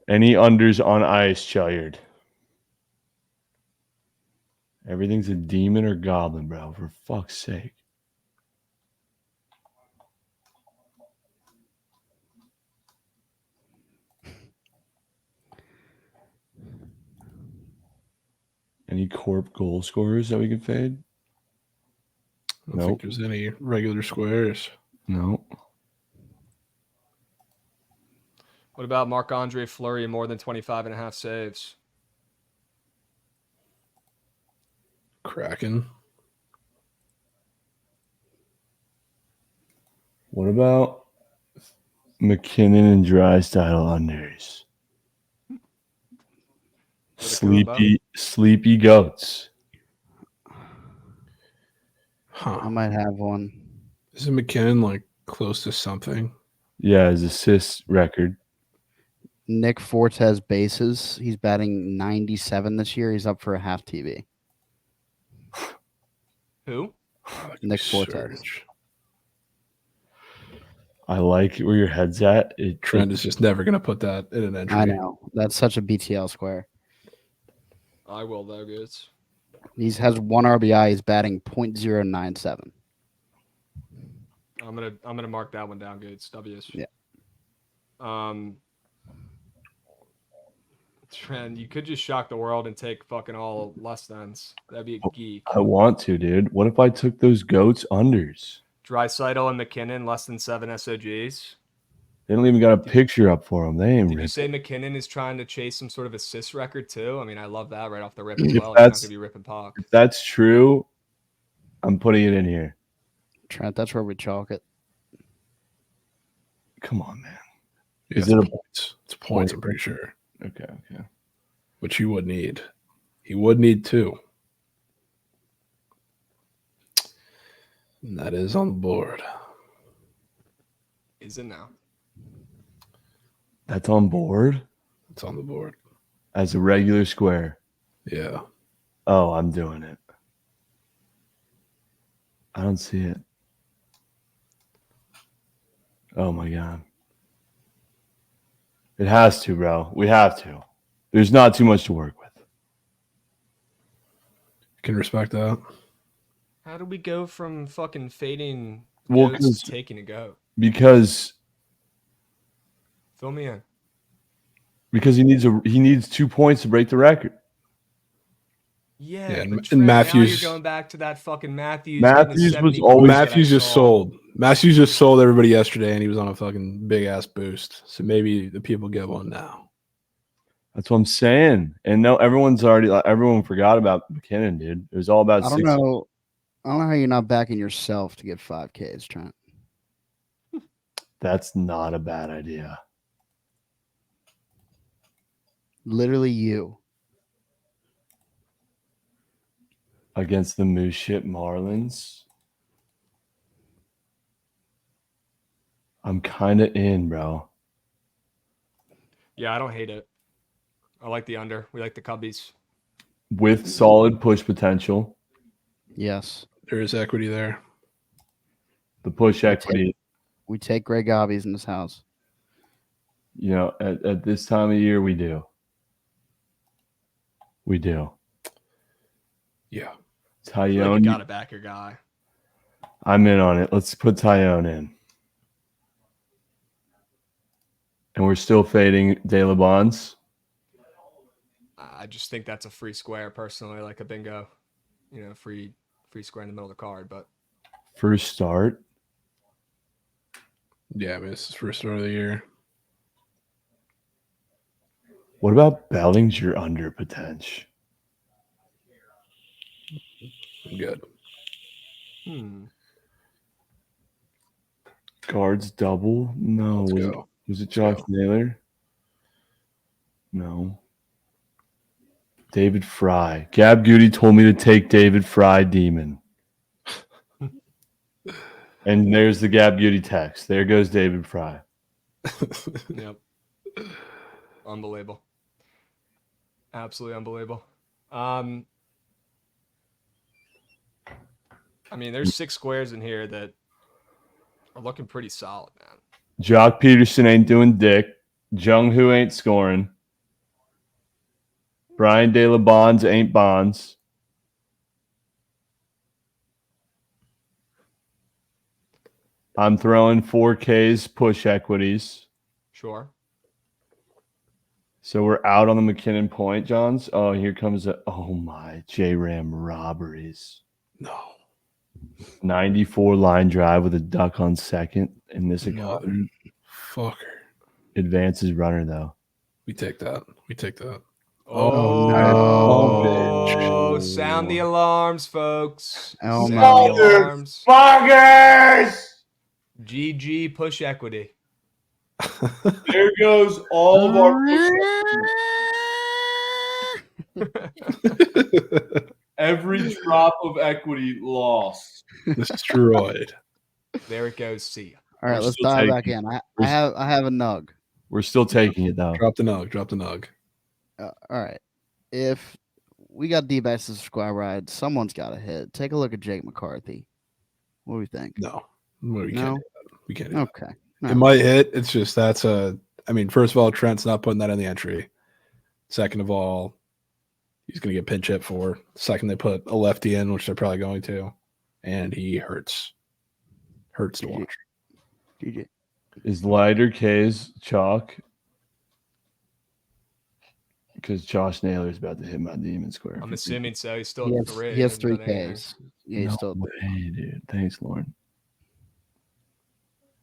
Any unders on ice, Chilliard? Everything's a demon or goblin, bro. For fuck's sake. Any corp goal scorers that we can fade? I don't think there's any regular squares. No. What about Marc-Andre Fleury, more than 25.5 saves? Kraken. What about McKinnon and Drysdale unders? Sleepy goats. Huh. I might have one. Isn't McKinnon like close to something? Yeah, his assist record. Nick Fortes bases. He's batting 97 this year. He's up for a half TB. Who? Nick Fortes. Surge. I like where your head's at. Trent is just never going to put that in an entry. I know. That's such a BTL square. I will, though, goods. He has 1 RBI. He's batting .097. I'm gonna mark that one down, goods. W's. Yeah. Trent, you could just shock the world and take fucking all less thans. That'd be a geek. I want to, dude. What if I took those goats unders? Drysdale and McKinnon, less than 7 SOGs. They don't even got a picture up for him. They ain't Did you ripping. say McKinnon is trying to chase some sort of assist record too? I mean, I love that right off the rip as If well. He's not that's- gonna be ripping puck. If that's true, I'm putting it in here. Trent, that's where we chalk it. Come on, man. Is it points? It's points, I'm pretty sure. Okay. Which he would need. He would need 2. And that is on the board. Is it now? That's on board It's on the board. as a regular square. Yeah. Oh, I'm doing it. I don't see it. Oh my God. It has to, bro. We have to. There's not too much to work with. Can respect that. How do we go from fucking fading Well, goats 'cause- to taking a goat? Because Fill me in. he needs 2 points to break the record. Yeah, Yeah, and- but and Trent, now Matthews- you're going back to that fucking Matthews. Matthews getting a was 70 always- points that I Matthews just saw. sold. Matthews just sold everybody yesterday, and he was on a fucking big ass boost. So maybe the people get one now. That's what I'm saying. And no, everyone forgot about McKinnon, dude. It was all about I don't know how you're not backing yourself to get 5Ks, Trent. That's not a bad idea. Literally you. Against the Moose Shit Marlins. I'm kind of in, bro. Yeah, I don't hate it. I like the under. We like the Cubbies. With solid push potential. Yes. There is equity there. The push equity, We take Greg Gobbies in this house. at this time of year, we do. We do. Yeah. I feel like Tyone, you gotta back your guy. I'm in on it. Let's put Tyone in. And we're still fading De La Bonds. I just think that's a free square personally, like a bingo. Free square in the middle of the card. But First start. Yeah, I mean, it's his first start of the year. What about Bellinger under potential? I'm good. Guards double? No. Let's go. Was it Josh Naylor? No. David Fry. Gab Goody told me to take David Fry Demon. And there's the Gab Goody text. There goes David Fry. yep, unbelievable, absolutely unbelievable. I mean, there's 6 squares in here that are looking pretty solid, man. Jock Peterson ain't doing dick. Jung Hoo ain't scoring. Brian De La Bonds ain't bonds. I'm throwing 4Ks push equities. Sure. So we're out on the McKinnon point, Johns. Oh, here comes J-Ram robberies. No. 94 line drive with a duck on second in this account. Fucker. Advances runner, though. We take that. Oh, no. Sound the alarms, folks. Oh, Sound my. the alarms. Fuckers! GG push equity. There goes all of our every drop of equity lost. Destroyed. There it goes. See ya. All right, We're let's still dive back taking- in. I have a nug. We're still taking it, though. Drop the nug. All right. If we got D-backs as a squad ride, someone's got to hit. Take a look at Jake McCarthy. What do we think? No. We No? can't do that. We can't do that. Okay. It might hit. It's just first of all, Trent's not putting that in the entry. Second of all, he's going to get pinch hit for. Second, they put a lefty in, which they're probably going to. And he hurts. Hurts to watch. GG. Is lighter K's chalk? Because Josh Naylor is about to hit my demon square. I'm assuming so. He's still He at has, 3. he has and 3 then eight. Ks. Yeah, he's No still. way, dude. Thanks, Lauren.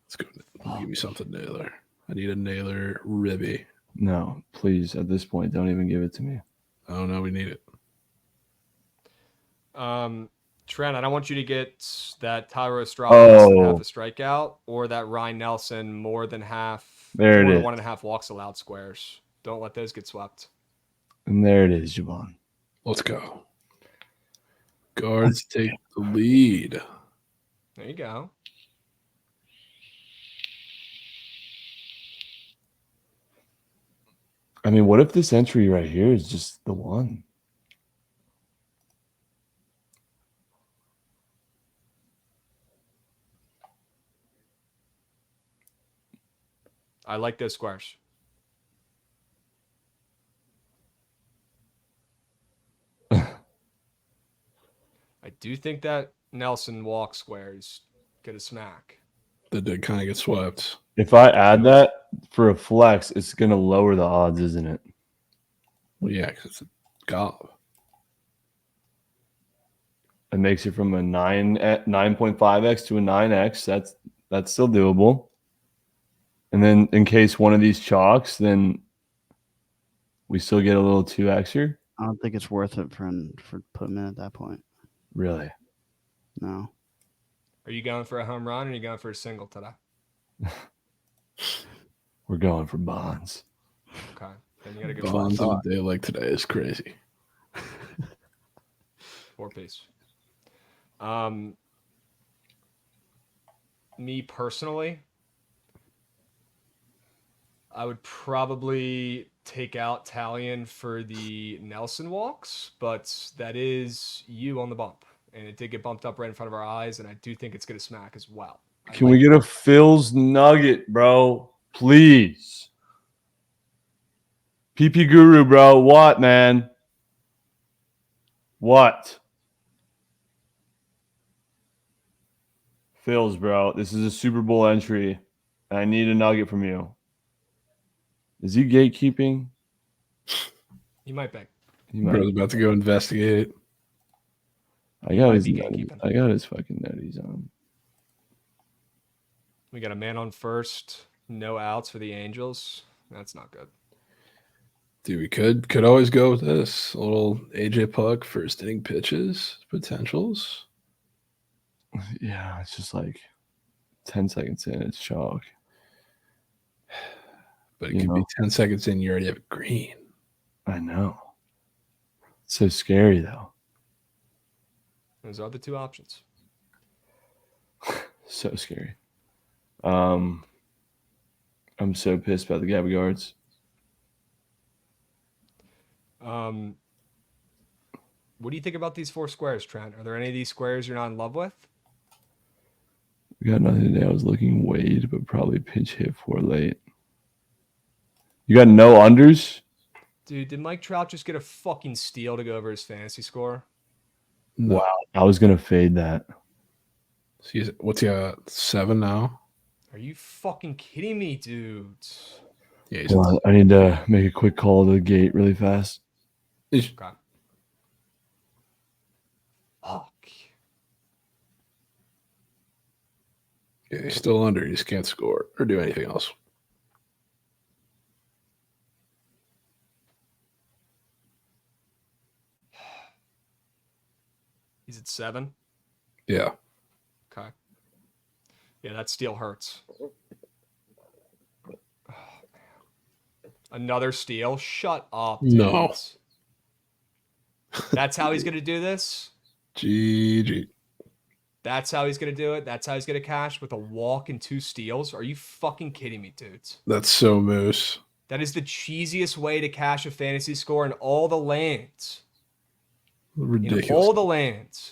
Let's go. Give me something new there. I need a Naylor Ribby. No, please. At this point, don't even give it to me. Oh no, we need it. Trent, I don't want you to get that Tyro Estrada less than half a strikeout or that Ryan Nelson more than half. There it more is. than 1.5 walks allowed squares. Don't let those get swept. And there it is, Javon. Let's go. Guards take the lead. There you go. I mean, what if this entry right here is just the one? I like those squares. I do think that Nelson walk square is going to smack. That did kind of get swept. If I add that for a flex, it's going to lower the odds, isn't it? Well, yeah, because it's a gob. It makes it from a 9.5x to a 9x. That's still doable. And then in case one of these chalks, then we still get a little 2x here. I don't think it's worth it for putting in at that point. Really? No. Are you going for a home run or are you going for a single today? We're going for bonds. Okay. Then you got to go Bonds for on a day like today is crazy. 4-piece. Me personally, I would probably take out Talion for the Nelson walks, but that is you on the bump. And it did get bumped up right in front of our eyes, and I do think it's going to smack as well. Can we get a Phil's nugget, bro? Please. PP Guru, bro. What, man? What? Phil's, bro. This is a Super Bowl entry. And I need a nugget from you. Is he gatekeeping? You might be. Bro's about to go investigate it. I got his fucking nutties on. We got a man on first, no outs for the Angels. That's not good. Dude, we could always go with this. A little AJ Puck first inning pitches potentials. Yeah, it's just like 10 seconds in, it's chalk. But it could be 10 seconds in, you already have a green. I know. It's so scary, though. Those are the two options. So scary. I'm so pissed about the Gabby guards. What do you think about these 4 squares, Trent? Are there any of these squares you're not in love with? We got nothing today. I was looking Wade, but probably pinch hit 4 late. You got no unders? Dude, did Mike Trout just get a fucking steal to go over his fantasy score? No. Wow. I was going to fade that. What's he at? 7 now? Are you fucking kidding me, dude? Yeah, Hold on, I need to make a quick call to the gate really fast. Okay. Fuck. Yeah, he's still under. He just can't score or do anything else. He's at 7? Yeah. Okay. Yeah, that steal hurts. Oh, man. Another steal? Shut up, dude. No. That's how he's going to do this? GG. That's how he's going to do it? That's how he's going to cash with a walk and 2 steals? Are you fucking kidding me, dudes? That's so moose. That is the cheesiest way to cash a fantasy score in all the lands. Ridiculous. In all the lands.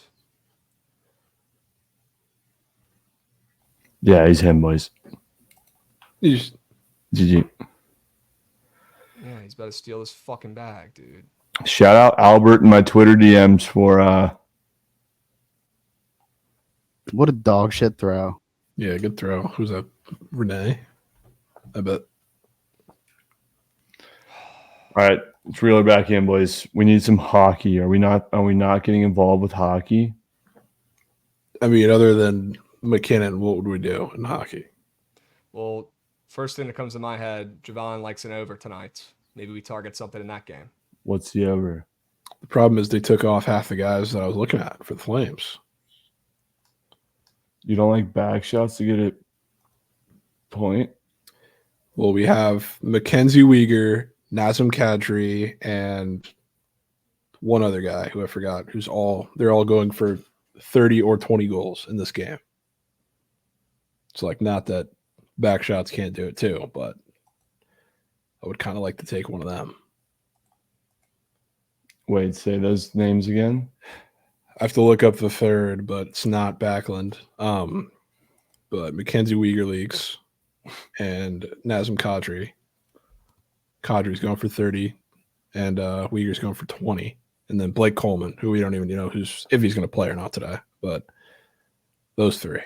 Yeah, he's him, boys. He's, GG. Yeah, he's about to steal this fucking bag, dude. Shout out Albert in my Twitter DMs for What a dog shit throw. yeah, good throw. Who's that? Renee? I bet. All right, let's reel her back in, boys. We need some hockey. Are we not getting involved with hockey? I mean, other than McKinnon, what would we do in hockey? Well, First thing that comes to my head, Javon likes an over tonight. Maybe we target something in that game. What's the over? The problem is they took off half the guys that I was looking at for the Flames. You don't like back shots to get a point? Well, we have Mackenzie Weegar, Nazem Kadri, and one other guy who I forgot, they're all going for 30 or 20 goals in this game. It's like, not that back shots can't do it too, but I would kind of like to take one of them. Wait, say those names again. I have to look up the third, but it's not Backlund. But Mackenzie Weegar leaks and Nazem Kadri. Kadri's going for 30 and Weegar's going for 20. And then Blake Coleman, who we don't even know if he's going to play or not today. But those three.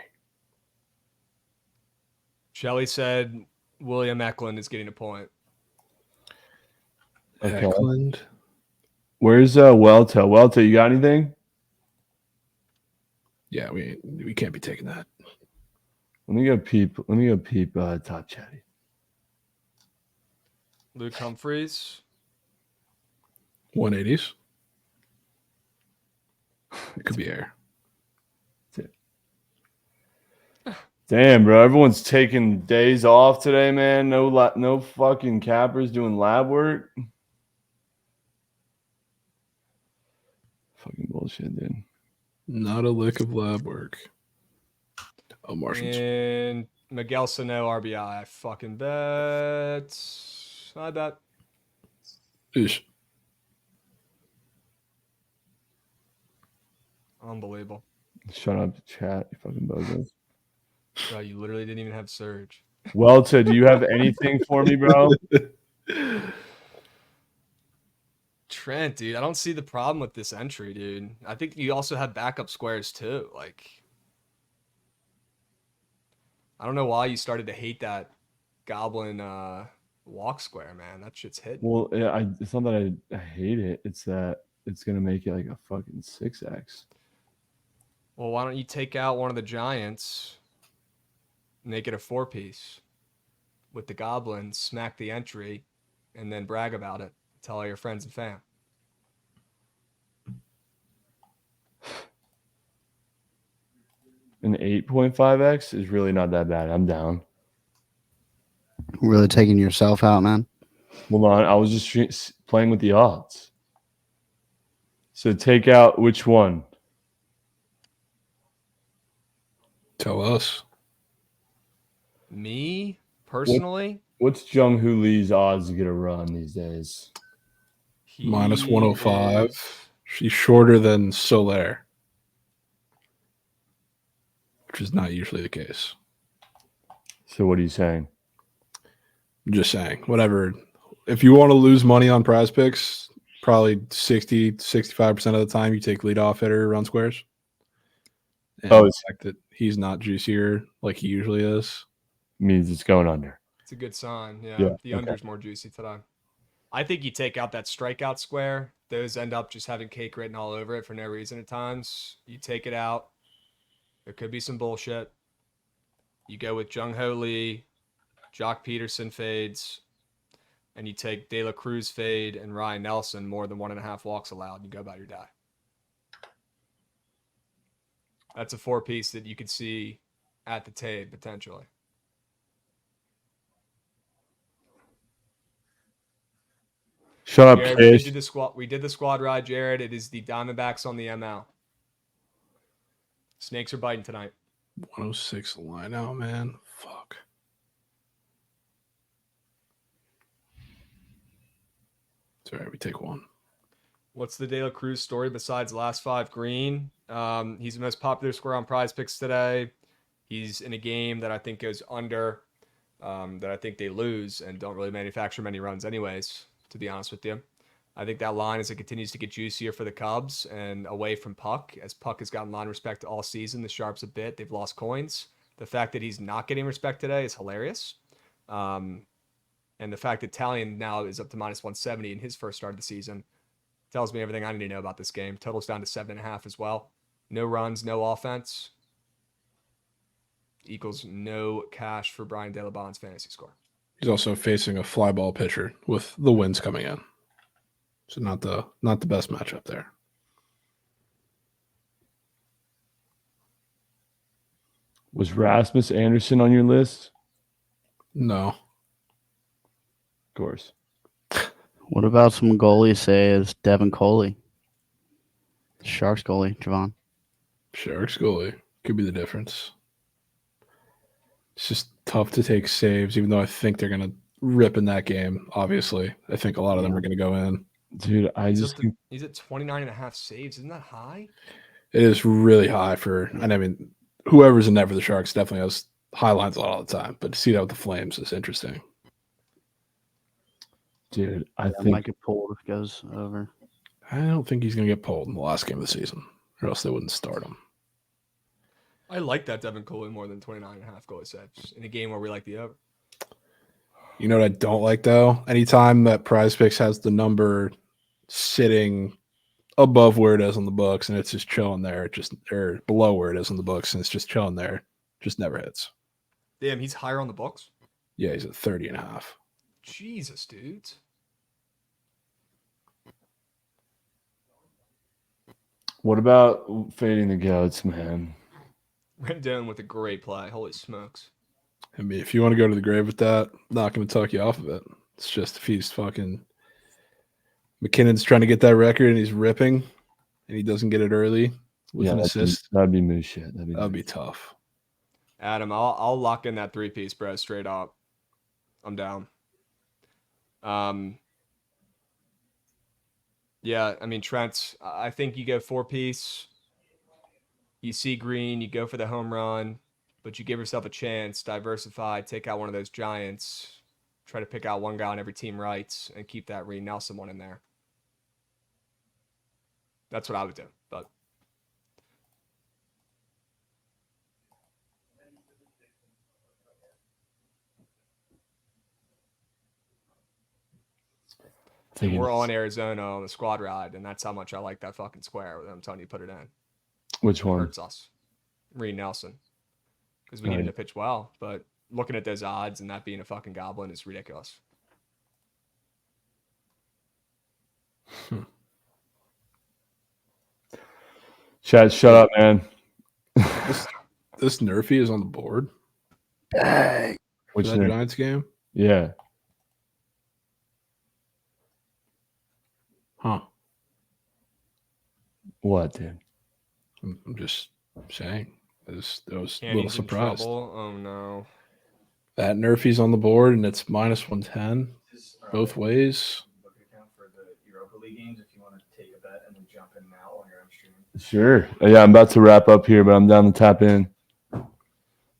Shelley said William Eklund is getting a point. Okay. Eklund. Where's Welto? Welto, you got anything? Yeah, we can't be taking that. Let me go peep top chatty. Luke Humphreys. 180s. It could be air. Damn, bro. Everyone's taking days off today, man. No fucking cappers doing lab work. Fucking bullshit, dude. Not a lick of lab work. Oh, Martians. And Miguel Sano RBI. I fucking bet. I bet. Oosh. Unbelievable. Shut up, chat, you fucking bozos. Bro, you literally didn't even have Surge. Welto, do you have anything for me, bro? Trent, dude, I don't see the problem with this entry, dude. I think you also have backup squares too. Like, I don't know why you started to hate that Goblin walk square, man. That shit's hitting. Well, yeah, it's not that I hate it. It's that it's gonna make it like a fucking 6x. Well, why don't you take out one of the giants, make it a 4-piece with the Goblin, smack the entry, and then brag about it. Tell all your friends and fam. An 8.5x is really not that bad. I'm down. Really taking yourself out, man. Hold on, I was just playing with the odds. So take out which one? Tell us. Me, personally? What's Jung Hoo Lee's odds to get a run these days? Minus 105. She's shorter than Soler, which is not usually the case. So what are you saying? I'm just saying, whatever. If you want to lose money on prize picks, probably 60-65% of the time you take leadoff hitter run squares. And the fact that he's not juicier like he usually is means it's going under. It's a good sign. Yeah. The under's more juicy today. I think you take out that strikeout square. Those end up just having cake written all over it for no reason at times. You take it out. There could be some bullshit. You go with Jung Ho Lee, Jock Peterson fades, and you take De La Cruz fade and Ryan Nelson more than 1.5 walks allowed, and you go about your day. That's a 4-piece that you could see at the TABE potentially. Shut up, Jared, Kish. we did the squad ride, Jared. It is the Diamondbacks on the ML. Snakes are biting tonight. 106 line out, man. Fuck. It's all right. We take one. What's the De La Cruz story besides last 5 green? He's the most popular square on prize picks today. He's in a game that I think goes under, that I think they lose and don't really manufacture many runs anyways, to be honest with you. I think that line, as it continues to get juicier for the Cubs and away from Puck, as Puck has gotten line respect all season, the Sharps a bit, they've lost coins. The fact that he's not getting respect today is hilarious. And the fact that Talion now is up to minus 170 in his first start of the season tells me everything I need to know about this game. Total's down to 7.5 as well. No runs, no offense. equals no cash for Brian De La Bon's fantasy score. He's also facing a fly ball pitcher with the winds coming in. So not the best matchup there. Was Rasmus Anderson on your list? No. Of course. What about some goalies? Say is Devin Coley, Sharks goalie, Javon. Sharks goalie could be the difference. It's just tough to take saves, even though I think they're gonna rip in that game. Obviously, I think a lot of them are gonna go in. Dude, He's at 29.5 saves. Isn't that high? It is really high for, and I mean, whoever's in net for the Sharks definitely has high lines a lot all the time. But to see that with the Flames is interesting. dude, I That think might get pulled if it goes over. I don't think he's gonna get pulled in the last game of the season, or else they wouldn't start him. I like that Devin Coley more than 29.5 goal saves in a game where we like the over. You know what I don't like though? Anytime that Prize Picks has the number sitting above where it is on the books and it's just chilling there, or below where it is on the books and it's just chilling there, just never hits. Damn, he's higher on the books. Yeah, he's at 30.5. Jesus, dudes. what about fading the goats, man? Rendon with a great play. Holy smokes. I mean, if you want to go to the grave with that, I'm not going to talk you off of it. It's just if he's fucking McKinnon's trying to get that record and he's ripping and he doesn't get it early with an assist, That'd be moose shit. that'd be tough. Adam, I'll lock in that 3-piece, bro, straight up. I'm down. Yeah, I mean, Trent, I think you go 4-piece. You see green, you go for the home run, but you give yourself a chance, diversify, take out one of those giants, try to pick out one guy on every team rights, and keep that Reed Nelson one in there. That's what I would do, but and we're on Arizona on the squad ride, and that's how much I like that fucking square. I'm telling you, put it in. Which It one? hurts us. Reed Nelson. Because we need him to pitch well, but looking at those odds and that being a fucking goblin is ridiculous. Chad, shut up, man. This Nerfy is on the board. Which that name? Giants game? Yeah. Huh. What, dude? I'm just saying. I was a And little he's in surprised. trouble. Oh no. That Nerfy's on the board and it's minus 110 both ways. For the Europa League games, if you want to take a bet and then jump in now on your own stream. Sure. Yeah, I'm about to wrap up here, but I'm down to tap in.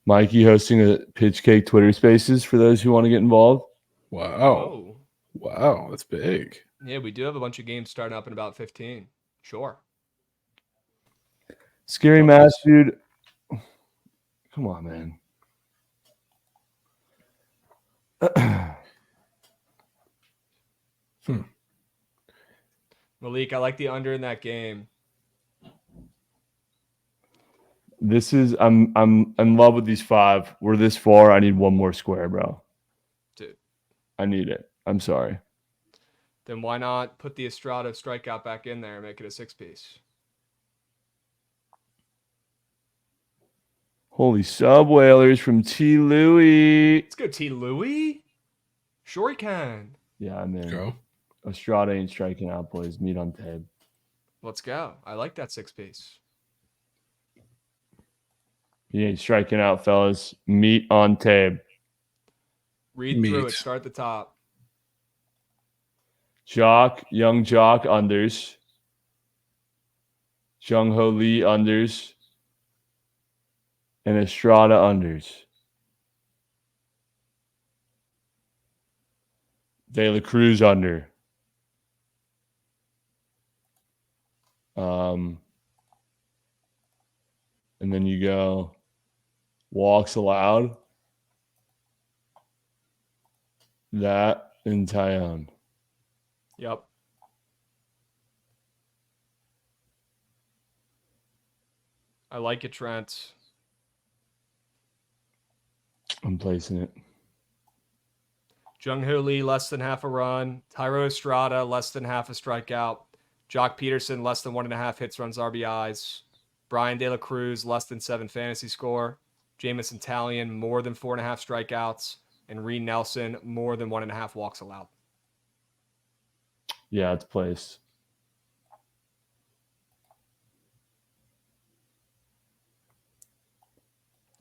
Mikey hosting a Pitch Cake Twitter Spaces for those who want to get involved. Wow. Oh. Wow, that's big. Yeah, we do have a bunch of games starting up in about 15. Sure. Scary Mass, dude. Come on, man. Malik, I like the under in that game. This is I'm in love with these 5. We're this far. I need one more square, bro. Dude. I need it. I'm sorry. Then why not put the Estrada strikeout back in there and make it a 6-piece? Holy sub whalers from T. Louis. Let's go, T. Louis. Sure he can. Yeah, I'm in. Go. Estrada ain't striking out, boys. Meet on tape. Let's go. I like that 6-piece. He ain't striking out, fellas. Meet on tape. Read through it. Start at the top. Jock, young Jock unders. Jung Ho Lee unders. And Estrada unders. De La Cruz under. And then you go walks allowed. That in Tyone. Yep. I like it, Trent. I'm placing it. Jung Ho Lee, less than half a run. Tyro Estrada, less than half a strikeout. Jock Peterson, less than 1.5 hits, runs, RBIs. Brian De La Cruz, less than 7 fantasy score. Jamison Talion, more than 4.5 strikeouts. And Reed Nelson, more than 1.5 walks allowed. Yeah, it's placed.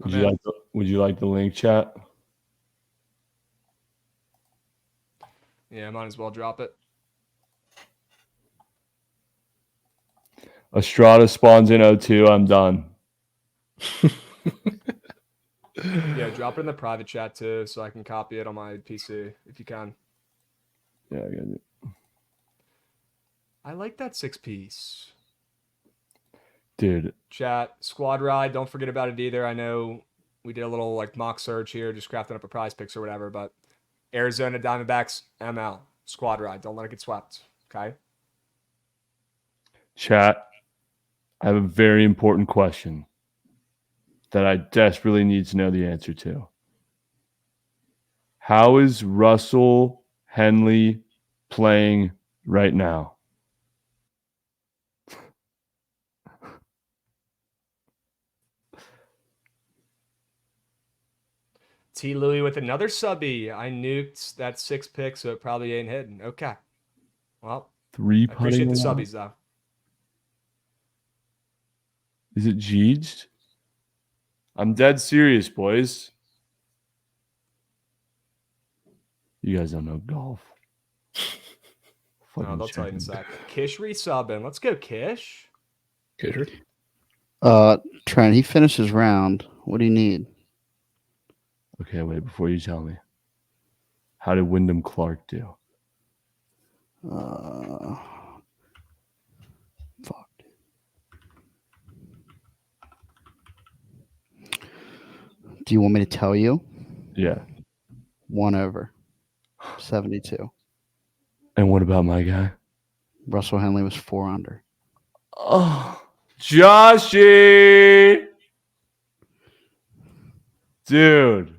Would you like the link, chat? Yeah, might as well drop it. Estrada spawns in 02. I'm done. Yeah, drop it in the private chat too, so I can copy it on my PC if you can. Yeah, I got it. I like that 6-piece. Dude. Chat, squad ride, don't forget about it either. I know we did a little like mock search here, just crafting up a prize picks or whatever, but Arizona Diamondbacks ML squad ride. Don't let it get swept. Okay. Chat, I have a very important question that I desperately need to know the answer to. How is Russell Henley playing right now? T. Louie with another subby. I nuked that 6 pick, so it probably ain't hitting. Okay. Well, 3 I appreciate the putting subbies though. Is it Jeeged? I'm dead serious, boys. You guys don't know golf. No, they'll tell you in a sec. Kish resubbing. Let's go, Kish. Kisher. Trent, he finished his round. What do you need? Okay, wait, before you tell me. How did Wyndham Clark do? Fuck. Do you want me to tell you? Yeah. 1 over. 72. And what about my guy? Russell Henley was 4 under. Oh, Joshy! Dude.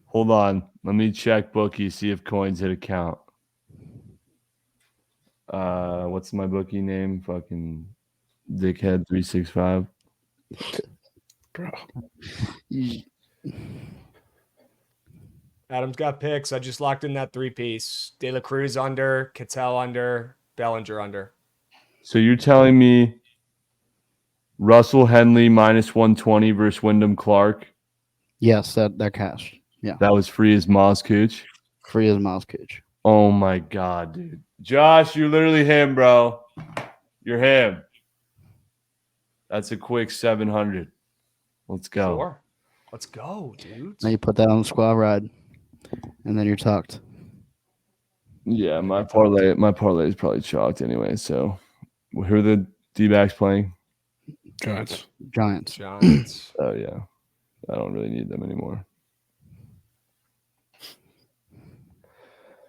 Hold on. Let me check bookie, see if coins hit account. What's my bookie name? Fucking Dickhead 365. Bro. Adam's got picks. I just locked in that 3-piece. De La Cruz under, Cattell under, Bellinger under. So you're telling me Russell Henley minus 120 versus Wyndham Clark? Yes, that cash. Yeah. That was free as Moss Cooch? Free as Miles Cage. Oh my God, dude. Josh, you're literally him, bro. You're him. That's a quick 700. Let's go. Sure. Let's go, dude. Now you put that on the squad ride, and then you're tucked. Yeah, my parlay is probably chalked anyway. So who are the D-backs playing? Giants. Giants. Oh yeah. I don't really need them anymore.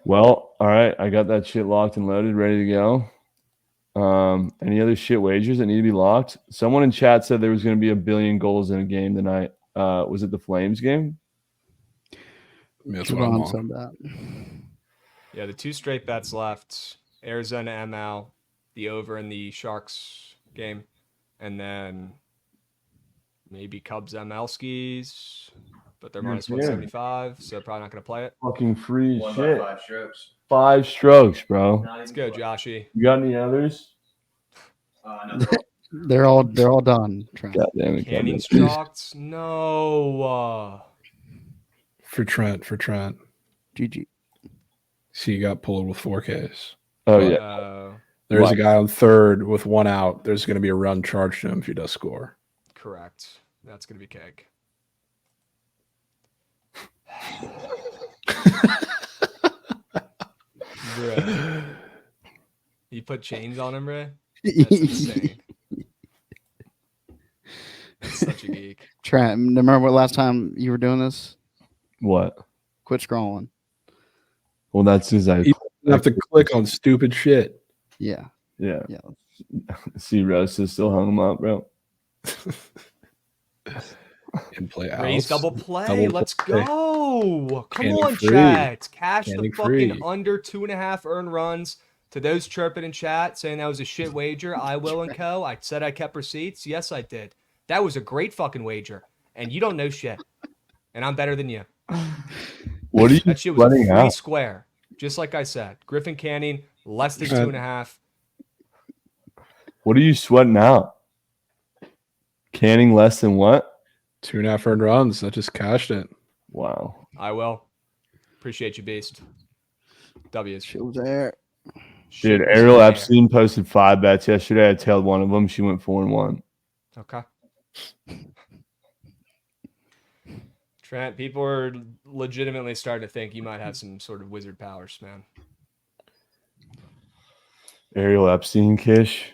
Well, all right. I got that shit locked and loaded, ready to go. Any other shit wagers that need to be locked? Someone in chat said there was going to be 1 billion goals in a game tonight. Was it the Flames game? That's what I'm Javon on. said that. Yeah, the 2 straight bets left. Arizona ML, the over in the Sharks game. And then maybe Cubs ML skis. But they're minus 175, so probably not going to play it. Fucking free 1 shit. by 5 strokes. 5 strokes, bro. Let's go, Joshy. You got any others? No, They're all done. Trent. God damn it. Cannon's chalked? No. For Trent. GG. See, you got pulled with 4Ks. Oh, yeah. There's a guy on third with 1 out. There's going to be a run charged to him if he does score. Correct. That's going to be cake. Bruh. You put chains on him, Ray? That's insane. That's such a geek. Trent, remember what last time you were doing this? What? Quit scrolling. Well, that's because You have to click on stupid shit. Yeah. Yeah. Yeah. See, Rose still hung him up, bro. In play out. Raise double play. Let's go. Come Canning on, free. chat. Cash the Canning fucking free. under 2.5 earned runs. To those chirping in chat saying that was a shit wager, I will and co. I said I kept receipts. Yes, I did. That was a great fucking wager. And you don't know shit. And I'm better than you. What are you That shit was a sweating free out? square. Just like I said. Griffin Canning, less than 2.5. What are you sweating out? Canning less than what? 2.5 earned runs. I just cashed it. Wow. I will. Appreciate you, Beast. W's. Shit was there. Shit Dude, was Ariel there. Epstein posted 5 bets yesterday. I tailed one of them. She went 4-1. Okay. Trent, people are legitimately starting to think you might have some sort of wizard powers, man. Ariel Epstein, Kish.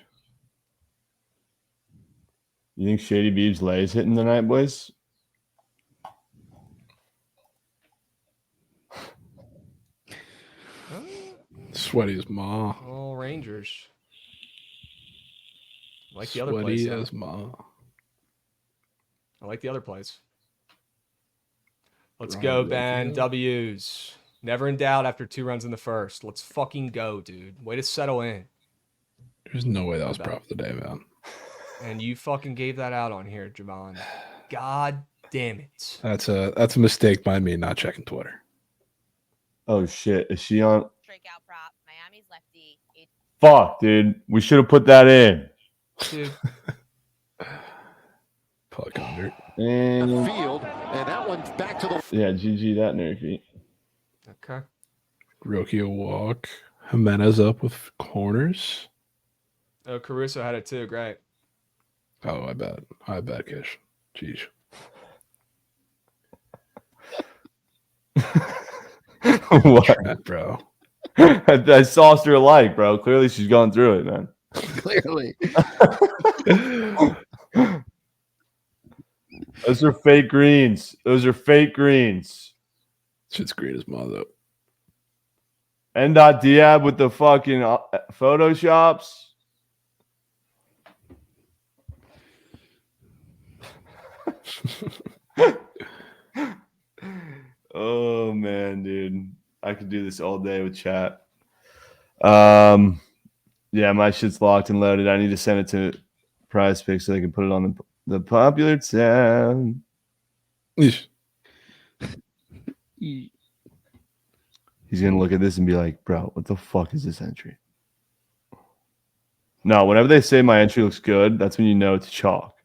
You think Shady Beebs lays hitting tonight, boys? Sweaty as ma. All Rangers. I like the other Sweaty plays. as ma. I like the other plays. Let's Ron go, Rocchio. Ben. W's. Never in doubt after 2 runs in the first. Let's fucking go, dude. Way to settle in. There's no way that was bad. prop of the day, man. And you fucking gave that out on here, Javon. God damn it. That's a mistake by me not checking Twitter. Oh, shit. Is she on? Strikeout prop. Miami's lefty. Fuck, dude. We should have put that in. Dude. Puck under. And Field, and that one's back to the. yeah, GG that nerfy. Okay. Rocchio walk. Jimenez up with corners. Oh, Caruso had it too. Great. Oh, I bet. Kish. Jeez. What? Trent, bro. I sauced her alike, bro. Clearly she's going through it, man. Clearly. Those are fake greens. Shit's great as ma, though. N.Diab with the fucking photoshops. Oh man, dude. I could do this all day with chat. Yeah, my shit's locked and loaded. I need to send it to Prize Pick so they can put it on the popular tab. Eesh. He's gonna look at this and be like, bro, what the fuck is this entry? No, whenever they say my entry looks good, that's when you know it's chalk.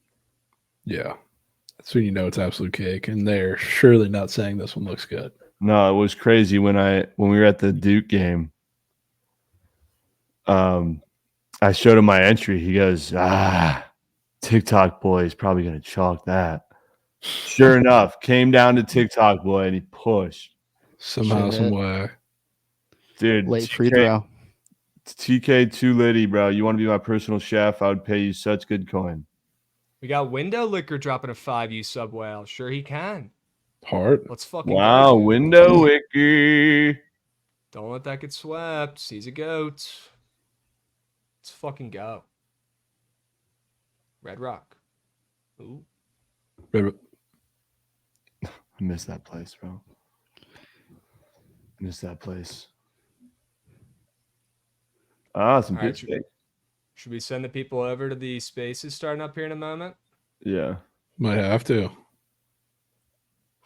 Yeah. That's when you know it's absolute cake. And they're surely not saying this one looks good. No, it was crazy when we were at the Duke game. I showed him my entry. He goes, TikTok boy is probably gonna chalk that. Sure enough, came down to TikTok boy and he pushed. Somehow, Shit. some way. Dude, Late free throw. TK too litty, bro. You want to be my personal chef? I would pay you such good coin. We got Window Liquor dropping a 5U sub whale. Sure he can. Heart. Let's fucking Wow, go, dude. window wiki. Don't let that get swept. He's a goat. Let's fucking go. Red Rock. Ooh. Red- I miss that place, bro. Miss that place. Some All good right, steak. Should we send the people over to the spaces starting up here in a moment? Yeah. Might have to.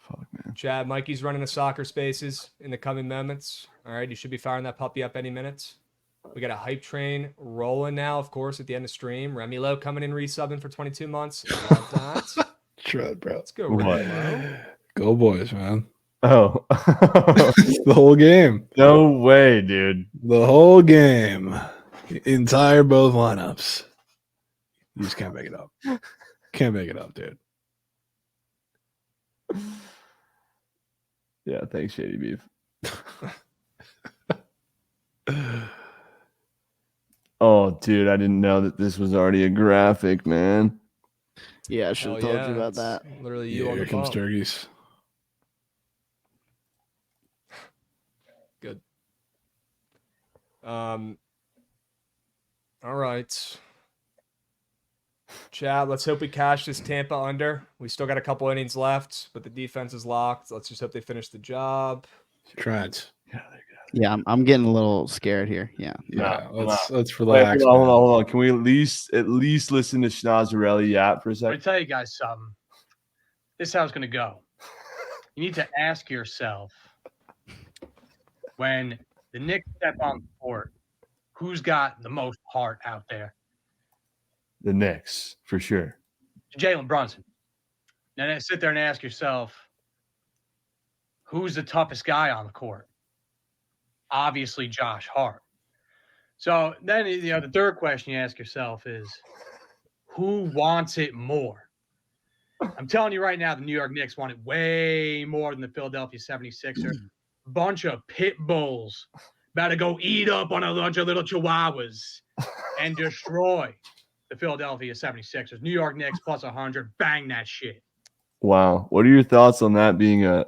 Fuck, man. Chad, Mikey's running a soccer spaces in the coming moments. All right, you should be firing that puppy up any minutes. We got a hype train rolling now, of course, at the end of stream. Remilo coming in resubbing for 22 months. Love that. Shred, bro. Let's go, What? Remilo. Go boys, man. Oh. The whole game. No way, dude. The whole game. Entire both lineups. You just can't make it up. Can't make it up, dude. Yeah, thanks, Shady Beef. Oh, dude, I didn't know that this was already a graphic, man. Yeah, I should have Hell told you yeah, about it's that. Literally you Yeah, on here the comes phone. turkeys. Good. All right. Chad, let's hope we cash this Tampa under. We still got a couple innings left, but the defense is locked. Let's just hope they finish the job. Trent. Yeah, I'm getting a little scared here. Yeah. Yeah, let's Wait, relax. hold on. Can we at least listen to Schnazzarelli yap for a Let second? me tell you guys something. This is how it's going to go. You need to ask yourself, when the Knicks step on the court, who's got the most heart out there? The Knicks, for sure. Jalen Brunson. Then sit there and ask yourself, who's the toughest guy on the court? Obviously, Josh Hart. So then, the third question you ask yourself is, who wants it more? I'm telling you right now, the New York Knicks want it way more than the Philadelphia 76ers. Bunch of pit bulls about to go eat up on a bunch of little chihuahuas and destroy the Philadelphia 76ers. New York Knicks plus 100. Bang that shit. Wow. What are your thoughts on that being a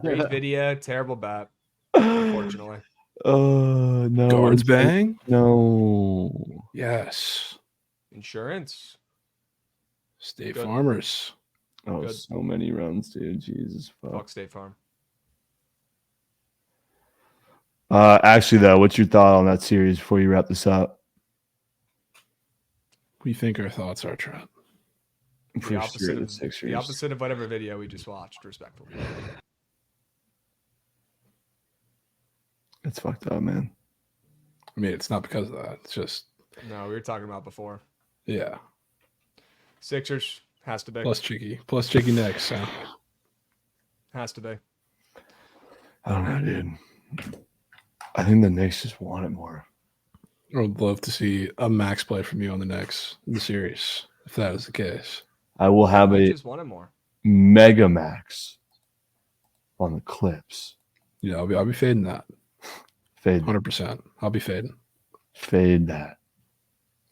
Great video, terrible bet, unfortunately. No. Guards bang? No. Yes. Insurance. State Good. Farmers. Oh, Good. so many runs, dude. Jesus fuck. Fuck State Farm. Actually, though, what's your thought on that series before you wrap this up? What do you think our thoughts are, Trent? For The opposite, sure, the of, Sixers. the opposite of whatever video we just watched, respectfully. It's fucked up, man. I mean, it's not because of that. It's just, No, we were talking about before. yeah. Sixers has to be. Plus cheeky next. So. Has to be. I don't know, dude. I think the Knicks just want it more. I would love to see a max play from you on the Knicks in the series, if that is the case. I will have I a just wanted more. mega max on the Clips. Yeah, I'll be fading that. Fade 100%. I'll be fading. Fade that.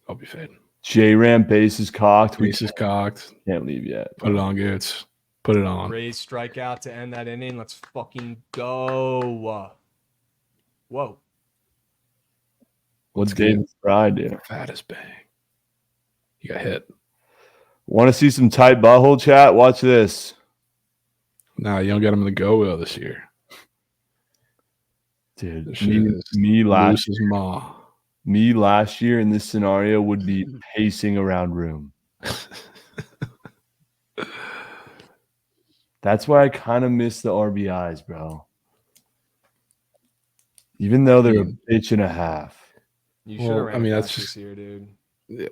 I'll be fading. J-Ram base is cocked. Base is cocked. Can't leave yet. Put it on, Goots. Put it on. Raise strikeout to end that inning. Let's fucking go. Whoa. What's David Fry do? Fattest bang. You got hit. Want to see some tight butthole chat? Watch this. Nah, you don't get him in the go-wheel this year. Dude, This shit is me loose as ma. Me last year in this scenario would be pacing around room. That's why I kind of miss the RBIs, bro. Even though they're a bitch and a half. You should have ran that's that's just this year, dude. Yeah.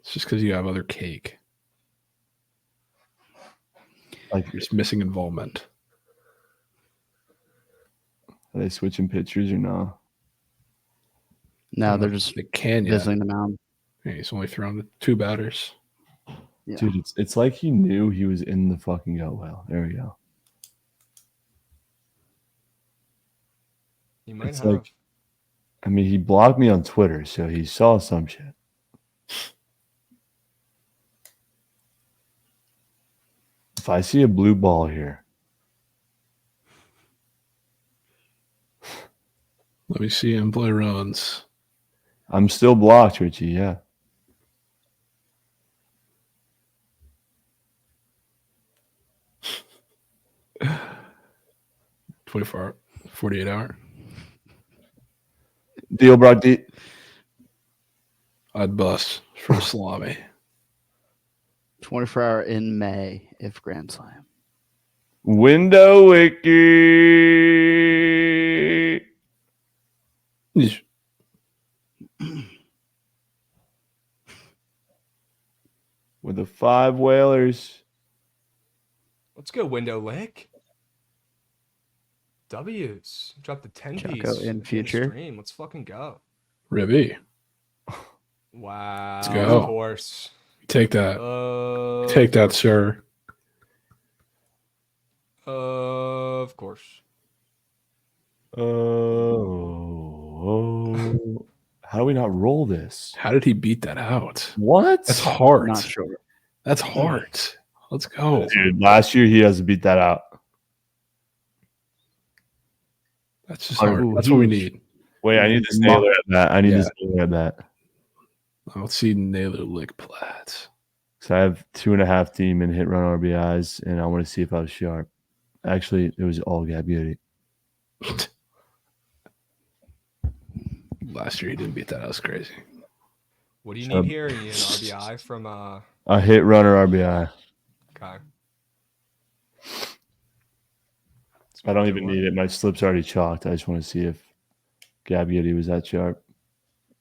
It's just because you have other cake. Like you're just missing involvement. Are they switching pitchers or no? No, they're just visiting the mound. Yeah, he's only thrown to 2 batters. Yeah. Dude, it's like he knew he was in the fucking go well. There we go. You might It's have. like, I mean, he blocked me on Twitter, so he saw some shit. If I see a blue ball here, let me see him play runs. I'm still blocked, Richie. Yeah. $24 48 hour. Deal, bro. I'd bust for a salami. 24-hour in May if Grand Slam. Window wiki. With the 5 whalers. Let's go, window lick. W's. Drop the 10 Jocko piece in the future. stream. Let's fucking go. Ribby. Wow. Let's go. Of course. Take that. Take that, sir. Of course. Oh. How do we not roll this? How did he beat that out? What? That's hard. Not sure. That's hard. Let's go. Dude, last year he has to beat that out. That's just hard. That's what we need. Wait, I need to stay at that. I need to stay at that. I'll see Naylor lick Platt. So I have 2.5 demon hit run RBIs, and I want to see if I was sharp. Actually, it was all Gabby. Last year he didn't beat that. That was crazy. What do you need here? You need an RBI from a hit runner RBI. Okay. I don't even need it. My slip's already chalked. I just want to see if Gabby was that sharp.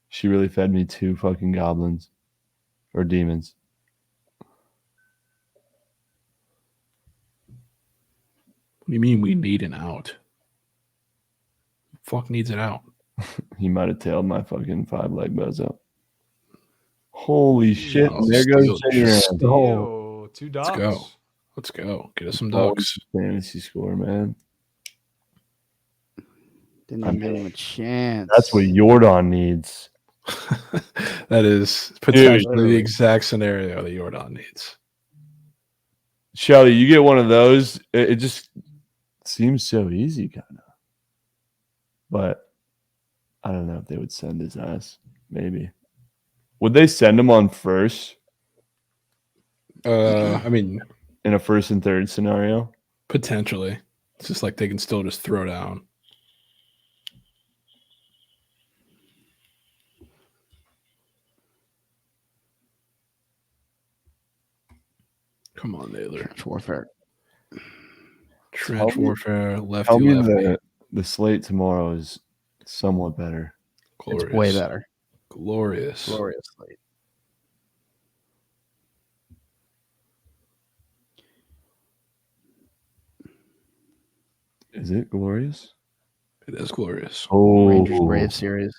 She really fed me 2 fucking goblins or demons. What do you mean we need an out? Fuck needs an out. He might have tailed my fucking 5-leg bozo. Holy shit. Oh, there goes Steal. 2 dogs. Let's go. Let's go. Get us some dogs. Fantasy score, man. Didn't even give him a chance. That's what Jordan needs. That is potentially the exact scenario that Jordan needs. Shelly, you get one of those. It just seems so easy, kind of. But I don't know if they would send his ass. Maybe. Would they send him on first? I mean, in a first and third scenario? Potentially. It's just like they can still just throw down. Come on, Naylor. Trench warfare. Trench warfare, lefty, tell me lefty. the slate tomorrow is somewhat better. Glorious. It's way better. Glorious. Glorious slate. Is it glorious? It is glorious. Oh, Rangers Brave series.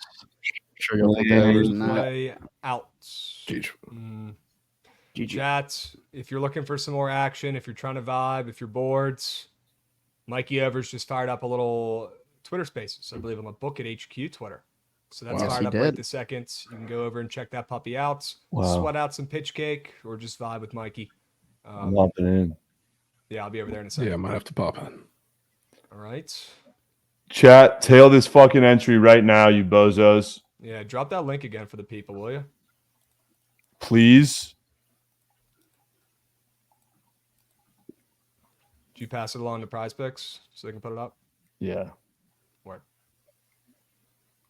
Sure, you'll look at others than that. Play out. Chat, if you're looking for some more action, if you're trying to vibe, if you're bored, Mikey Evers just fired up a little Twitter Spaces, I believe, on the Bookit HQ Twitter. So that's fired up right this second. You can go over and check that puppy out. Sweat out some pitch cake or just vibe with Mikey. I'm hopping in. Yeah, I'll be over there in a second. Yeah, I might have to pop in. All right. Chat, tail this fucking entry right now, you bozos. Yeah, drop that link again for the people, will you? Please. Did you pass it along to Prize Picks so they can put it up? Yeah.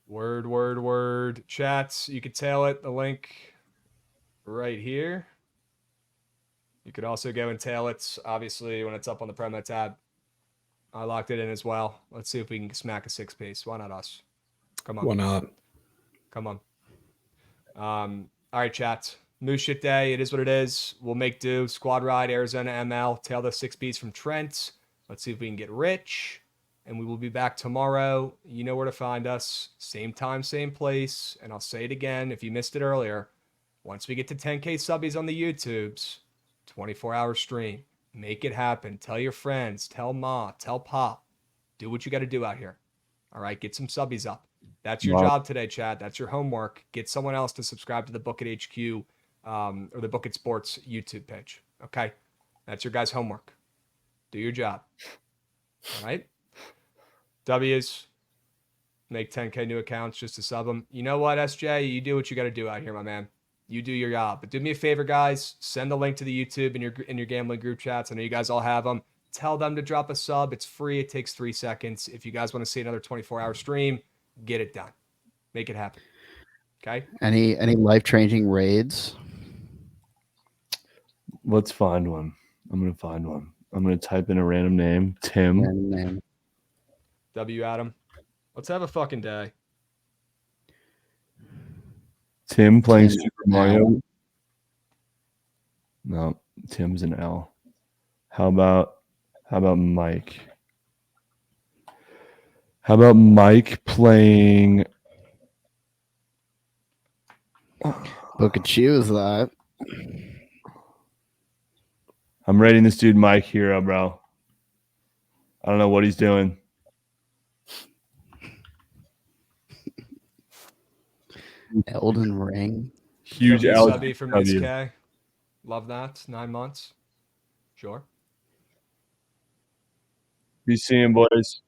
Word. Chats, you could tail it, the link right here. You could also go and tail it, obviously, when it's up on the promo tab. I locked it in as well. Let's see if we can smack a 6-piece. Why not us? Come on. Why not? Come on. All right, chat. Moose shit day. It is what it is. We'll make do. Squad ride, Arizona ML. Tail the 6-piece from Trent. Let's see if we can get rich. And we will be back tomorrow. You know where to find us. Same time, same place. And I'll say it again if you missed it earlier. Once we get to 10K subbies on the YouTubes, 24-hour stream. Make it happen. Tell your friends. Tell Ma. Tell Pop. Do what you got to do out here. All right? Get some subbies up. That's your job today, Chad. That's your homework. Get someone else to subscribe to the Bookit HQ or the Bookit Sports YouTube page. Okay? That's your guys' homework. Do your job. All right? W's. Make 10K new accounts just to sub them. You know what, SJ? You do what you got to do out here, my man. You do your job. But do me a favor, guys. Send the link to the YouTube in your gambling group chats. I know you guys all have them. Tell them to drop a sub. It's free. It takes 3 seconds. If you guys want to see another 24-hour stream, get it done. Make it happen. Okay? Any life-changing raids? Let's find one. I'm going to find one. I'm going to type in a random name. Tim. Random name. W. Adam. Let's have a fucking day. Tim playing Super Mario. No, Tim's an L. How about Mike? How about Mike playing Bookit is live. I'm rating this dude Mike Hero, bro. I don't know what he's doing. Elden Ring. Huge subby from Miss K. Love that. 9 months. Sure. Be seeing, boys.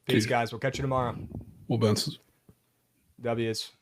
Peace, guys. We'll catch you tomorrow. Well, Benson. W's.